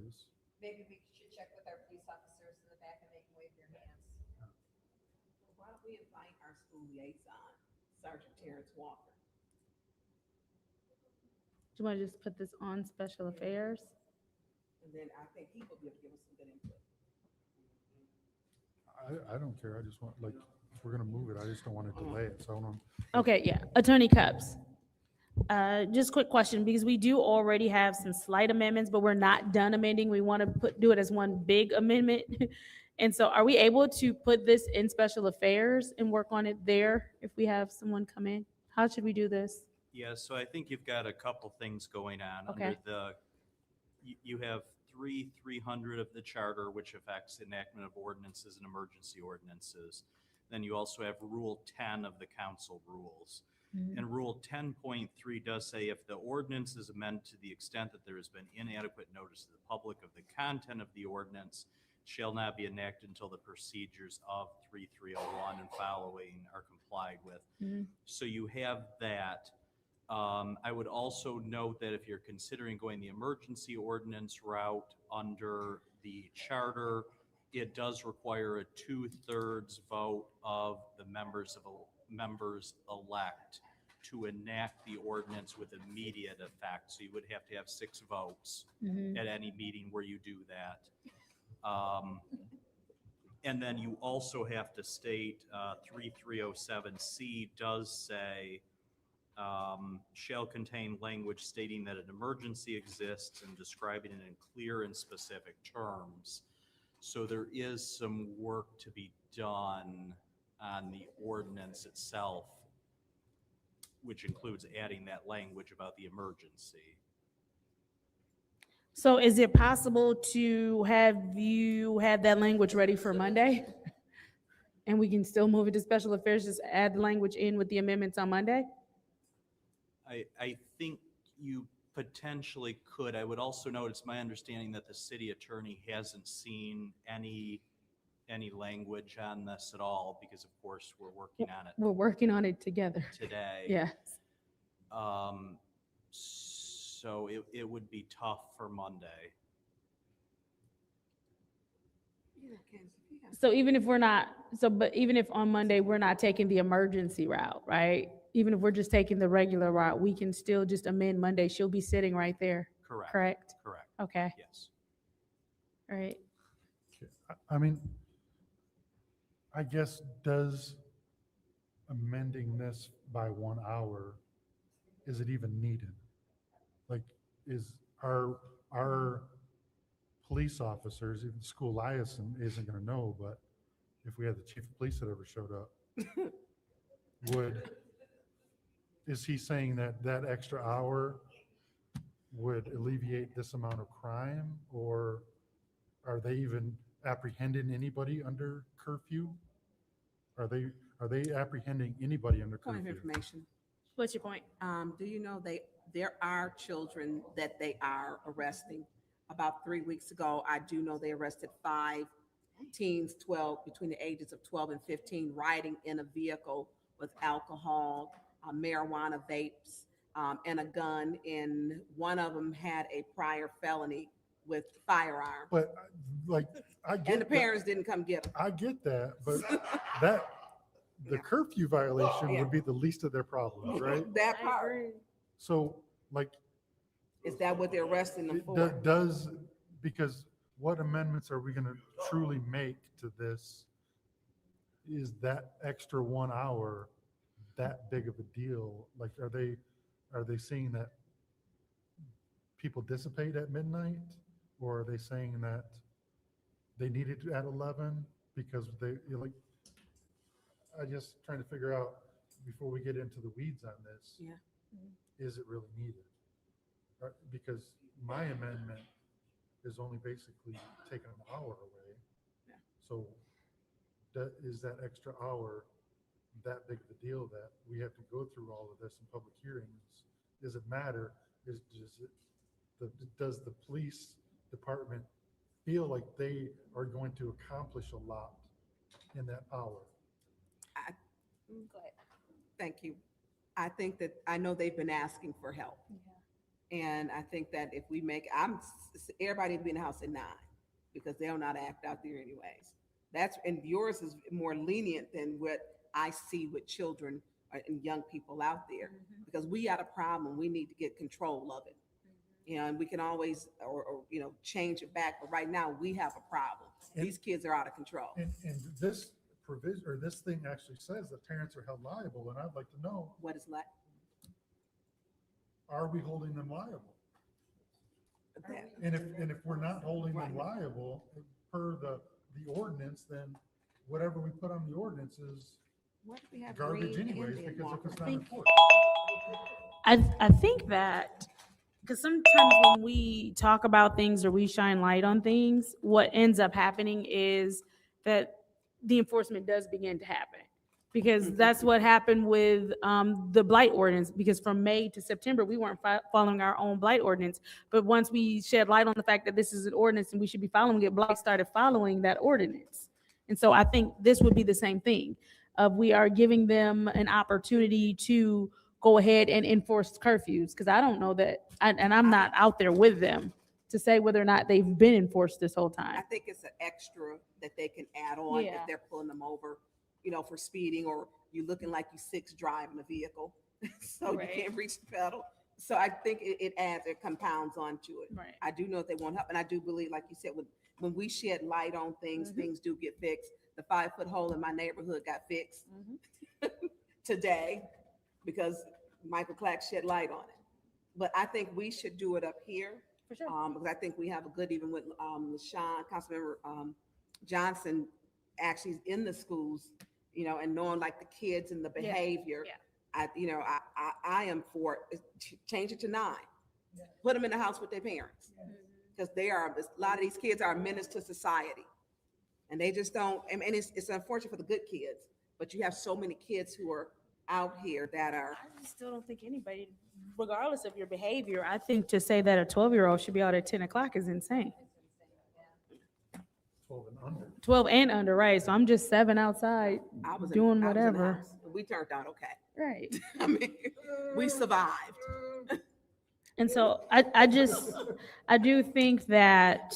Maybe we should check with our police officers in the back and make them wave your hands. Why don't we invite our school liaison, Sergeant Terrence Walker? Do you want to just put this on special affairs? And then I think he will be able to give us some good input. I don't care. I just want, like, if we're gonna move it, I just don't want to delay it. So I don't. Okay, yeah. Attorney Cups. Just quick question, because we do already have some slight amendments, but we're not done amending. We want to do it as one big amendment. And so are we able to put this in special affairs and work on it there if we have someone come in? How should we do this? Yeah, so I think you've got a couple things going on. Okay. Under the, you have 300 of the charter, which affects enactment of ordinances and emergency ordinances. Then you also have Rule 10 of the council rules. And Rule 10.3 does say if the ordinance is amended to the extent that there has been inadequate notice to the public of the content of the ordinance, shall not be enacted until the procedures of 3301 and following are complied with. So you have that. I would also note that if you're considering going the emergency ordinance route under the charter, it does require a 2/3 vote of the members elect to enact the ordinance with immediate effect. So you would have to have 6 votes at any meeting where you do that. And then you also have to state 3307C does say shall contain language stating that an emergency exists and describing it in clear and specific terms. So there is some work to be done on the ordinance itself, which includes adding that language about the emergency. So is it possible to have you have that language ready for Monday? And we can still move it to special affairs, just add the language in with the amendments on Monday? I think you potentially could. I would also note, it's my understanding that the city attorney hasn't seen any language on this at all, because of course we're working on it We're working on it together. today. Yeah. So it would be tough for Monday. So even if we're not, but even if on Monday, we're not taking the emergency route, right? Even if we're just taking the regular route, we can still just amend Monday. She'll be sitting right there. Correct. Correct? Correct. Okay. Yes. All right. I mean, I guess, does amending this by 1 hour, is it even needed? Like, is our police officers, even school liaison isn't gonna know, but if we had the chief of police that ever showed up, is he saying that that extra hour would alleviate this amount of crime? Or are they even apprehending anybody under curfew? Are they apprehending anybody under Point of curfew? information. What's your point? Do you know there are children that they are arresting? About 3 weeks ago, I do know they arrested 5 teens, between the ages of 12 and 15, riding in a vehicle with alcohol, marijuana vapes, and a gun. And one of them had a prior felony with firearm. But like, I get And the that. parents didn't come get them. I get that, but the curfew violation Yeah. would be the least of their problems, right? That part. So like, Is that what they're arresting them for? because what amendments are we gonna truly make to this? Is that extra 1 hour that big of a deal? Like, are they saying that people dissipate at midnight? Or are they saying that they need it at 11 because I just trying to figure out before we get into the weeds on this. Yeah. Is it really needed? Because my amendment is only basically taking an hour away. Yeah. So is that extra hour that big of a deal that we have to go through all of this in public hearings? Does it matter? Does the police department feel like they are going to accomplish a lot in that hour? Go ahead. Thank you. I think that, I know they've been asking for help. And I think that if we make, everybody will be in the house at 9 because they'll not act out there anyways. And yours is more lenient than what I see with children and young people out there, because we got a problem. We need to get control of it. And we can always, or change it back. But right now we have a problem. These kids are out of control. And this provision, or this thing actually says that parents are held liable, and I'd like to know. What is that? are we holding them liable? And if we're not holding them liable per the ordinance, then whatever we put on the ordinance is What if we have garbage green anyways, Indian because if it's walker? not enforced. I think that, because sometimes when we talk about things or we shine light on things, what ends up happening is that the enforcement does begin to happen. Because that's what happened with the blight ordinance, because from May to September, we weren't following our own blight ordinance. But once we shed light on the fact that this is an ordinance and we should be following it, blight started following that ordinance. And so I think this would be the same thing. We are giving them an opportunity to go ahead and enforce curfews, because I don't know that, and I'm not out there with them to say whether or not they've been enforced this whole I time. think it's an extra that they can add on if Yeah. they're pulling them over, you know, for speeding, or you looking like you 6 driving a vehicle, so Right. you can't reach the pedal. So I think it adds, it compounds onto it. Right. I do know that they won't help, and I do believe, like you said, when we shed light on things, things do get fixed. The 5-foot hole in my neighborhood got fixed today because Michael Clack shed light on it. But I think we should do it up here. For sure. Because I think we have a good, even with LaShawn, Councilmember Johnson, actually is in the schools, you know, and knowing like the kids and the Yeah. behavior. Yeah. I am for it. Change it to 9. Put them in the house with their parents. Because a lot of these kids are a menace to society. And they just don't, and it's unfortunate for the good kids, but you have so many kids who are out here that are, I just still don't think anybody, regardless of your behavior, I think to say that a 12-year-old should be out at 10 o'clock is insane. 12 and under. 12 and under, right? So I'm just 7 outside I was doing I was in the whatever. house. We turned out okay. Right. I mean, we survived. And so I do think that,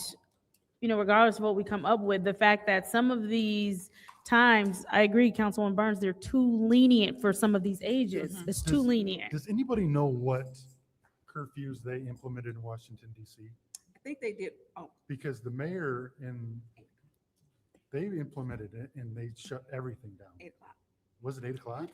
you know, regardless of what we come up with, the fact that some of these times, I agree, Councilwoman Burns, they're too lenient for some of these ages. It's too lenient. Does anybody know what curfews they implemented in Washington DC? I think they did, Because the mayor they implemented it and they shut everything down. 8 o'clock. Was it 8 o'clock?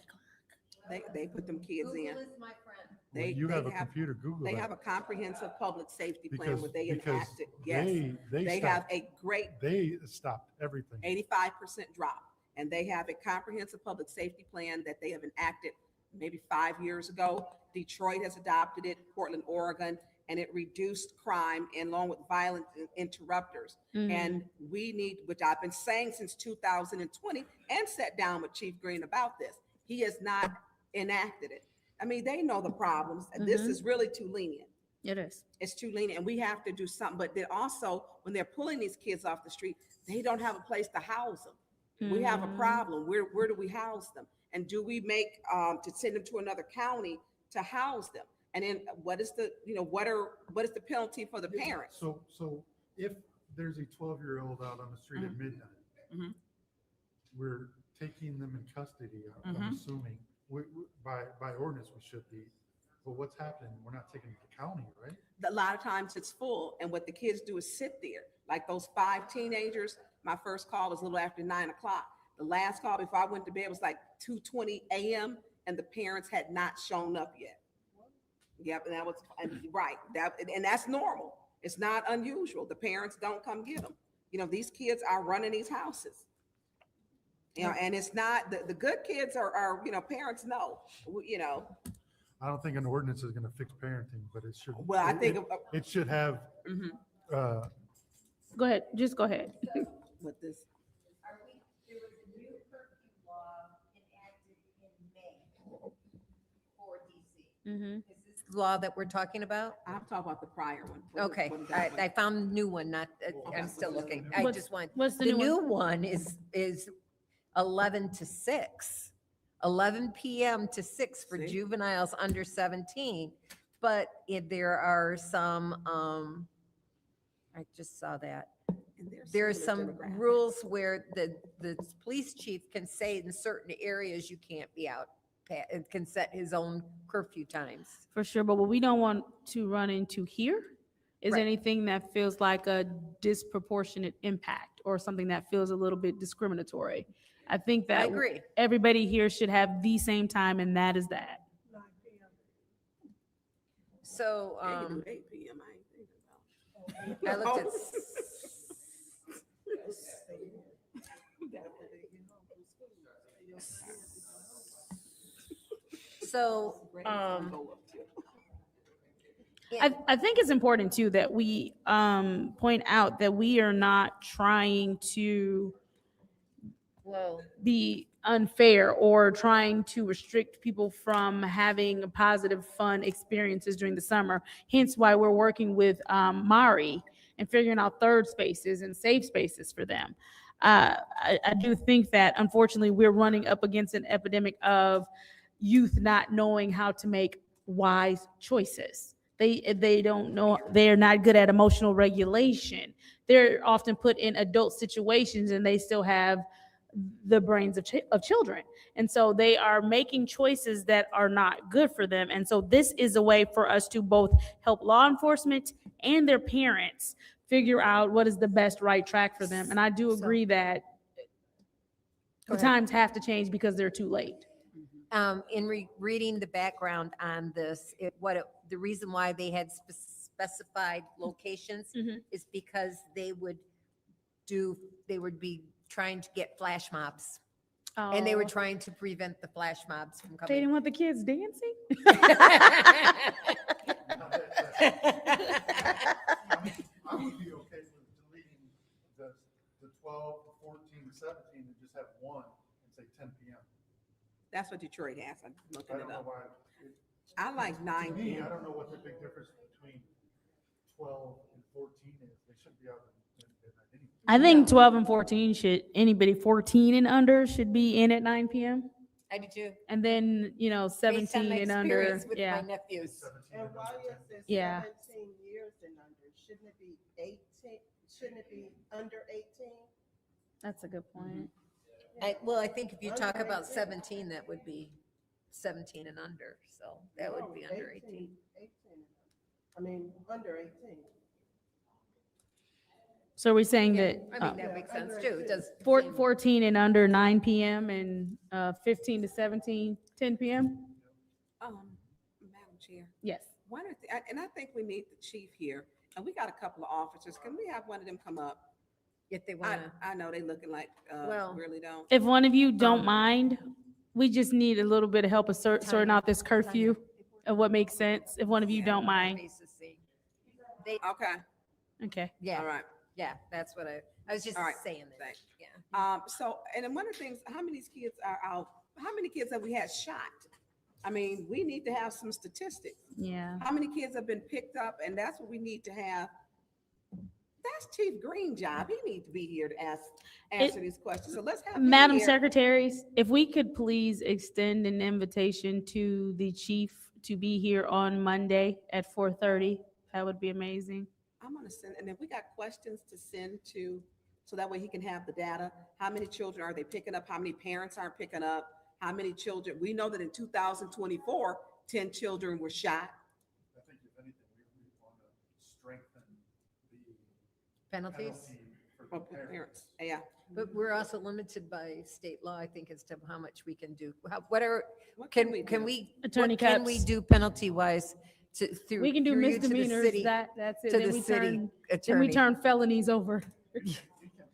They put them kids in. my friend. Well, you have a computer, Google They that. have a comprehensive public safety plan Because- where they because enacted, yes. They have stopped- a great They stopped everything. 85% drop. And they have a comprehensive public safety plan that they have enacted maybe 5 years ago. Detroit has adopted it, Portland, Oregon, and it reduced crime and along with violent interrupters. Mhm. And we need, which I've been saying since 2020 and sat down with Chief Green about this. He has not enacted it. I mean, they know the problems. This Mhm. is really too lenient. It is. It's too lenient, and we have to do something. But then also, when they're pulling these kids off the street, they don't have a place to house them. We have a Mhm. problem. Where do we house them? And do we make to send them to another county to house them? And then what is the, you know, what is the penalty for the parents? So if there's a 12-year-old out on the street at midnight, Mhm. we're taking them in custody, I'm Mhm. assuming. By ordinance, we should be. But what's happening? We're not taking them to the county, right? A lot of times it's full, and what the kids do is sit there. Like those 5 teenagers, my first call was a little after 9 o'clock. The last call before I went to bed was like 2:20 a.m. and the parents had not shown up yet. Yep, and that was right. And that's normal. It's not unusual. The parents don't come get them. You know, these kids are running these houses. You know, and it's not the good kids are, you know, parents know, you know. I don't think an ordinance is gonna fix parenting, but it should. Well, I it- think it- It should have, Mhm. Go ahead. Just go ahead. With this. There was a new curfew law enacted in May for DC. Mhm. Is this the law that we're talking about? I'm talking about the prior one. Okay, What is that one? I found a new one, not, I'm still looking. I What's- just want, what's the the new new one is 11 to 6. 11 PM to 6 for See? juveniles under 17. But if there are some, I just saw that. And they're There are similar some demographics. rules where the police chief can say in certain areas you can't be out, can set his own curfew times. For sure, but what we don't want to run into here is Right. anything that feels like a disproportionate impact or something that feels a little bit discriminatory. I think that I agree. everybody here should have the same time, and that is that. So, They can do 8 PM, I ain't thinking I about. looked at, so, I think it's important too that we point out that we are not trying to whoa, be unfair or trying to restrict people from having positive, fun experiences during the summer. Hence why we're working with Mari and figuring out third spaces and safe spaces for them. I do think that unfortunately we're running up against an epidemic of youth not knowing how to make wise choices. They don't know, they're not good at emotional regulation. They're often put in adult situations and they still have the brains of children. And so they are making choices that are not good for them. And so this is a way for us to both help law enforcement and their parents figure out what is the best right track for them. And I do agree that the times have to change because they're too late. in reading the background on this, the reason why they had specified locations is because they would be trying to get flash mobs. And they were Oh. trying to prevent the flash mobs from They coming. didn't want the kids dancing? I would be okay with deleting the 12, the 14, the 17, and just have one and say 10 PM. That's what Detroit has, I'm I looking don't it know up. why. I like 9 To me, PM. I don't know what the big difference between 12 and 14 is. They shouldn't be out at midnight anyway. I think 12 and 14 anybody 14 and under should be in at 9 PM. I do too. And then, Based on 17 my and under, experience with yeah. my nephews. And why is it Yeah. 17 years and under? Shouldn't it be 18? Shouldn't it be under 18? That's a good point. Well, I think if you talk Under about 18. 17, that would be 17 and under, so that would be No, under 18. 18. I mean, under 18. So we're saying Yeah, that I mean, that makes sense too. It does. 14 and under 9 PM and 15 to 17, 10 PM? Madam Chair, Yes. and I think we need the chief here, and we got a couple of officers. Can we have one of them come up? If they want to. I know they looking like, Well, really don't. If one of you don't mind, we just need a little bit of help of sorting out this curfew of what makes sense, if one of you don't mind. Okay, Okay. Yeah. all right. Yeah, that's what I was just All right, saying that. thanks. Yeah. So, and then one of the things, how many kids are out? How many kids have we had shot? I mean, we need to have some statistics. Yeah. How many kids have been picked up? And that's what we need to have. That's Chief Green's job. He needs to be here to answer these questions. So let's have. him Madam here. Secretaries, if we could please extend an invitation to the chief to be here on Monday at 4:30, that would be amazing. I'm gonna send, and if we got questions to send to, so that way he can have the data. How many children are they picking up? How many parents aren't picking up? How many children? We know that in 2024, 10 children were shot. I think if anything, we want to strengthen the Penalties? penalty for the Parents, yeah. But we're also limited by state law, I think, as to how much we can do. Whatever, What can do? we, Attorney what can we Capps. do penalty wise through? We can do through you to the misdemeanors, city- that's it. to Then the we city turn, then we attorney. turn felonies over. We can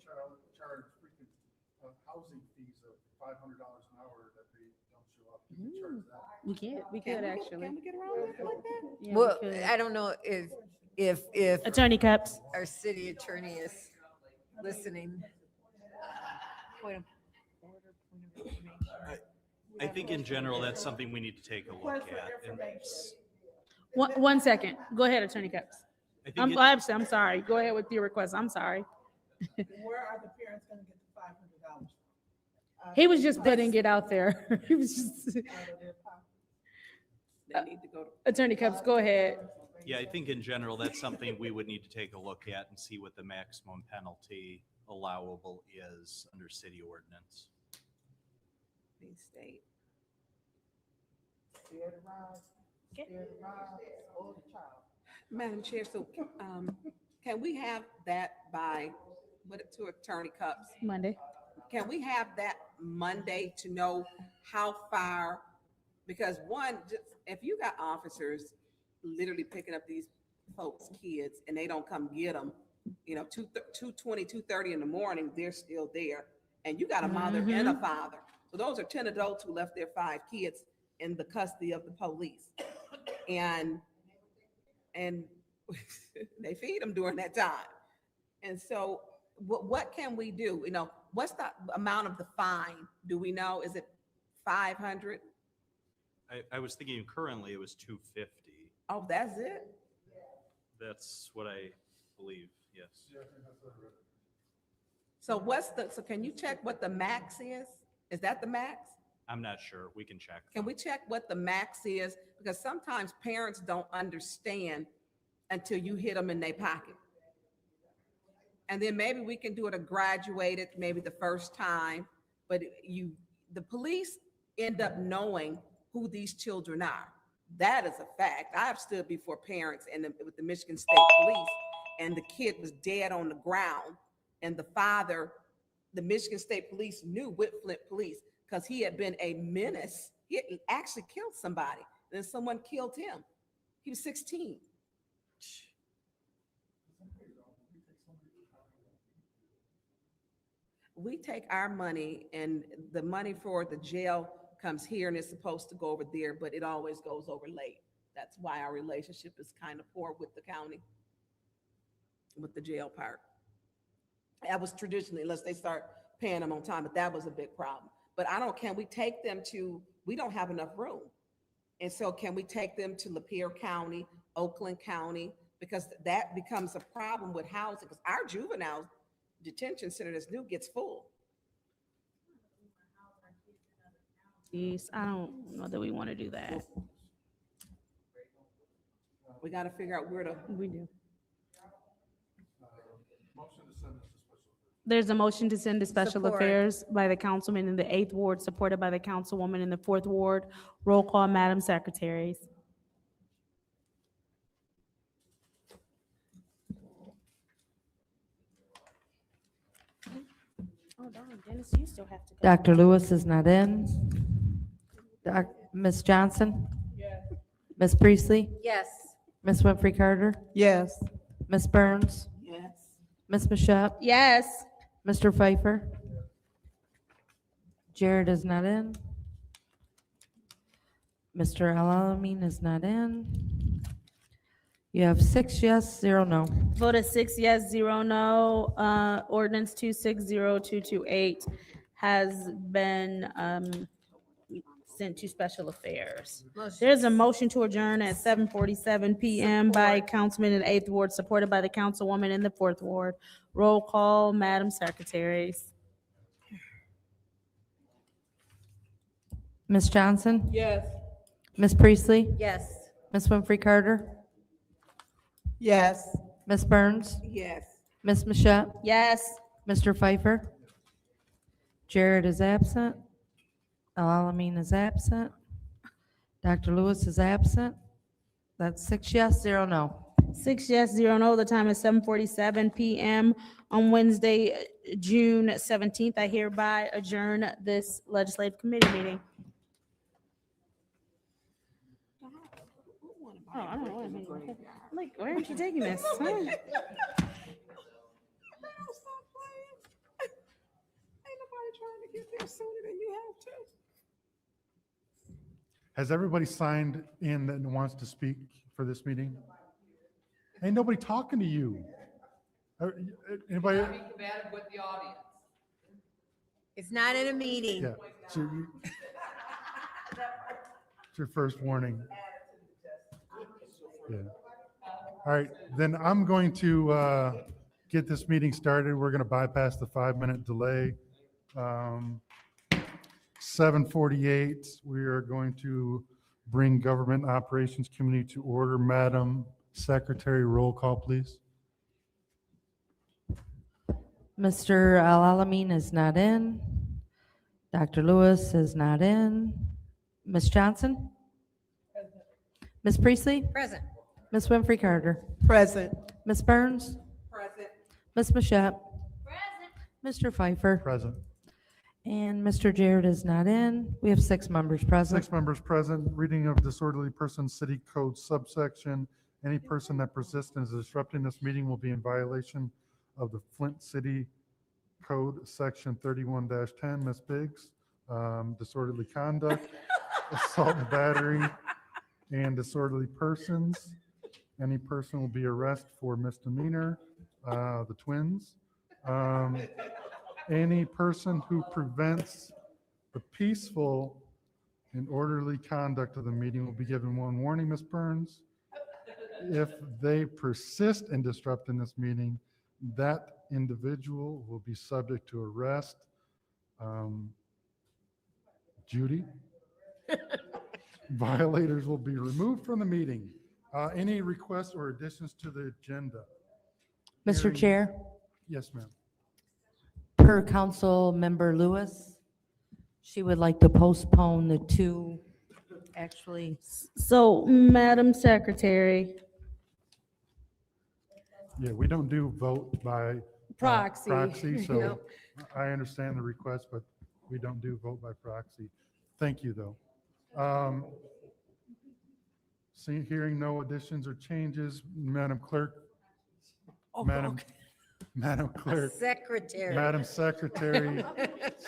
charge freaking housing fees of $500 an hour that they don't show up. We can charge that. We Can could we actually. Can we get around that like that? Yeah, we Well, could. I don't know if Attorney Capps. our city attorney is listening. Point of order, point of information. I think in general, that's something we need to take a look Request for at. And information. One second. Go ahead, Attorney Capps. I think I'm sorry. Go ahead with your request. I'm sorry. Where are the parents gonna get the $500? He was just putting it out there. He was just, They need to go to. Attorney Capps, go ahead. Yeah, I think in general, that's something we would need to take a look at and see what the maximum penalty allowable is under city ordinance. These state. Madam Chair, so, can we have that to Attorney Cups? Monday. Can we have that Monday to know how far? Because one, if you got officers literally picking up these folks' kids and they don't come get them. You know, 2:20, 2:30 in the morning, they're still there. And you got a mother and a father. So those are 10 adults who left their 5 kids in the custody of the police. And they feed them during that time. And so what can we do? You know, what's the amount of the fine? Do we know? Is it 500? I was thinking currently it was 250. Oh, that's it? That's what I believe, yes. So so can you check what the max is? Is that the max? I'm not sure. We can check. Can we check what the max is? Because sometimes parents don't understand until you hit them in their pocket. And then maybe we can do it a graduated, maybe the first time, but the police end up knowing who these children are. That is a fact. I've stood before parents with the Michigan State Police, and the kid was dead on the ground, and the father, the Michigan State Police knew, Whitflint Police, because he had been a menace. He had actually killed somebody. Then someone killed him. He was 16. We take our money, and the money for the jail comes here and it's supposed to go over there, but it always goes over late. That's why our relationship is kind of poor with the county, with the jail part. That was traditionally, unless they start paying them on time, but that was a big problem. But can we take them we don't have enough room. And so can we take them to Lapeer County, Oakland County? Because that becomes a problem with housing, because our juvenile detention center that's new gets full. I don't know that we want to do that. We got to figure out where to. We do. There's a motion to send to special Support. affairs by the councilman in the 8th ward, supported by the councilwoman in the 4th ward. Roll call, Madam Secretaries. Oh, darn, Dennis, you still have to go. Dr. Lewis is not in. Ms. Johnson? Yes. Ms. Priestley? Yes. Ms. Winfrey Carter? Yes. Ms. Burns? Yes. Ms. Mashup? Yes. Mr. Pfeiffer? Jared is not in. Mr. Alamin is not in. You have 6 yes, 0 no. Vote is 6 yes, 0 no. Ordinance 260228 has been sent to special affairs. There's a motion to adjourn at 7:47 PM by Councilman in the 8th ward, supported by the councilwoman in the 4th ward. Roll call, Madam Secretaries. Ms. Johnson? Yes. Ms. Priestley? Yes. Ms. Winfrey Carter? Yes. Ms. Burns? Yes. Ms. Mashup? Yes. Mr. Pfeiffer? Jared is absent. Alamin is absent. Dr. Lewis is absent. That's 6 yes, 0 no. 6 yes, 0 no. The time is 7:47 PM on Wednesday, June 17th. I hereby adjourn this legislative committee meeting. Oh, I don't know. Like, where are you taking this? Huh? Ain't nobody trying to get there sooner than you have to. Has everybody signed in that wants to speak for this meeting? Ain't nobody talking to you. Anybody? with the audience. It's not in a meeting. Yeah. It's your first warning. Yeah. All right, then I'm going to get this meeting started. We're going to bypass the 5-minute delay. 7:48, we are going to bring Government Operations Committee to order. Madam Secretary, roll call, please. Mr. Alamin is not in. Dr. Lewis is not in. Ms. Johnson? Ms. Priestley? Present. Ms. Winfrey Carter? Present. Ms. Burns? Present. Ms. Mashup? Mr. Pfeiffer? Present. And Mr. Jared is not in. We have 6 members present. 6 members present. Reading of disorderly person city code subsection. Any person that persists in disrupting this meeting will be in violation of the Flint City Code, section 31-10. Ms. Biggs, disorderly conduct, assault and battery, and disorderly persons. Any person will be arrested for misdemeanor, the twins. Any person who prevents the peaceful and orderly conduct of the meeting will be given 1 warning, Ms. Burns. If they persist in disrupting this meeting, that individual will be subject to arrest. Judy? Violators will be removed from the meeting. Any requests or additions to the agenda? Mr. Hearing- Chair, Yes, ma'am. per Council Member Lewis, she would like to postpone the 2, actually. So, Madam Secretary, Yeah, we don't do vote by Proxy. proxy, so Yep. I understand the request, but we don't do vote by proxy. Thank you, though. Hearing no additions or changes, Madam Clerk. Madam Clerk. Secretary. Madam Secretary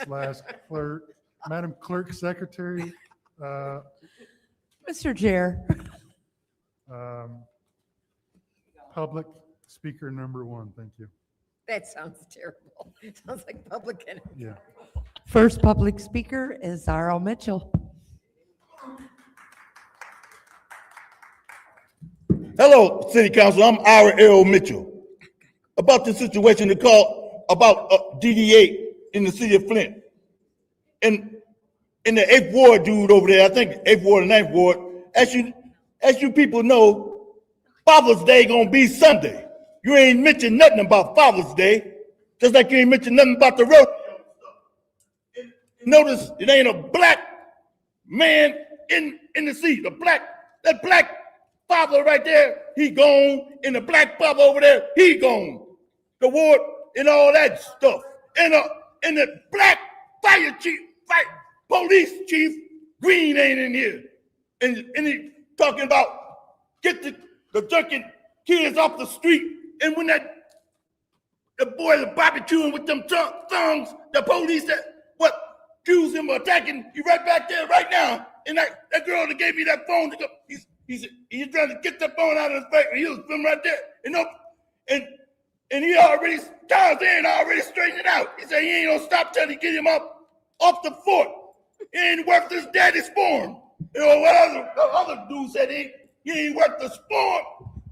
slash Clerk. Madam Clerk Secretary. Mr. Chair, Public Speaker number 1, thank you. That sounds terrible. Sounds like public enemy. Yeah. first public speaker is R.L. Mitchell. Hello, City Council. I'm Ira L. Mitchell. About the situation to call about DD8 in the city of Flint. And in the 8th Ward dude over there, I think 8th Ward and 9th Ward, as you people know, Father's Day gonna be Sunday. You ain't mentioned nothing about Father's Day, just like you ain't mentioned nothing about the road. Notice it ain't a black man in the seat. That black father right there, he gone. And the black father over there, he gone. The ward and all that stuff. And the black fire chief, police chief, Green ain't in here. And he talking about get the drunken kids off the street. And when the boys are barbecuing with them thumbs, the police accuse him of attacking you right back there right now. And that girl that gave me that phone, he's trying to get that phone out of his face. He was filming right there. And he already, Tarzan already straightened it out. He said he ain't gonna stop till he get him off the fort. He ain't worth his daddy's form. You know what other dude said he ain't worth the spawn.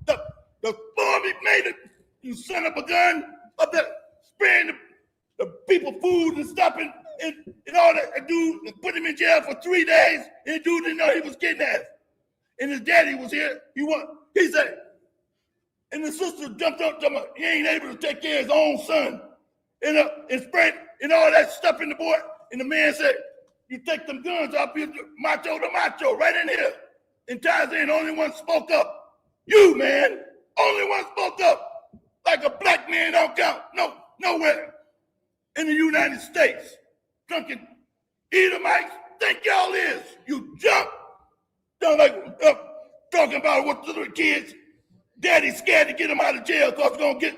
The form he made it, you son of a gun, up there spraying the people food and stuff and all that. A dude put him in jail for 3 days, and the dude didn't know he was kidnapped. And his daddy was here. He said, and the sister jumped up to him, he ain't able to take care of his own son. And spread and all that stuff in the board. And the man said, you take them guns off, you macho to macho, right in here. And Tarzan, the only one spoke up. You, man, only one spoke up. Like a black man don't count. No, nowhere in the United States. Drunken Edomites, think y'all is. You jump. Don't like talking about what the little kids. Daddy's scared to get him out of jail because gonna get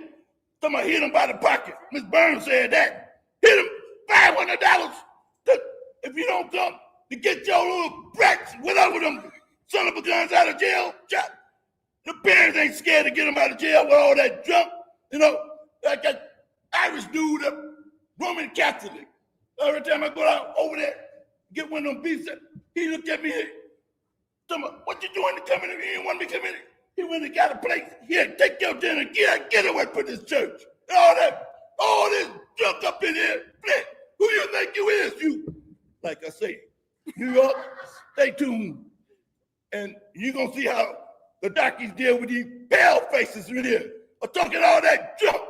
somebody hit him by the pocket. Miss Burns said that. Hit him $500 if you don't come to get your little brats, whatever them son of a guns out of jail. The parents ain't scared to get them out of jail with all that junk. You know, like that Irish dude, Roman Catholic. Every time I go out over there, get one of them beefs, he looked at me, told me, what you doing to come in here? He didn't want me to come in here. He went and got a plate. Here, take your dinner. Get away from this church. All this junk up in here. Flint, who you think you is? You, like I say, New York, stay tuned. And you're going to see how the darkies deal with these pale faces in here. Are talking all that junk.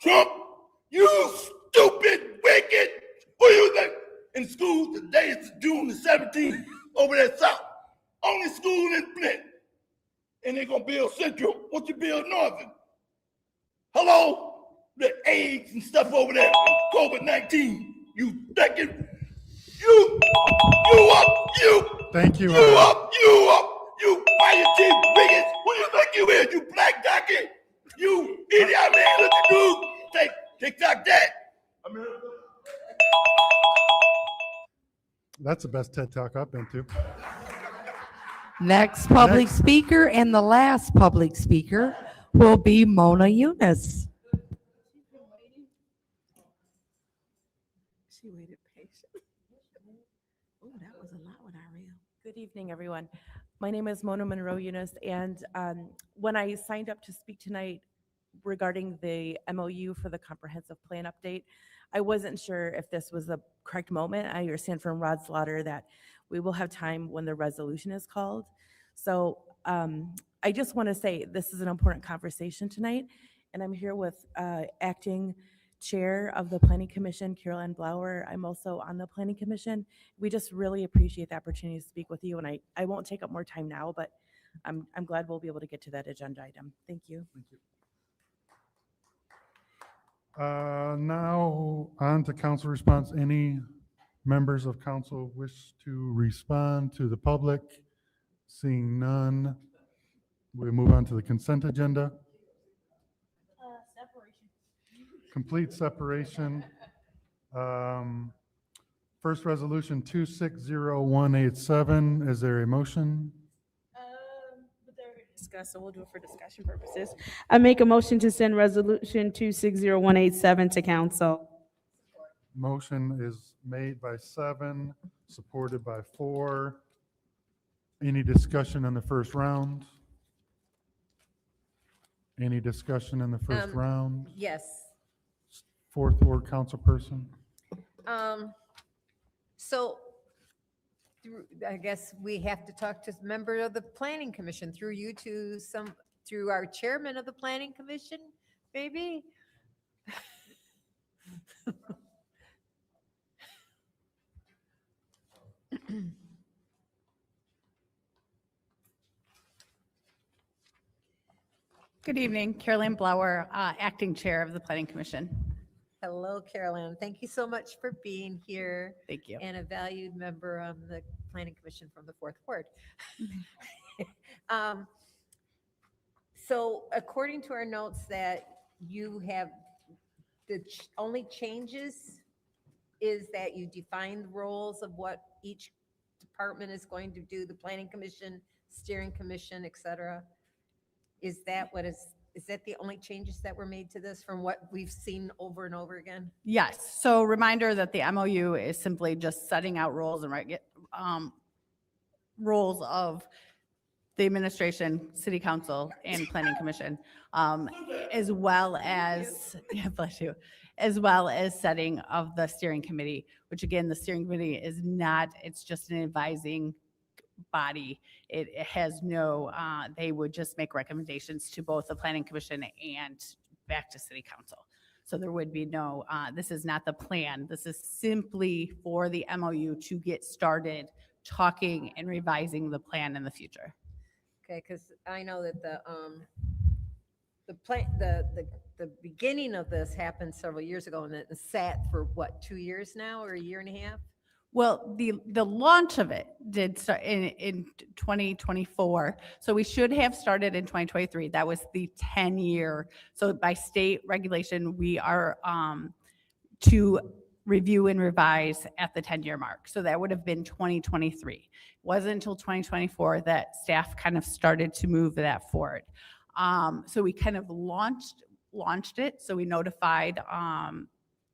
Trump, you stupid, wicked. Who you think? In school today, it's June the 17th over there south. Only school in Flint. And they're going to build Central. What you build Northern? Hello? The AIDS and stuff over there. COVID-19. You thinking, you up, you. Thank you. You up, you fire chief biggest. Who you think you is, you black donkey? You Idi Amin looking dude. Take that. I mean, That's the best TED Talk I've been to. Next public Next. speaker and the last public speaker will be Mona Eunice. She waited patiently. Oh, that was a lot when I read. Good evening, everyone. My name is Mona Monroe Eunice, and when I signed up to speak tonight regarding the MOU for the comprehensive plan update, I wasn't sure if this was the correct moment. I understand from Rod Slaughter that we will have time when the resolution is called. So I just want to say this is an important conversation tonight, and I'm here with acting chair of the Planning Commission, Carol Ann Blauer. I'm also on the Planning Commission. We just really appreciate the opportunity to speak with you, and I won't take up more time now, but I'm glad we'll be able to get to that agenda item. Thank you. Now on to council response. Any members of council wish to respond to the public? Seeing none, we move on to the consent agenda. Complete separation. First resolution 260187. Is there a motion? Discuss, so we'll do it for discussion purposes. I make a motion to send resolution 260187 to council. Motion is made by 7, supported by 4. Any discussion on the first round? Any discussion in the first round? Yes. Fourth ward councilperson? So I guess we have to talk to members of the planning commission through you to through our chairman of the planning commission, maybe? Good evening, Carolyn Blauer, Acting Chair of the Planning Commission. Hello, Carolyn. Thank you so much for being here. Thank you. And a valued member of the planning commission from the fourth ward. So according to our notes that you have, the only changes is that you define the roles of what each department is going to do, the planning commission, steering commission, et cetera. Is that the only changes that were made to this from what we've seen over and over again? Yes, so reminder that the MOU is simply just setting out roles and roles of the administration, city council, and planning commission, as well as, bless you, as well as setting of the steering committee, which again, the steering committee is not, it's just an advising body. It has no, they would just make recommendations to both the planning commission and back to city council. So there would be no, this is not the plan. This is simply for the MOU to get started talking and revising the plan in the future. Okay, because I know that the beginning of this happened several years ago and it sat for what, 2 years now or a year and a half? Well, the launch of it did start in 2024. So we should have started in 2023. That was the 10-year. So by state regulation, we are to review and revise at the 10-year mark. So that would have been 2023. It wasn't until 2024 that staff kind of started to move that forward. So we kind of launched it. So we notified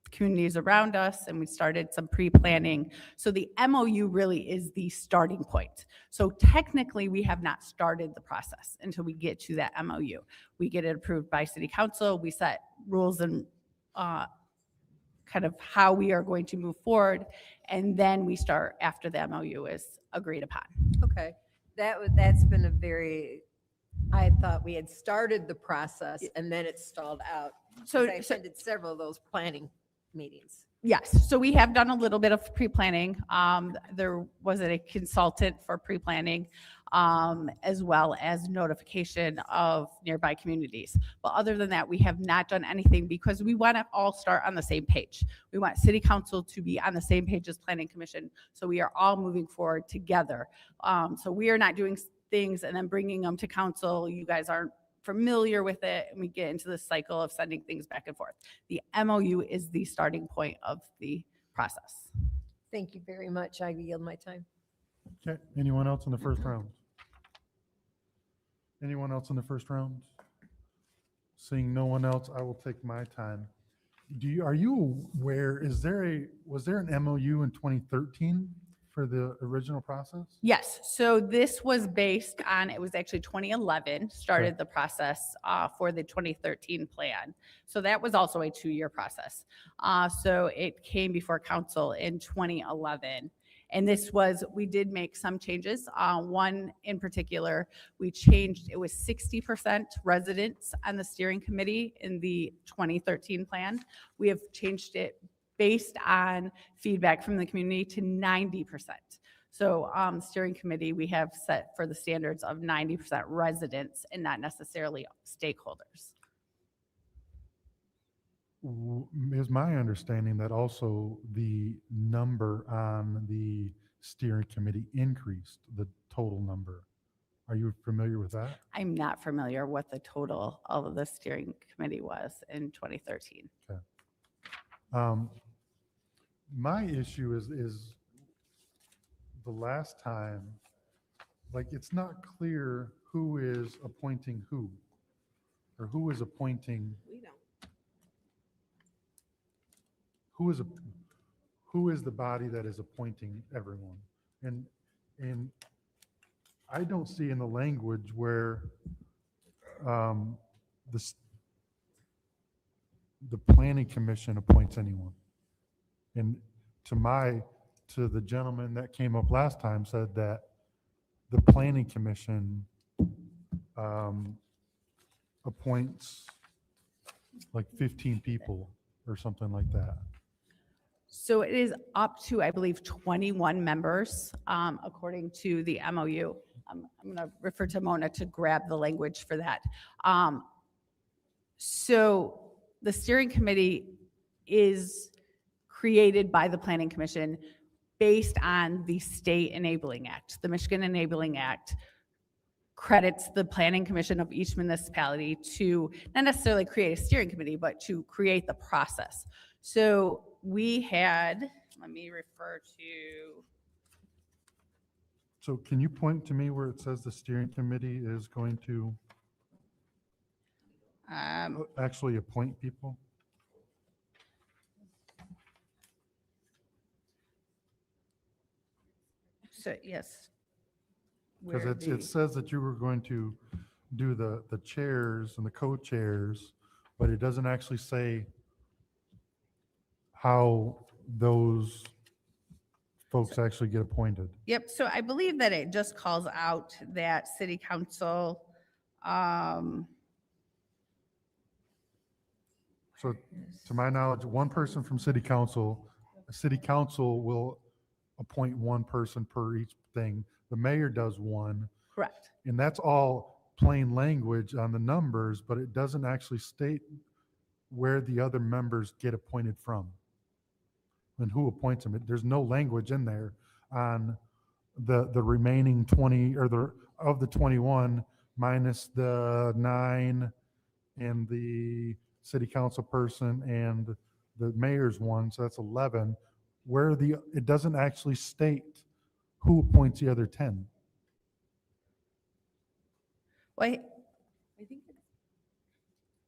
communities around us and we started some pre-planning. So the MOU really is the starting point. So technically we have not started the process until we get to that MOU. We get it approved by city council, we set rules and kind of how we are going to move forward, and then we start after the MOU is agreed upon. Okay, that's been a very, I thought we had started the process and then it stalled out. So- I attended several of those planning meetings? Yes, so we have done a little bit of pre-planning. There was a consultant for pre-planning, as well as notification of nearby communities. But other than that, we have not done anything because we want to all start on the same page. We want city council to be on the same page as planning commission, so we are all moving forward together. So we are not doing things and then bringing them to council. You guys aren't familiar with it, and we get into this cycle of sending things back and forth. The MOU is the starting point of the process. Thank you very much. I yield my time. Okay, anyone else in the first round? Anyone else in the first round? Seeing no one else, I will take my time. Are you aware, was there an MOU in 2013 for the original process? Yes, so this was based on, it was actually 2011, started the process for the 2013 plan. So that was also a 2-year process. So it came before council in 2011. And this was, we did make some changes. One in particular, we changed, it was 60% residents on the steering committee in the 2013 plan. We have changed it based on feedback from the community to 90%. So steering committee, we have set for the standards of 90% residents and not necessarily stakeholders. Is my understanding that also the number on the steering committee increased, the total number? Are you familiar with that? I'm not familiar what the total of the steering committee was in 2013. Okay. My issue is the last time, like, it's not clear who is appointing who, or who is appointing, We don't. who is the body that is appointing everyone? And I don't see in the language where the planning commission appoints anyone. And to the gentleman that came up last time said that the planning commission appoints like 15 people or something like that. So it is up to, I believe, 21 members, according to the MOU. I'm going to refer to Mona to grab the language for that. So the steering committee is created by the Planning Commission based on the State Enabling Act. The Michigan Enabling Act credits the Planning Commission of each municipality to not necessarily create a steering committee, but to create the process. So we had, let me refer to. So can you point to me where it says the steering committee is going to actually appoint people? So, yes. Because Where it says that you were going to do the chairs and the co-chairs, but it doesn't actually say how those folks actually get appointed. Yep, so I believe that it just calls out that city council, So to my knowledge, one person from city council will appoint one person per each thing. The mayor does one. correct. And that's all plain language on the numbers, but it doesn't actually state where the other members get appointed from and who appoints them. There's no language in there on the remaining 20 or of the 21 minus the 9 and the city council person and the mayor's one, so that's 11, where it doesn't actually state who appoints the other 10. Well, I think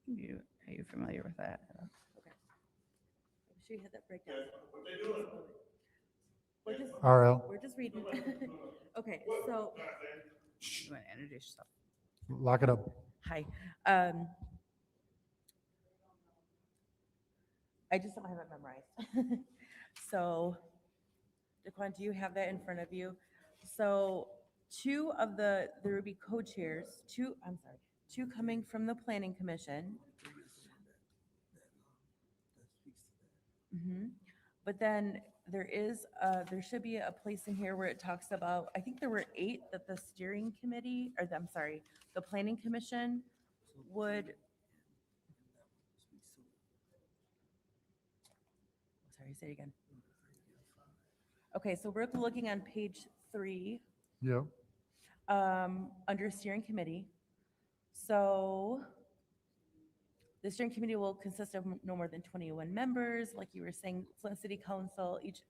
are you familiar with that? Okay. I'm sure you had that breakdown. RL. We're just reading. Okay, so, You want to introduce yourself? Lock it up. hi. I just don't have it memorized. So, Daquan, do you have that in front of you? So, there would be co-chairs, two coming from the Planning Commission. But then there should be a place in here where it talks about, I think there were 8 that the steering committee, I'm sorry, the planning commission would. Sorry, say it again. Okay, so we're looking on page 3, Yep. under steering committee. So the steering committee will consist of no more than 21 members, like you were saying, Flint City Council, each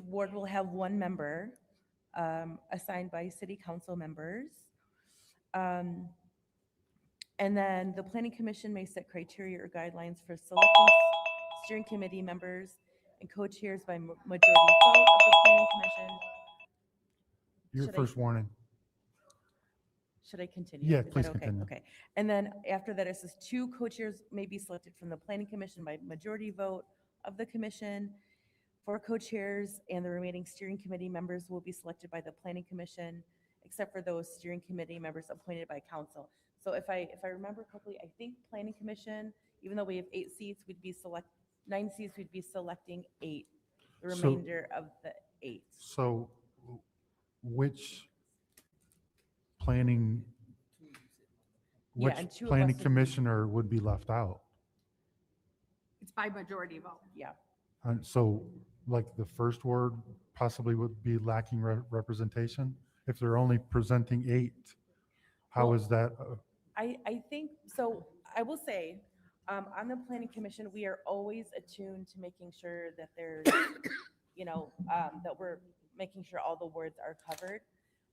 ward will have 1 member, assigned by city council members. And then the planning commission may set criteria or guidelines for selecting steering committee members and co-chairs by majority vote of the planning commission. Your Should I- first warning. Should I continue? Yeah, Is that please okay? continue. Okay. And then after that, it says 2 co-chairs may be selected from the planning commission by majority vote of the commission. 4 co-chairs and the remaining steering committee members will be selected by the planning commission, except for those steering committee members appointed by council. So if I remember correctly, I think planning commission, even though we have 8 seats, 9 seats, we'd be selecting 8, the So- remainder of the 8. So which planning, Yeah, which and 2 of us planning would be- commissioner would be left out? It's by majority vote. Yeah. And so like the first ward possibly would be lacking representation? If they're only presenting 8, how Well, is that? I think, so I will say, on the planning commission, we are always attuned to making sure that there's, that we're making sure all the wards are covered.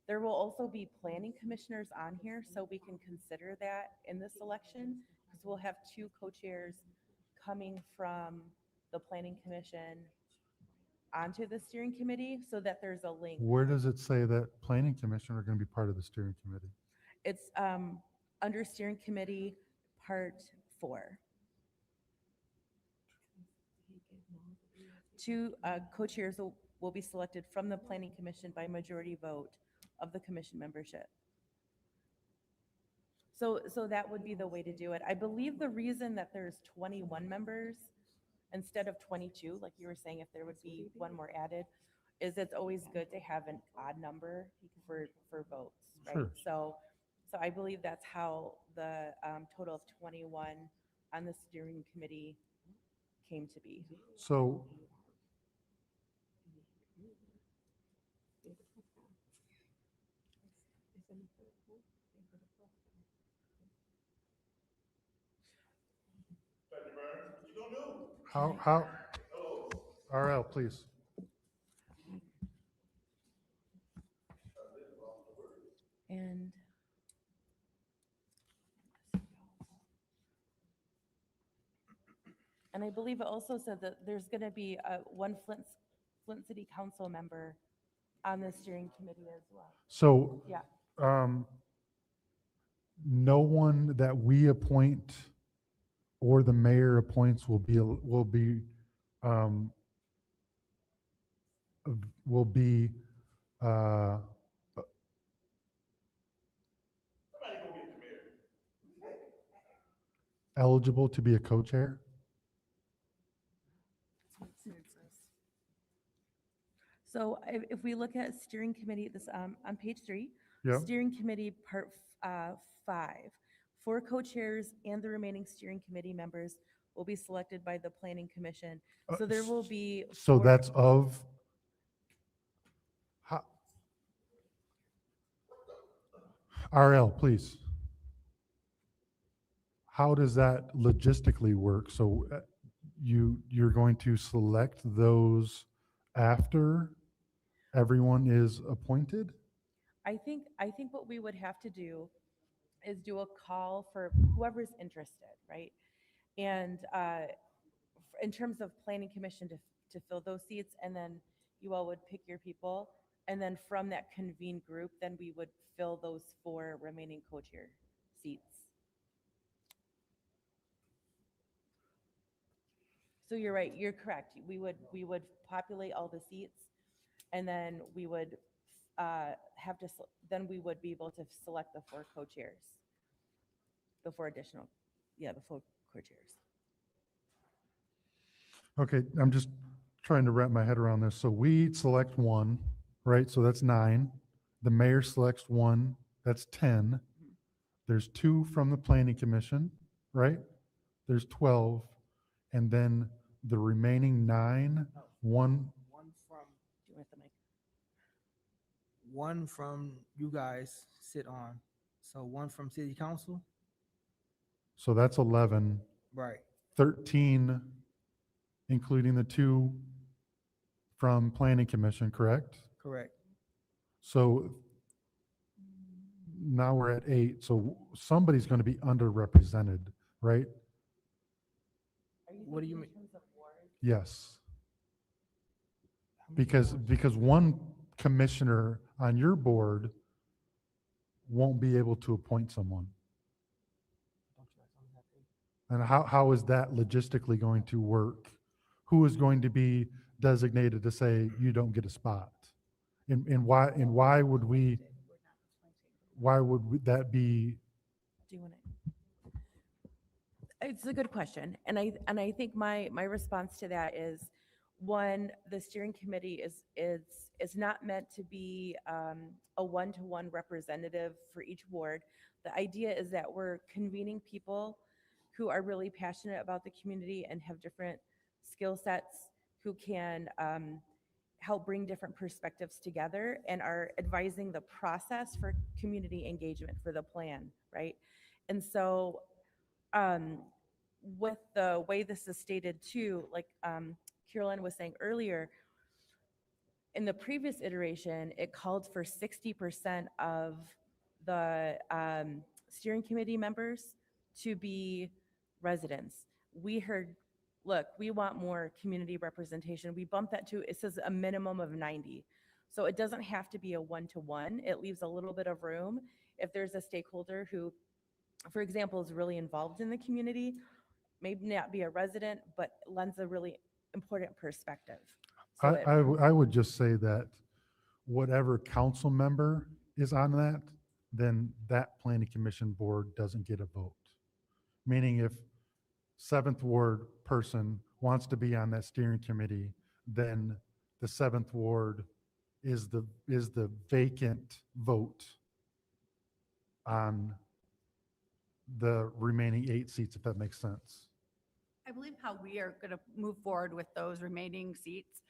There will also be planning commissioners on here, so we can consider that in this election, because we'll have 2 co-chairs coming from the planning commission onto the steering committee, so that there's a link. Where does it say that planning commission are going to be part of the steering committee? It's under steering committee, part 4. 2 co-chairs will be selected from the planning commission by majority vote of the commission membership. So that would be the way to do it. I believe the reason that there's 21 members instead of 22, like you were saying, if there would be 1 more added, is it's always good to have an odd number for votes, right? Sure. So I believe that's how the total of 21 on the steering committee came to be. So how, RL, please. And I believe it also said that there's going to be 1 Flint City Council member on the steering committee as well. So, Yeah. no one that we appoint or the mayor appoints will be eligible to be a co-chair? So if we look at steering committee, this on page 3, Yeah. steering committee part 5, 4 co-chairs and the remaining steering committee members will be selected by the planning commission. So there will be. So 4 that's of, RL, please. How does that logistically work? So you're going to select those after everyone is appointed? I think what we would have to do is do a call for whoever's interested, right? And in terms of planning commission to fill those seats, and then you all would pick your people. And then from that convened group, then we would fill those 4 remaining co-chair seats. So you're right, you're correct. We would populate all the seats, and then we would then we would be able to select the 4 co-chairs. The 4 additional, the 4 co-chairs. Okay, I'm just trying to wrap my head around this. So we select one, right? So that's 9. The mayor selects one, that's 10. There's 2 from the planning commission, right? There's 12. And then the remaining 9, one, One from you guys sit on. So one from city council. so that's 11. Right. 13, including the 2 from planning commission, correct? Correct. So now we're at 8, so somebody's going to be underrepresented, right? What do you mean? Yes. Because one commissioner on your board won't be able to appoint someone. And how is that logistically going to work? Who is going to be designated to say you don't get a spot? And why would that be? Do you want to? It's a good question. And I think my response to that is, one, the steering committee is not meant to be a one-to-one representative for each ward. The idea is that we're convening people who are really passionate about the community and have different skill sets, who can help bring different perspectives together and are advising the process for community engagement for the plan, right? And so with the way this is stated too, like Carolyn was saying earlier, in the previous iteration, it called for 60% of the steering committee members to be residents. We heard, look, we want more community representation. We bumped that to, it says a minimum of 90. So it doesn't have to be a one-to-one. It leaves a little bit of room. If there's a stakeholder who, for example, is really involved in the community, maybe not be a resident, but lends a really important perspective. So I would just say that whatever council member is on that, then that planning commission board doesn't get a vote. Meaning if 7th Ward person wants to be on that steering committee, then the 7th Ward is the vacant vote on the remaining 8 seats, if that makes sense. I believe how we are going to move forward with those remaining seats,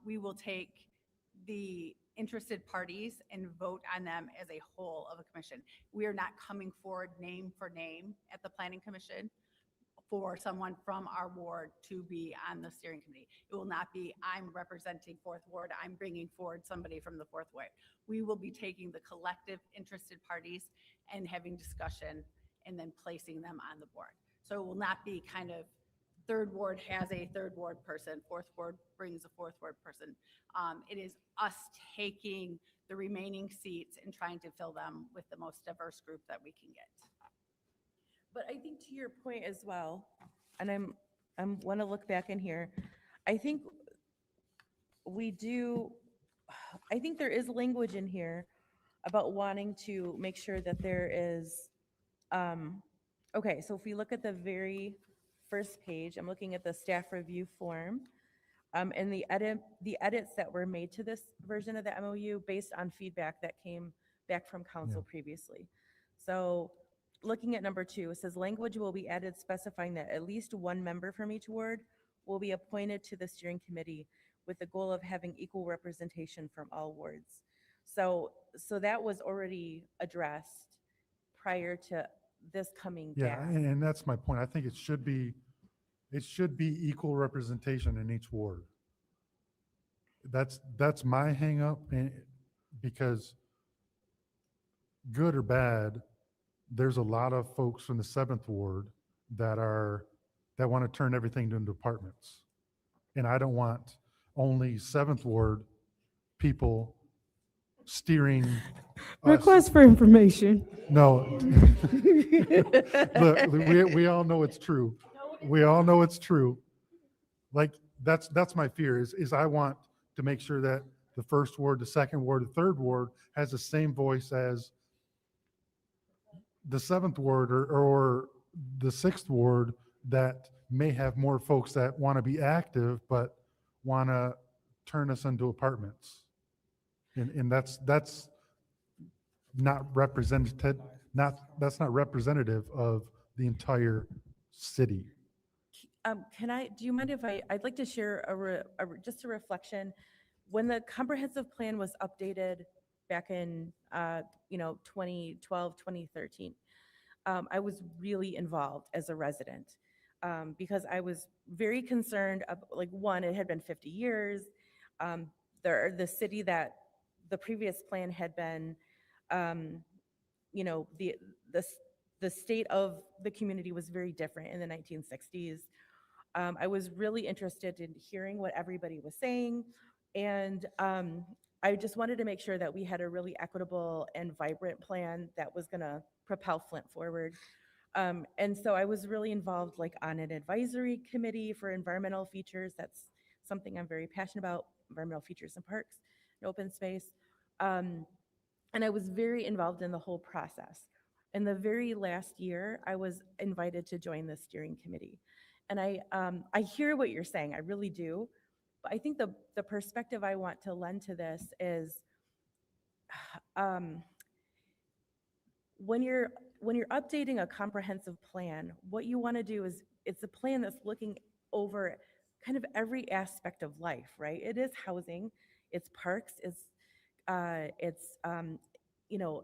we will take the interested parties and vote on them as a whole of a commission. We are not coming forward name for name at the planning commission for someone from our ward to be on the steering committee. It will not be, I'm representing 4th Ward, I'm bringing forward somebody from the 4th Ward. We will be taking the collective interested parties and having discussion and then placing them on the board. So it will not be kind of 3rd Ward has a 3rd Ward person, 4th Ward brings a 4th Ward person. It is us taking the remaining seats and trying to fill them with the most diverse group that we can get. But I think to your point as well, and I want to look back in here, I think there is language in here about wanting to make sure that there is, okay, so if we look at the very first page, I'm looking at the staff review form, and the edits that were made to this version of the MOU based on feedback that came back from council previously. So looking at number 2, it says language will be added specifying that at least one member from each ward will be appointed to the steering committee with the goal of having equal representation from all wards. So that was already addressed prior to this coming Yeah, down. and that's my point. I think it should be equal representation in each ward. That's my hang up, because good or bad, there's a lot of folks from the 7th Ward that want to turn everything into apartments. And I don't want only 7th Ward people steering us. Request for information. No. Look, we all know it's true. We all know it's true. Like, that's my fear is I want to make sure that the 1st Ward, the 2nd Ward, the 3rd Ward has the same voice as the 7th Ward or the 6th Ward that may have more folks that want to be active, but want to turn us into apartments. And that's not represented, that's not representative of the entire city. Do you mind if I'd like to share just a reflection. When the comprehensive plan was updated back in, 2012, 2013, I was really involved as a resident because I was very concerned like, one, it had been 50 years. The city that the previous plan had been, the state of the community was very different in the 1960s. I was really interested in hearing what everybody was saying. And I just wanted to make sure that we had a really equitable and vibrant plan that was going to propel Flint forward. And so I was really involved like on an advisory committee for environmental features. That's something I'm very passionate about, environmental features and parks and open space. And I was very involved in the whole process. In the very last year, I was invited to join the steering committee. And I hear what you're saying, I really do. But I think the perspective I want to lend to this is when you're updating a comprehensive plan, what you want to do is it's a plan that's looking over kind of every aspect of life, right? It is housing, it's parks, it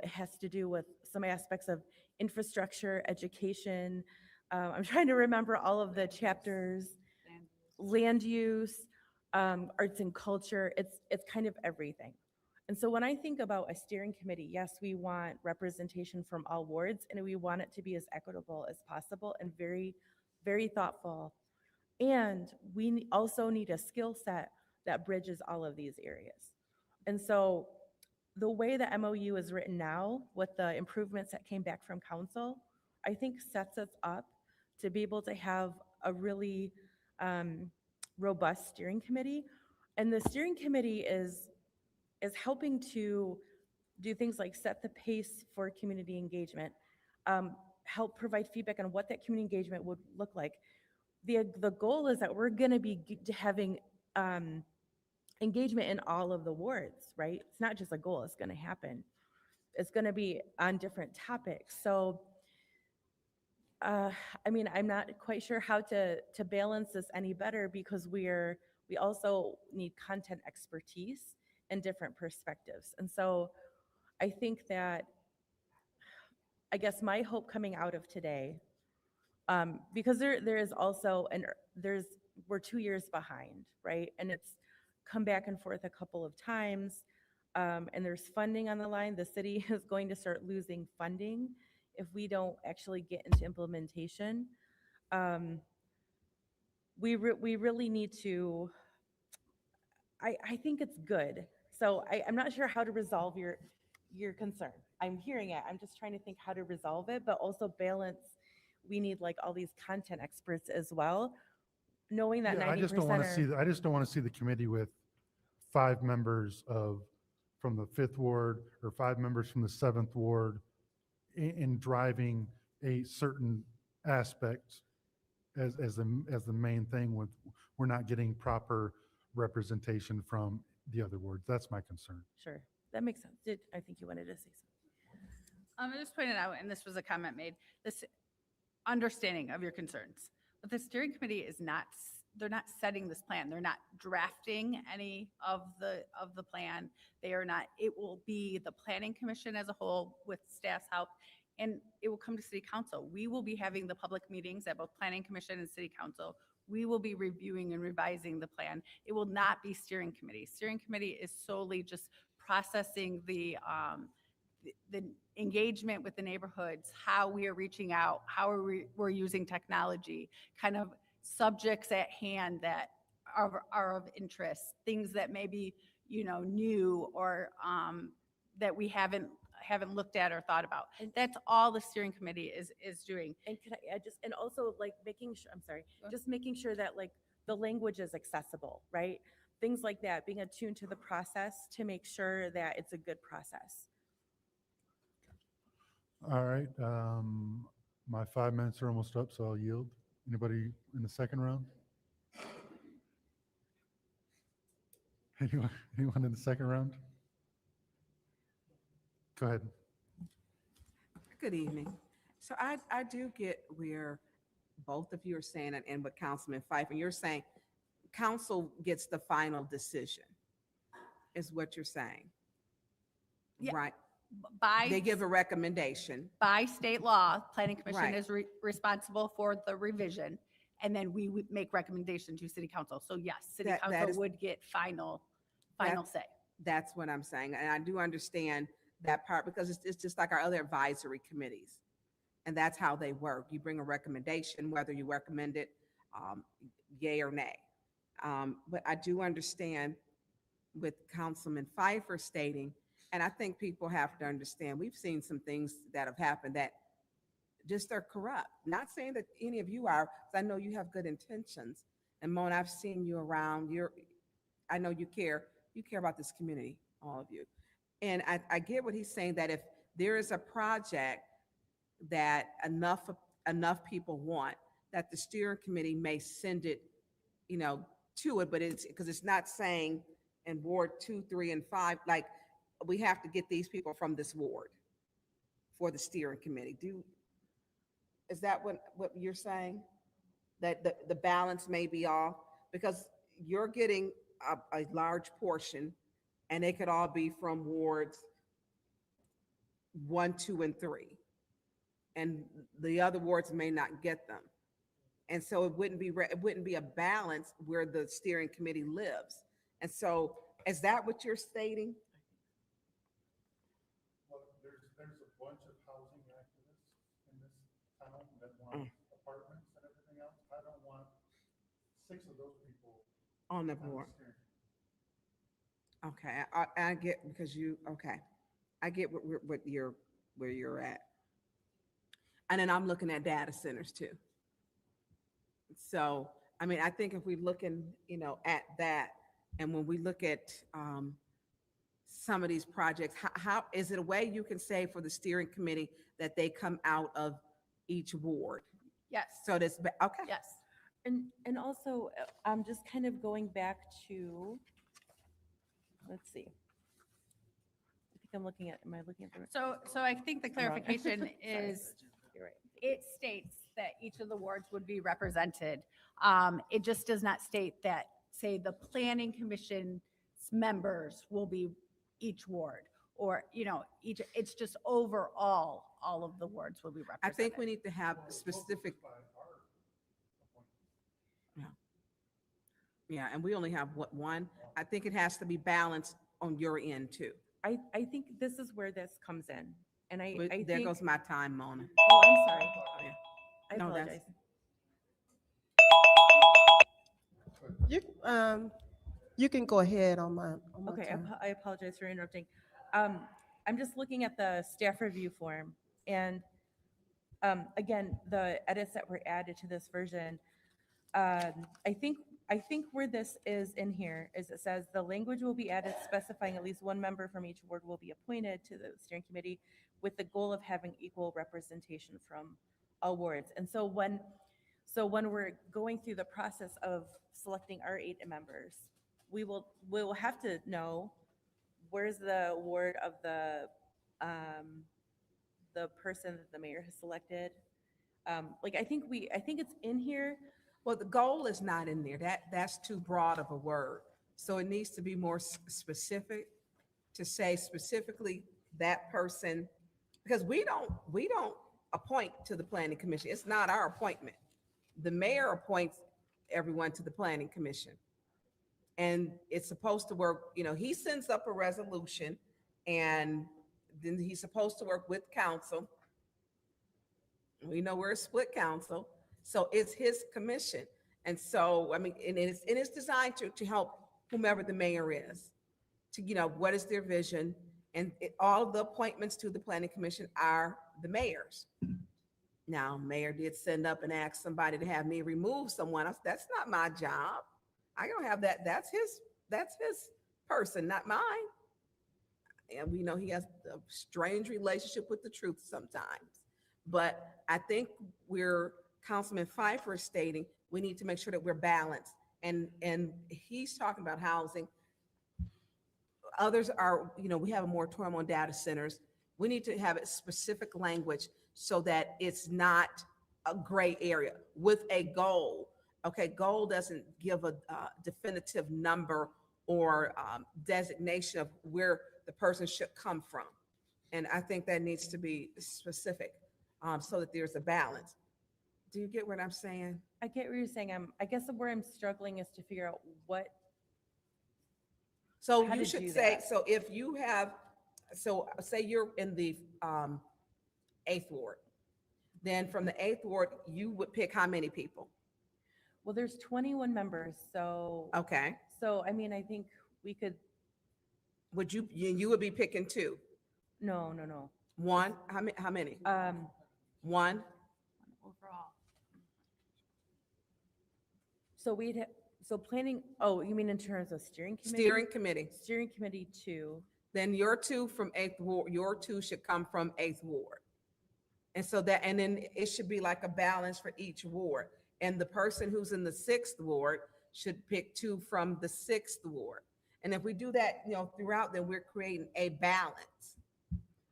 has to do with some aspects of infrastructure, education. I'm trying to remember all of the chapters, land use, arts and culture. It's kind of everything. And so when I think about a steering committee, yes, we want representation from all wards, and we want it to be as equitable as possible and very, very thoughtful. And we also need a skill set that bridges all of these areas. And so the way the MOU is written now, with the improvements that came back from council, I think sets us up to be able to have a really robust steering committee. And the steering committee is helping to do things like set the pace for community engagement, help provide feedback on what that community engagement would look like. The goal is that we're going to be having engagement in all of the wards, right? It's not just a goal, it's going to happen. It's going to be on different topics. So, I'm not quite sure how to balance this any better, because we also need content expertise and different perspectives. And so I think that, I guess my hope coming out of today, because there is also, we're 2 years behind, right? And it's come back and forth a couple of times, and there's funding on the line. The city is going to start losing funding if we don't actually get into implementation. We really need to, I think it's good. So I'm not sure how to resolve your concern. I'm hearing it. I'm just trying to think how to resolve it, but also balance. We need like all these content experts as well, knowing that 90% I just don't want to see the committee with 5 members from the 5th ward or 5 members from the 7th ward in driving a certain aspect as the main thing. We're not getting proper representation from the other wards. That's my concern. Sure, that makes sense. I think you wanted to say something. I just pointed out, and this was a comment made, this understanding of your concerns. But the steering committee is not, they're not setting this plan. They're not drafting any of the plan. They are not, it will be the planning commission as a whole with staff's help, and it will come to city council. We will be having the public meetings at both planning commission and city council. We will be reviewing and revising the plan. It will not be steering committee. Steering committee is solely just processing the engagement with the neighborhoods, how we are reaching out, how we're using technology, kind of subjects at hand that are of interest, things that maybe new or that we haven't looked at or thought about. That's all the steering committee is doing. And can I add and also like making sure, just making sure that like the language is accessible, right? Things like that, being attuned to the process to make sure that it's a good process. All right. My 5 minutes are almost up, so I'll yield. Anybody in the second round? Anyone in the second round? Go ahead. Good evening. So I do get where both of you are saying, and what Councilman Pfeiffer, you're saying, council gets the final decision, is what you're saying. Yeah. Right? By, They give a recommendation. by state law, planning commission Right. is responsible for the revision. And then we would make recommendation to city council. So yes, city That council is- would get final say. That's what I'm saying. And I do understand that part because it's just like our other advisory committees. And that's how they work. You bring a recommendation, whether you recommend it yay or nay. But I do understand with Councilman Pfeiffer stating, and I think people have to understand, we've seen some things that have happened that just are corrupt. Not saying that any of you are, because I know you have good intentions. And Mona, I've seen you around. I know you care about this community, all of you. And I get what he's saying, that if there is a project that enough people want, that the steering committee may send it, to it, but it's because it's not saying in Ward 2, 3, and 5, like, we have to get these people from this ward for the steering committee. Is that what you're saying? That the balance may be off? Because you're getting a large portion, and they could all be from wards 1, 2, and 3. And the other wards may not get them. And so it wouldn't be a balance where the steering committee lives. And so is that what you're stating? Well, there's a bunch of housing activists in this town that want apartments and everything else. I don't want 6 of those people On the board. Okay, I get, because I get where you're at. And then I'm looking at data centers too. So, I mean, I think if we're looking, at that, and when we look at some of these projects, how is it a way you can say for the steering committee that they come out of each ward? Yes. So this, okay. Yes. And also, I'm just kind of going back to, let's see. I think I'm looking at, am I looking at the? So I think the I'm wrong. clarification Sorry. is, You're right. it states that each of the wards would be represented. It just does not state that, say, the planning commission's members will be each ward, or, it's just overall, all of the wards will be I represented. think we need to have specific. Yeah, and we only have one. I think it has to be balanced on your end too. I think this is where this comes in. And I There think, goes my time, Mona. oh, I'm sorry. I No, that's- apologize. You can go ahead on my Okay, turn. I apologize for interrupting. I'm just looking at the staff review form, and again, the edits that were added to this version, I think where this is in here is it says the language will be added specifying at least one member from each ward will be appointed to the steering committee with the goal of having equal representation from all wards. And so when we're going through the process of selecting our 8 members, we will have to know where's the ward of the person that the mayor has selected. I think it's in here. Well, the goal is not in there. That's too broad of a word. So it needs to be more specific, to say specifically that person, because we don't appoint to the planning commission. It's not our appointment. The mayor appoints everyone to the planning commission. And it's supposed to work, he sends up a resolution, and then he's supposed to work with council. We know we're a split council, so it's his commission. And so, I mean, and it's designed to help whomever the mayor is, to, what is their vision? And all of the appointments to the planning commission are the mayor's. Now, mayor did send up and ask somebody to have me remove someone else. That's not my job. I don't have that. That's his person, not mine. And we know he has a strange relationship with the truth sometimes. But I think we're Councilman Pfeiffer is stating, we need to make sure that we're balanced. And he's talking about housing. Others are, we have a moratorium on data centers. We need to have a specific language so that it's not a gray area with a goal. Okay, goal doesn't give a definitive number or designation of where the person should come from. And I think that needs to be specific so that there's a balance. Do you get what I'm saying? I get what you're saying. I guess where I'm struggling is to figure out what. So how you to should do say, that. so if you have, so say you're in the 8th ward, then from the 8th ward, you would pick how many people? Well, there's 21 members, so. Okay. So, I mean, I think we could, Would you would be picking 2? no. One? How many? One? Overall. So so planning, oh, you mean in terms of steering committee? Steering committee. Steering committee 2. Then your 2 from 8th ward, your 2 should come from 8th ward. And so that, and then it should be like a balance for each ward. And the person who's in the 6th ward should pick 2 from the 6th ward. And if we do that, throughout, then we're creating a balance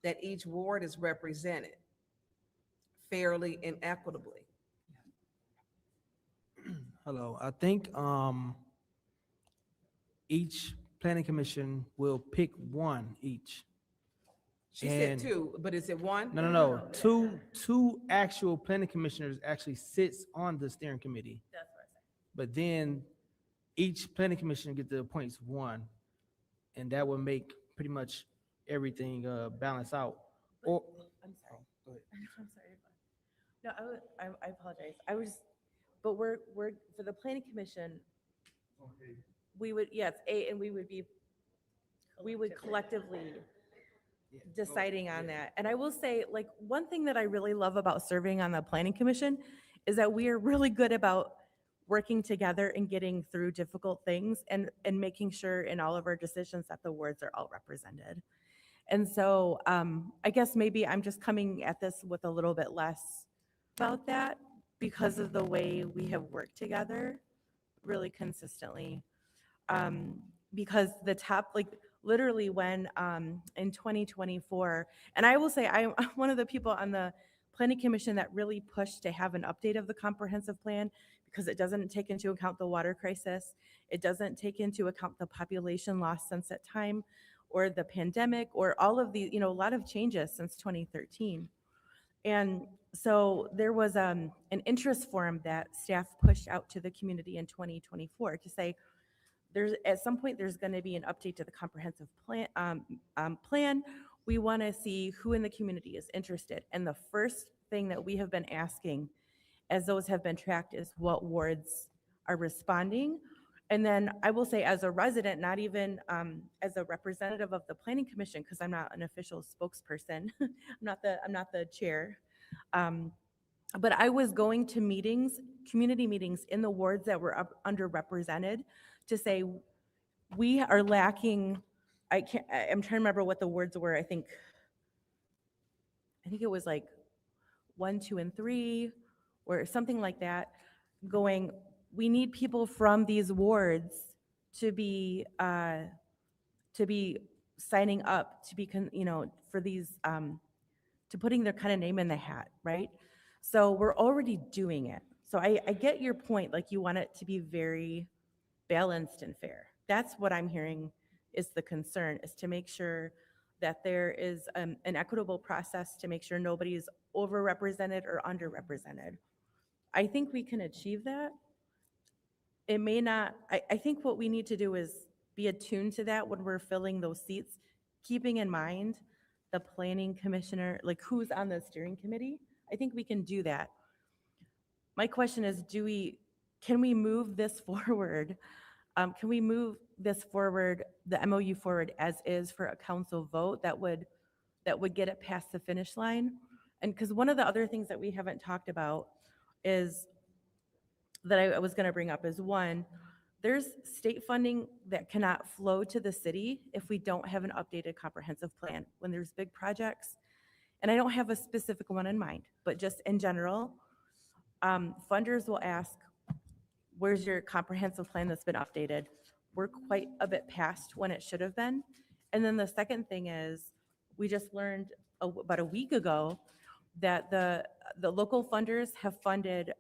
that each ward is represented fairly and equitably. Hello, I think each planning commission will pick one each. She said And- 2, but is it 1? No. Two actual planning commissioners actually sits on the steering committee. That's what I said. But then each planning commissioner get to appoint one, and that would make pretty much everything balance out. Or I'm sorry. go ahead. I'm sorry. No, I apologize. But we're, for the planning commission, we would, yes, and we would collectively deciding on that. And I will say, like, one thing that I really love about serving on the planning commission is that we are really good about working together and getting through difficult things and making sure in all of our decisions that the wards are all represented. And so I guess maybe I'm just coming at this with a little bit less about that because of the way we have worked together really consistently. Because the top, like literally when in 2024, and I will say I'm one of the people on the planning commission that really pushed to have an update of the comprehensive plan because it doesn't take into account the water crisis. It doesn't take into account the population loss since that time or the pandemic or all of the, a lot of changes since 2013. And so there was an interest forum that staff pushed out to the community in 2024 to say, at some point there's going to be an update to the comprehensive plan. We want to see who in the community is interested. And the first thing that we have been asking as those have been tracked is what wards are responding. And then I will say as a resident, not even as a representative of the planning commission, because I'm not an official spokesperson, I'm not the chair. But I was going to meetings, community meetings in the wards that were underrepresented to say, we are lacking, I'm trying to remember what the words were. I think it was like 1, 2, and 3 or something like that, going, we need people from these wards to be signing up, to be, for these, to putting their kind of name in the hat, right? So we're already doing it. So I get your point, like you want it to be very balanced and fair. That's what I'm hearing is the concern, is to make sure that there is an equitable process to make sure nobody is overrepresented or underrepresented. I think we can achieve that. It may not, I think what we need to do is be attuned to that when we're filling those seats, keeping in mind the planning commissioner, like who's on the steering committee. I think we can do that. My question is, can we move this forward? Can we move this forward, the MOU forward as is for a council vote that would get it past the finish line? And because one of the other things that we haven't talked about is that I was going to bring up is one, there's state funding that cannot flow to the city if we don't have an updated comprehensive plan when there's big projects. And I don't have a specific one in mind, but just in general, Funders will ask, where's your comprehensive plan that's been updated? We're quite a bit past when it should have been. And then the second thing is, we just learned about a week ago that the local funders have funded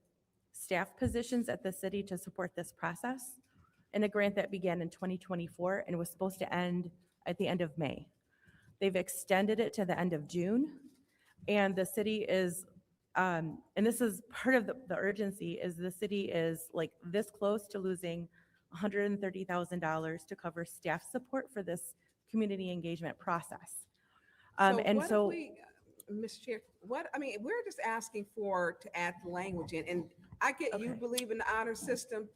staff positions at the city to support this process in a grant that began in 2024 and was supposed to end at the end of May. They've extended it to the end of June, and the city is, and this is part of the urgency, is the city is like this close to losing $130,000 to cover staff support for this community engagement process. And what if so, we, Ms. Chair, we're just asking to add the language in, and I get you believe in the honor system.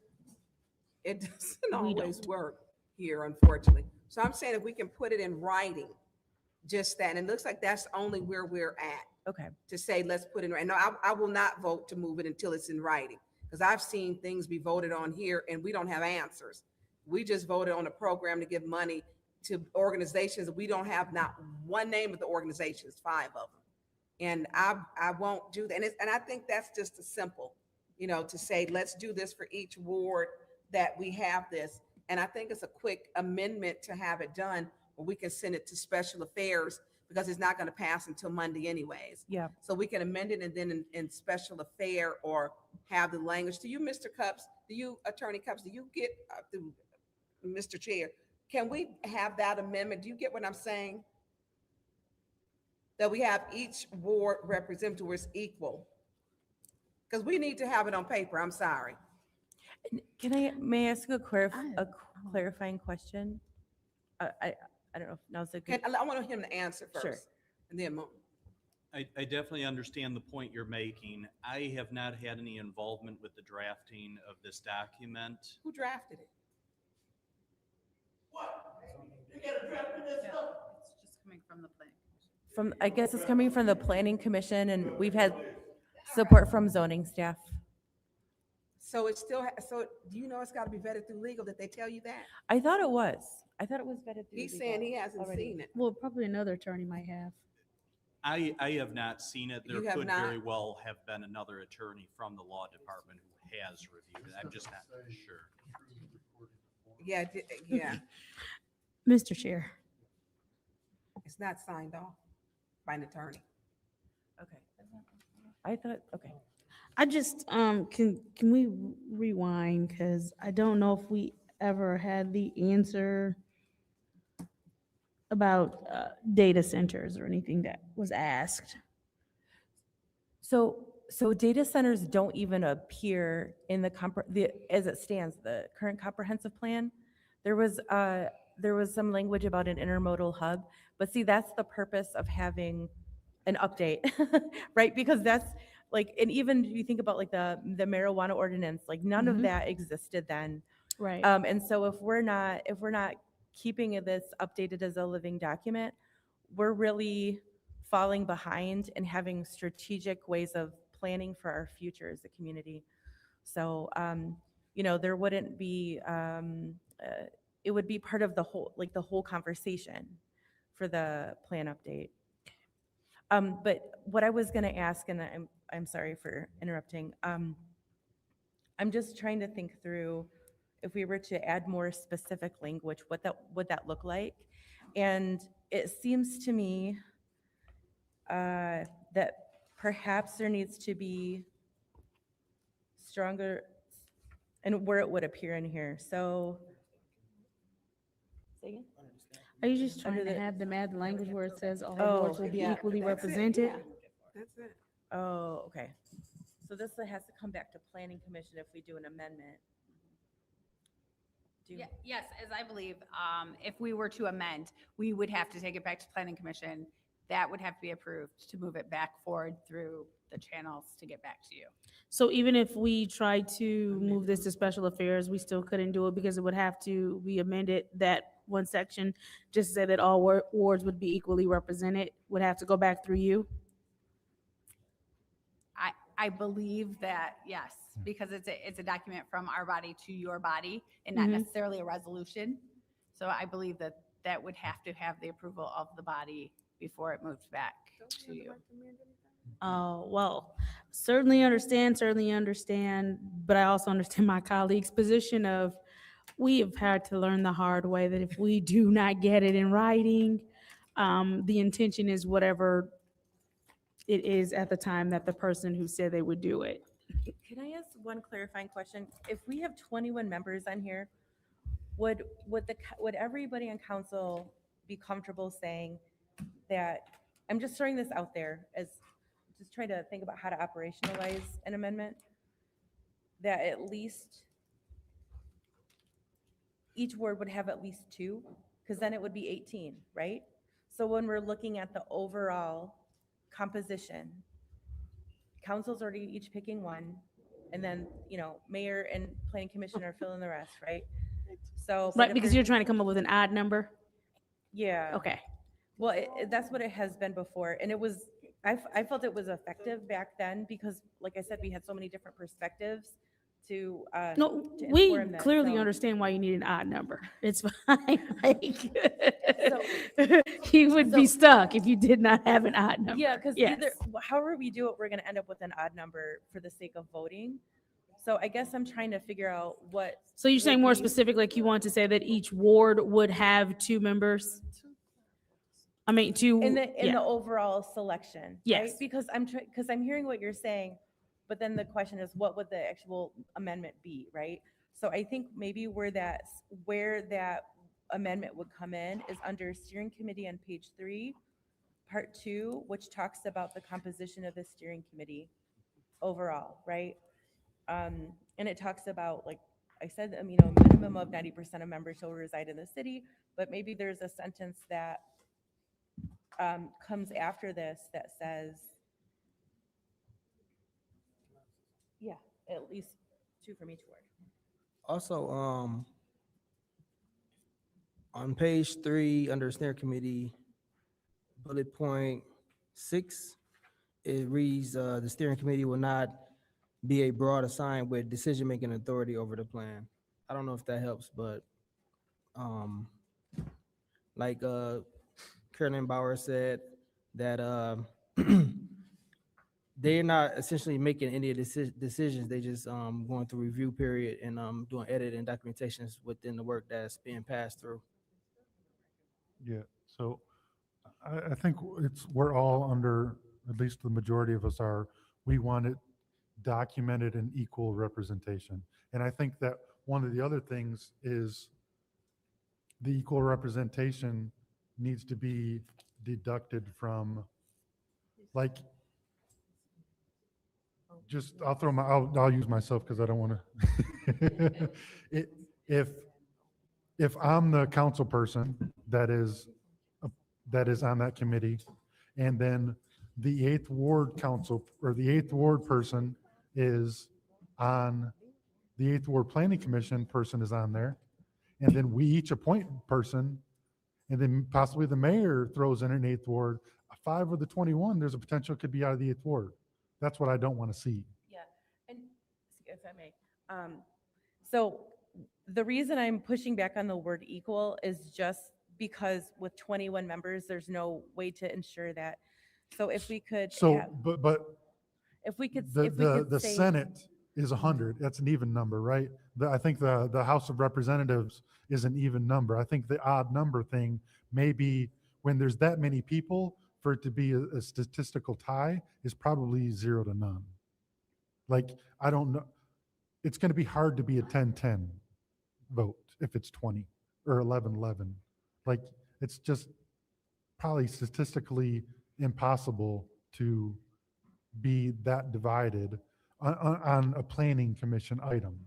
It doesn't always work here, unfortunately. So I'm saying if we can put it in writing, just that, and it looks like that's only where we're at. Okay. To say, let's put it in writing. No, I will not vote to move it until it's in writing, because I've seen things be voted on here and we don't have answers. We just voted on a program to give money to organizations. We don't have not one name of the organizations, 5 of them. And I won't do that. And I think that's just a simple, to say, let's do this for each ward that we have this. And I think it's a quick amendment to have it done, where we can send it to special affairs, because it's not going to pass until Monday anyways. Yeah. So we can amend it, and then in special affair, or have the language. Do you, Mr. Cups, Attorney Cups, do you get, Mr. Chair, can we have that amendment? Do you get what I'm saying? That we have each ward represented where it's equal. Because we need to have it on paper, I'm sorry. may I ask a clarifying question? I don't know if now's a good. I want him to answer first. Sure. And then I definitely understand the point you're making. I have not had any involvement with the drafting of this document. Who drafted it? It's just coming from the planning. I guess it's coming from the planning commission, and we've had support from zoning staff. So it's still, so do you know it's got to be vetted through legal? Did they tell you that? I thought it was vetted through. He's legal saying he hasn't already. seen it. Well, probably another attorney might have. I have not seen it. There You have could not? very well have been another attorney from the law department who has reviewed it. I'm just not sure. Yeah, yeah. Mr. Chair. It's not signed off by an attorney. Okay. I thought, okay. I just, can we rewind? Because I don't know if we ever had the answer about data centers or anything that was asked. So data centers don't even appear in as it stands, the current comprehensive plan. There was some language about an intermodal hub, but see, that's the purpose of having an update, right? Because that's like, and even if you think about like the marijuana ordinance, like none of that existed then. Right. And so if we're not keeping this updated as a living document, we're really falling behind and having strategic ways of planning for our future as a community. So, there wouldn't be, it would be part of the whole conversation for the plan update. But what I was going to ask, and I'm sorry for interrupting. I'm just trying to think through, if we were to add more specific language, what would that look like? And it seems to me that perhaps there needs to be stronger, and where it would appear in here. So, say again? Are you just trying Under to the- have them add the language where it says all Oh, wards will be yeah, equally that's it, represented? yeah. That's it. Oh, okay. So this has to come back to planning commission if we do an amendment. Yes, as I believe, if we were to amend, we would have to take it back to planning commission. That would have to be approved to move it back forward through the channels to get back to you. So even if we tried to move this to special affairs, we still couldn't do it because it would have to be amended, that one section, just to say that all wards would be equally represented, would have to go back through you? I believe that, yes, because it's a document from our body to your body and not Mhm. necessarily a resolution. So I believe that would have to have the approval of the body before it moves back to you. Well, certainly understand, but I also understand my colleague's position of, we have had to learn the hard way that if we do not get it in writing, the intention is whatever it is at the time that the person who said they would do it. Can I ask one clarifying question? If we have 21 members on here, would everybody on council be comfortable saying that, I'm just throwing this out there as, just trying to think about how to operationalize an amendment, that at least each ward would have at least 2, because then it would be 18, right? So when we're looking at the overall composition, council's already each picking 1, and then, mayor and planning commission are filling the rest, right? So. but Right, if because there's- you're trying to come up with an odd number? Yeah. Okay. Well, that's what it has been before, and it was, I felt it was effective back then, because like I said, we had so many different perspectives to. No, to we inform that, clearly so- understand why you need an odd number. It's fine. Like, So- you would be stuck if you did not have an odd number. Yeah, because Yes. either, however we do it, we're gonna end up with an odd number for the sake of voting. So I guess I'm trying to figure out what. So you're saying would more be- specific, like you want to say that each ward would have 2 members? I mean, 2. In the yeah. overall selection, right? Yes. Because I'm hearing what you're saying, but then the question is, what would the actual amendment be, right? So I think maybe where that amendment would come in is under steering committee on page 3, part 2, which talks about the composition of the steering committee overall, right? And it talks about, like I said, a minimum of 90% of members shall reside in the city, but maybe there's a sentence that comes after this that says, yeah, at least 2 from each ward. Also, on page 3, under steering committee, bullet point 6, it reads, the steering committee will not be a broad assigned with decision-making authority over the plan. I don't know if that helps, but, like, Carolyn Bauer said, that, they're not essentially making any decisions. They just going through review period and doing edit and documentations within the work that's being passed through. Yeah, so I think we're all under, at least the majority of us are, we want it documented and equal representation. And I think that one of the other things is the equal representation needs to be deducted from, like, just, I'll use myself because I don't want to. If I'm the council person that is on that committee, and then the 8th Ward council, or the 8th Ward person is on, the 8th Ward Planning Commission person is on there, and then we each appoint a person, and then possibly the mayor throws in an 8th Ward, 5 of the 21, there's a potential it could be out of the 8th Ward. That's what I don't want to see. Yeah, and if I may, so the reason I'm pushing back on the word equal is just because with 21 members, there's no way to ensure that. So if we could. So, have- but If we could. the, if we the, could the say- Senate is 100. That's an even number, right? I think the House of Representatives is an even number. I think the odd number thing may be when there's that many people, for it to be a statistical tie is probably 0 to none. Like, I don't know. It's going to be hard to be a 10-10 vote if it's 20 or 11-11. Like, it's just probably statistically impossible to be that divided on a planning commission item.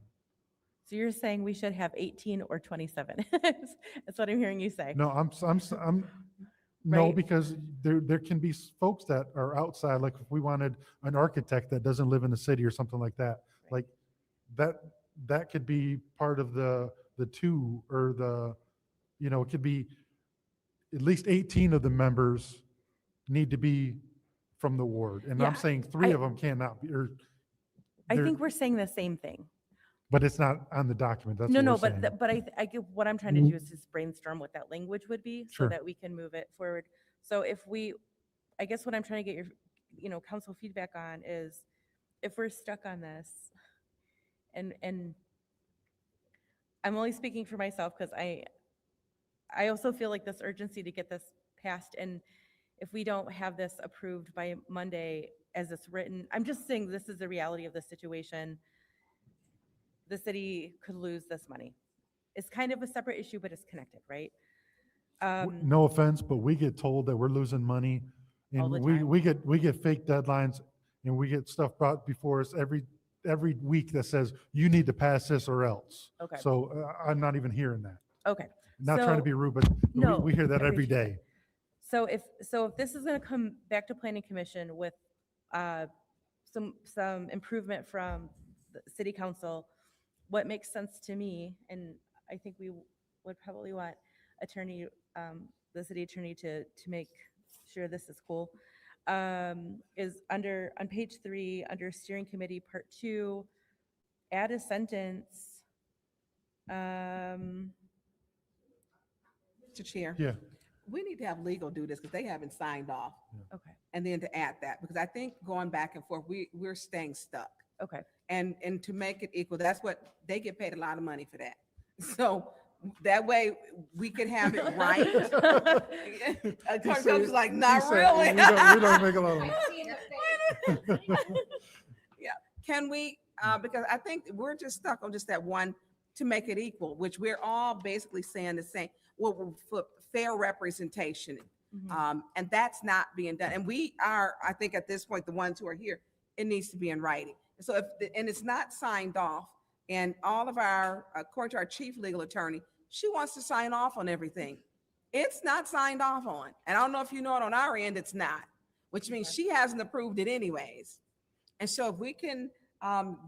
So you're saying we should have 18 or 27? That's what I'm hearing you say. No, no, Right. because there can be folks that are outside, like if we wanted an architect that doesn't live in the city or something like that, like that could be part of the 2 or it could be at least 18 of the members need to be from the ward. And Yeah, I'm saying 3 of them cannot be, or I they're- think we're saying the same thing. but it's not on the document. That's No, what no, we're but, saying. but I get, what I'm trying to do is just brainstorm what that language would be so Sure. that we can move it forward. So if we, I guess what I'm trying to council feedback on is if we're stuck on this, and I'm only speaking for myself because I also feel like this urgency to get this passed, and if we don't have this approved by Monday as it's written, I'm just saying this is the reality of the situation. The city could lose this money. It's kind of a separate issue, but it's connected, right? No offense, but we get told that we're losing money, All the and time. we get fake deadlines, and we get stuff brought before us every week that says, you need to pass this or else. Okay. So I'm not even hearing that. Okay. Not trying to So- be rude, but No, we hear that I every appreciate day. So if this is going to come back to planning commission with some improvement from the city council, what makes sense to me, and I think we would probably want the city attorney to make sure this is cool, is on page 3, under steering committee part 2, add a sentence. Mr. Chair. Yeah. We need to have legal do this because they haven't signed off. Okay. And then to add that, because I think going back and forth, we're staying stuck. Okay. And to make it equal, that's what, they get paid a lot of money for that. So that way we could have it right. Clerk was like, not really. We don't make a lot of Yeah, can we, because I think we're just stuck on just that one to make it equal, which we're all basically saying the same, well, for fair representation. And that's not being done. And we are, I think at this point, the ones who are here, it needs to be in writing. So and it's not signed off, and all of our, according to our chief legal attorney, she wants to sign off on everything. It's not signed off on. And I don't know if you know it on our end, it's not, which means she hasn't approved it anyways. And so if we can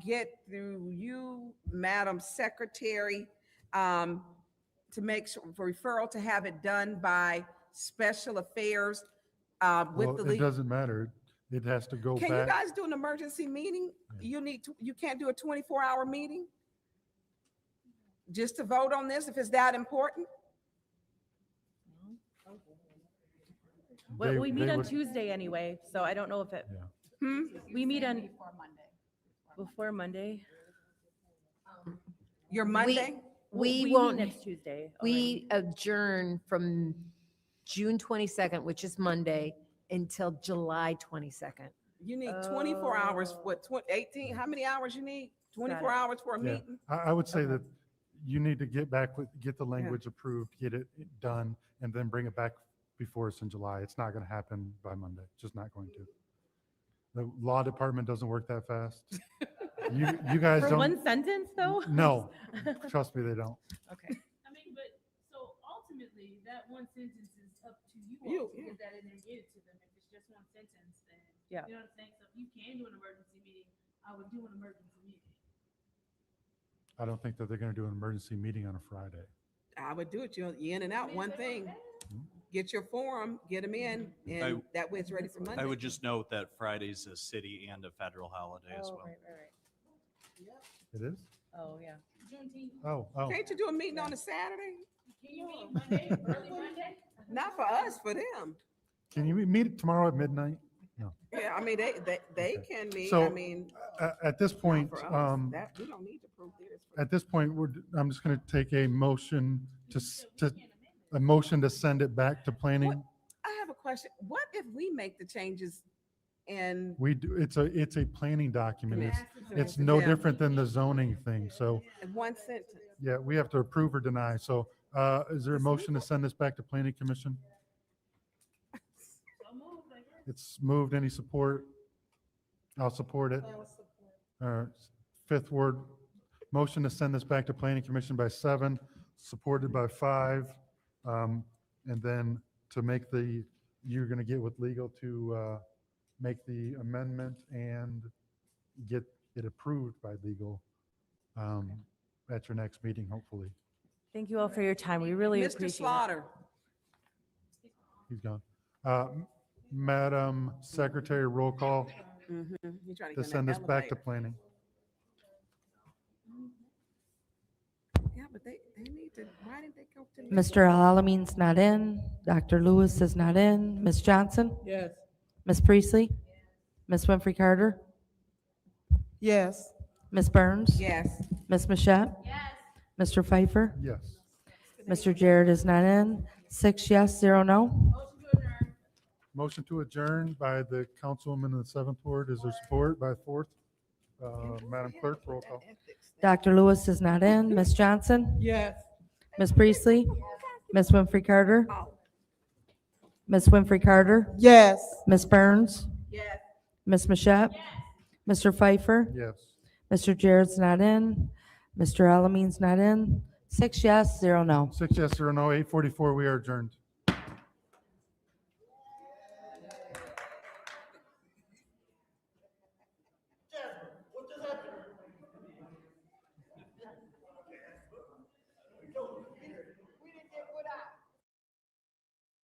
get through you, Madam Secretary, to make sure for referral to have it done by special affairs with Well, the it legal. doesn't matter. It has to go Can you back. guys do an emergency meeting? You can't do a 24-hour meeting? Just to vote on this if it's that important? Well, we meet they on would- Tuesday anyway, so I don't know if it, we meet on, before Monday. Your Monday? We meet won't, next Tuesday. we adjourn from June 22nd, which is Monday, until July 22nd. You need 24 hours, what, 18, how many hours you need? 24 it. hours for a Yeah, meeting? I would say that you need to get the language approved, get it done, and then bring it back before us in July. It's not going to happen by Monday. It's just not going to. The law department doesn't work that fast. You guys For don't. one sentence, though? No, trust me, they don't. Okay. I mean, but, so ultimately, that one sentence is up to you You, all to yeah. get that in and get it to them. If it's just one sentence, then, Yeah. you know what I'm saying? So if you can do an emergency meeting, I would do an emergency meeting. I don't think that they're going to do an emergency meeting on a Friday. I would do it. You in and out, one thing. Get your form, get them in, and that way it's ready for Monday. I would just note that Friday's a city and a federal holiday as well. Right. It is? Oh, yeah. Juneteenth, Oh. Can't you do a meeting on a Saturday? can you meet Monday, early Monday? Not for us, for them. Can you meet tomorrow at midnight? No. Yeah, I mean, they can meet, So, I mean. At this point, for us, that, we don't need to prove theirs. at this point, I'm just going to take a motion to send it back to planning. I have a question. What if we make the changes and We do, it's a planning document. Yeah. It's no Yeah. different than the zoning thing. So, in one sentence? yeah, we have to approve or deny. So, is there a motion to send this back to planning commission? It's moved. Any support? I'll support it. Fifth word, motion to send this back to planning commission by 7, supported by 5. And then to make you're going to get with legal to make the amendment and get it approved by legal at your next meeting, hopefully. Thank you all for your time. We really Mr. appreciate it. Slaughter, He's gone. Madam Secretary, roll call you trying to get in send that this back to elevator. planning. Yeah, but they need to, why didn't they go to? Mr. Alamin's not in. Dr. Lewis is not in. Ms. Johnson? Yes. Ms. Priestley? Ms. Winfrey Carter, Yes. Ms. Burns, Yes. Ms. Mashat. Mr. Pfeiffer, Yes. Mr. Jarrett is not in. 6 yes, 0 no. Motion to adjourn by the councilwoman in the 7th Ward. Is there support by 4th? Madam Clerk, roll call. Dr. Lewis is not in. Ms. Johnson, Yes. Ms. Priestley, Ms. Winfrey Carter, Ms. Winfrey Carter, Yes. Ms. Burns, Yes. Ms. Mashat, Mr. Pfeiffer, Yes. Mr. Jarrett's not in. Mr. Alamin's not in. 6 yes, 0 no. 6 yes, 0 no, 8:44, we are adjourned.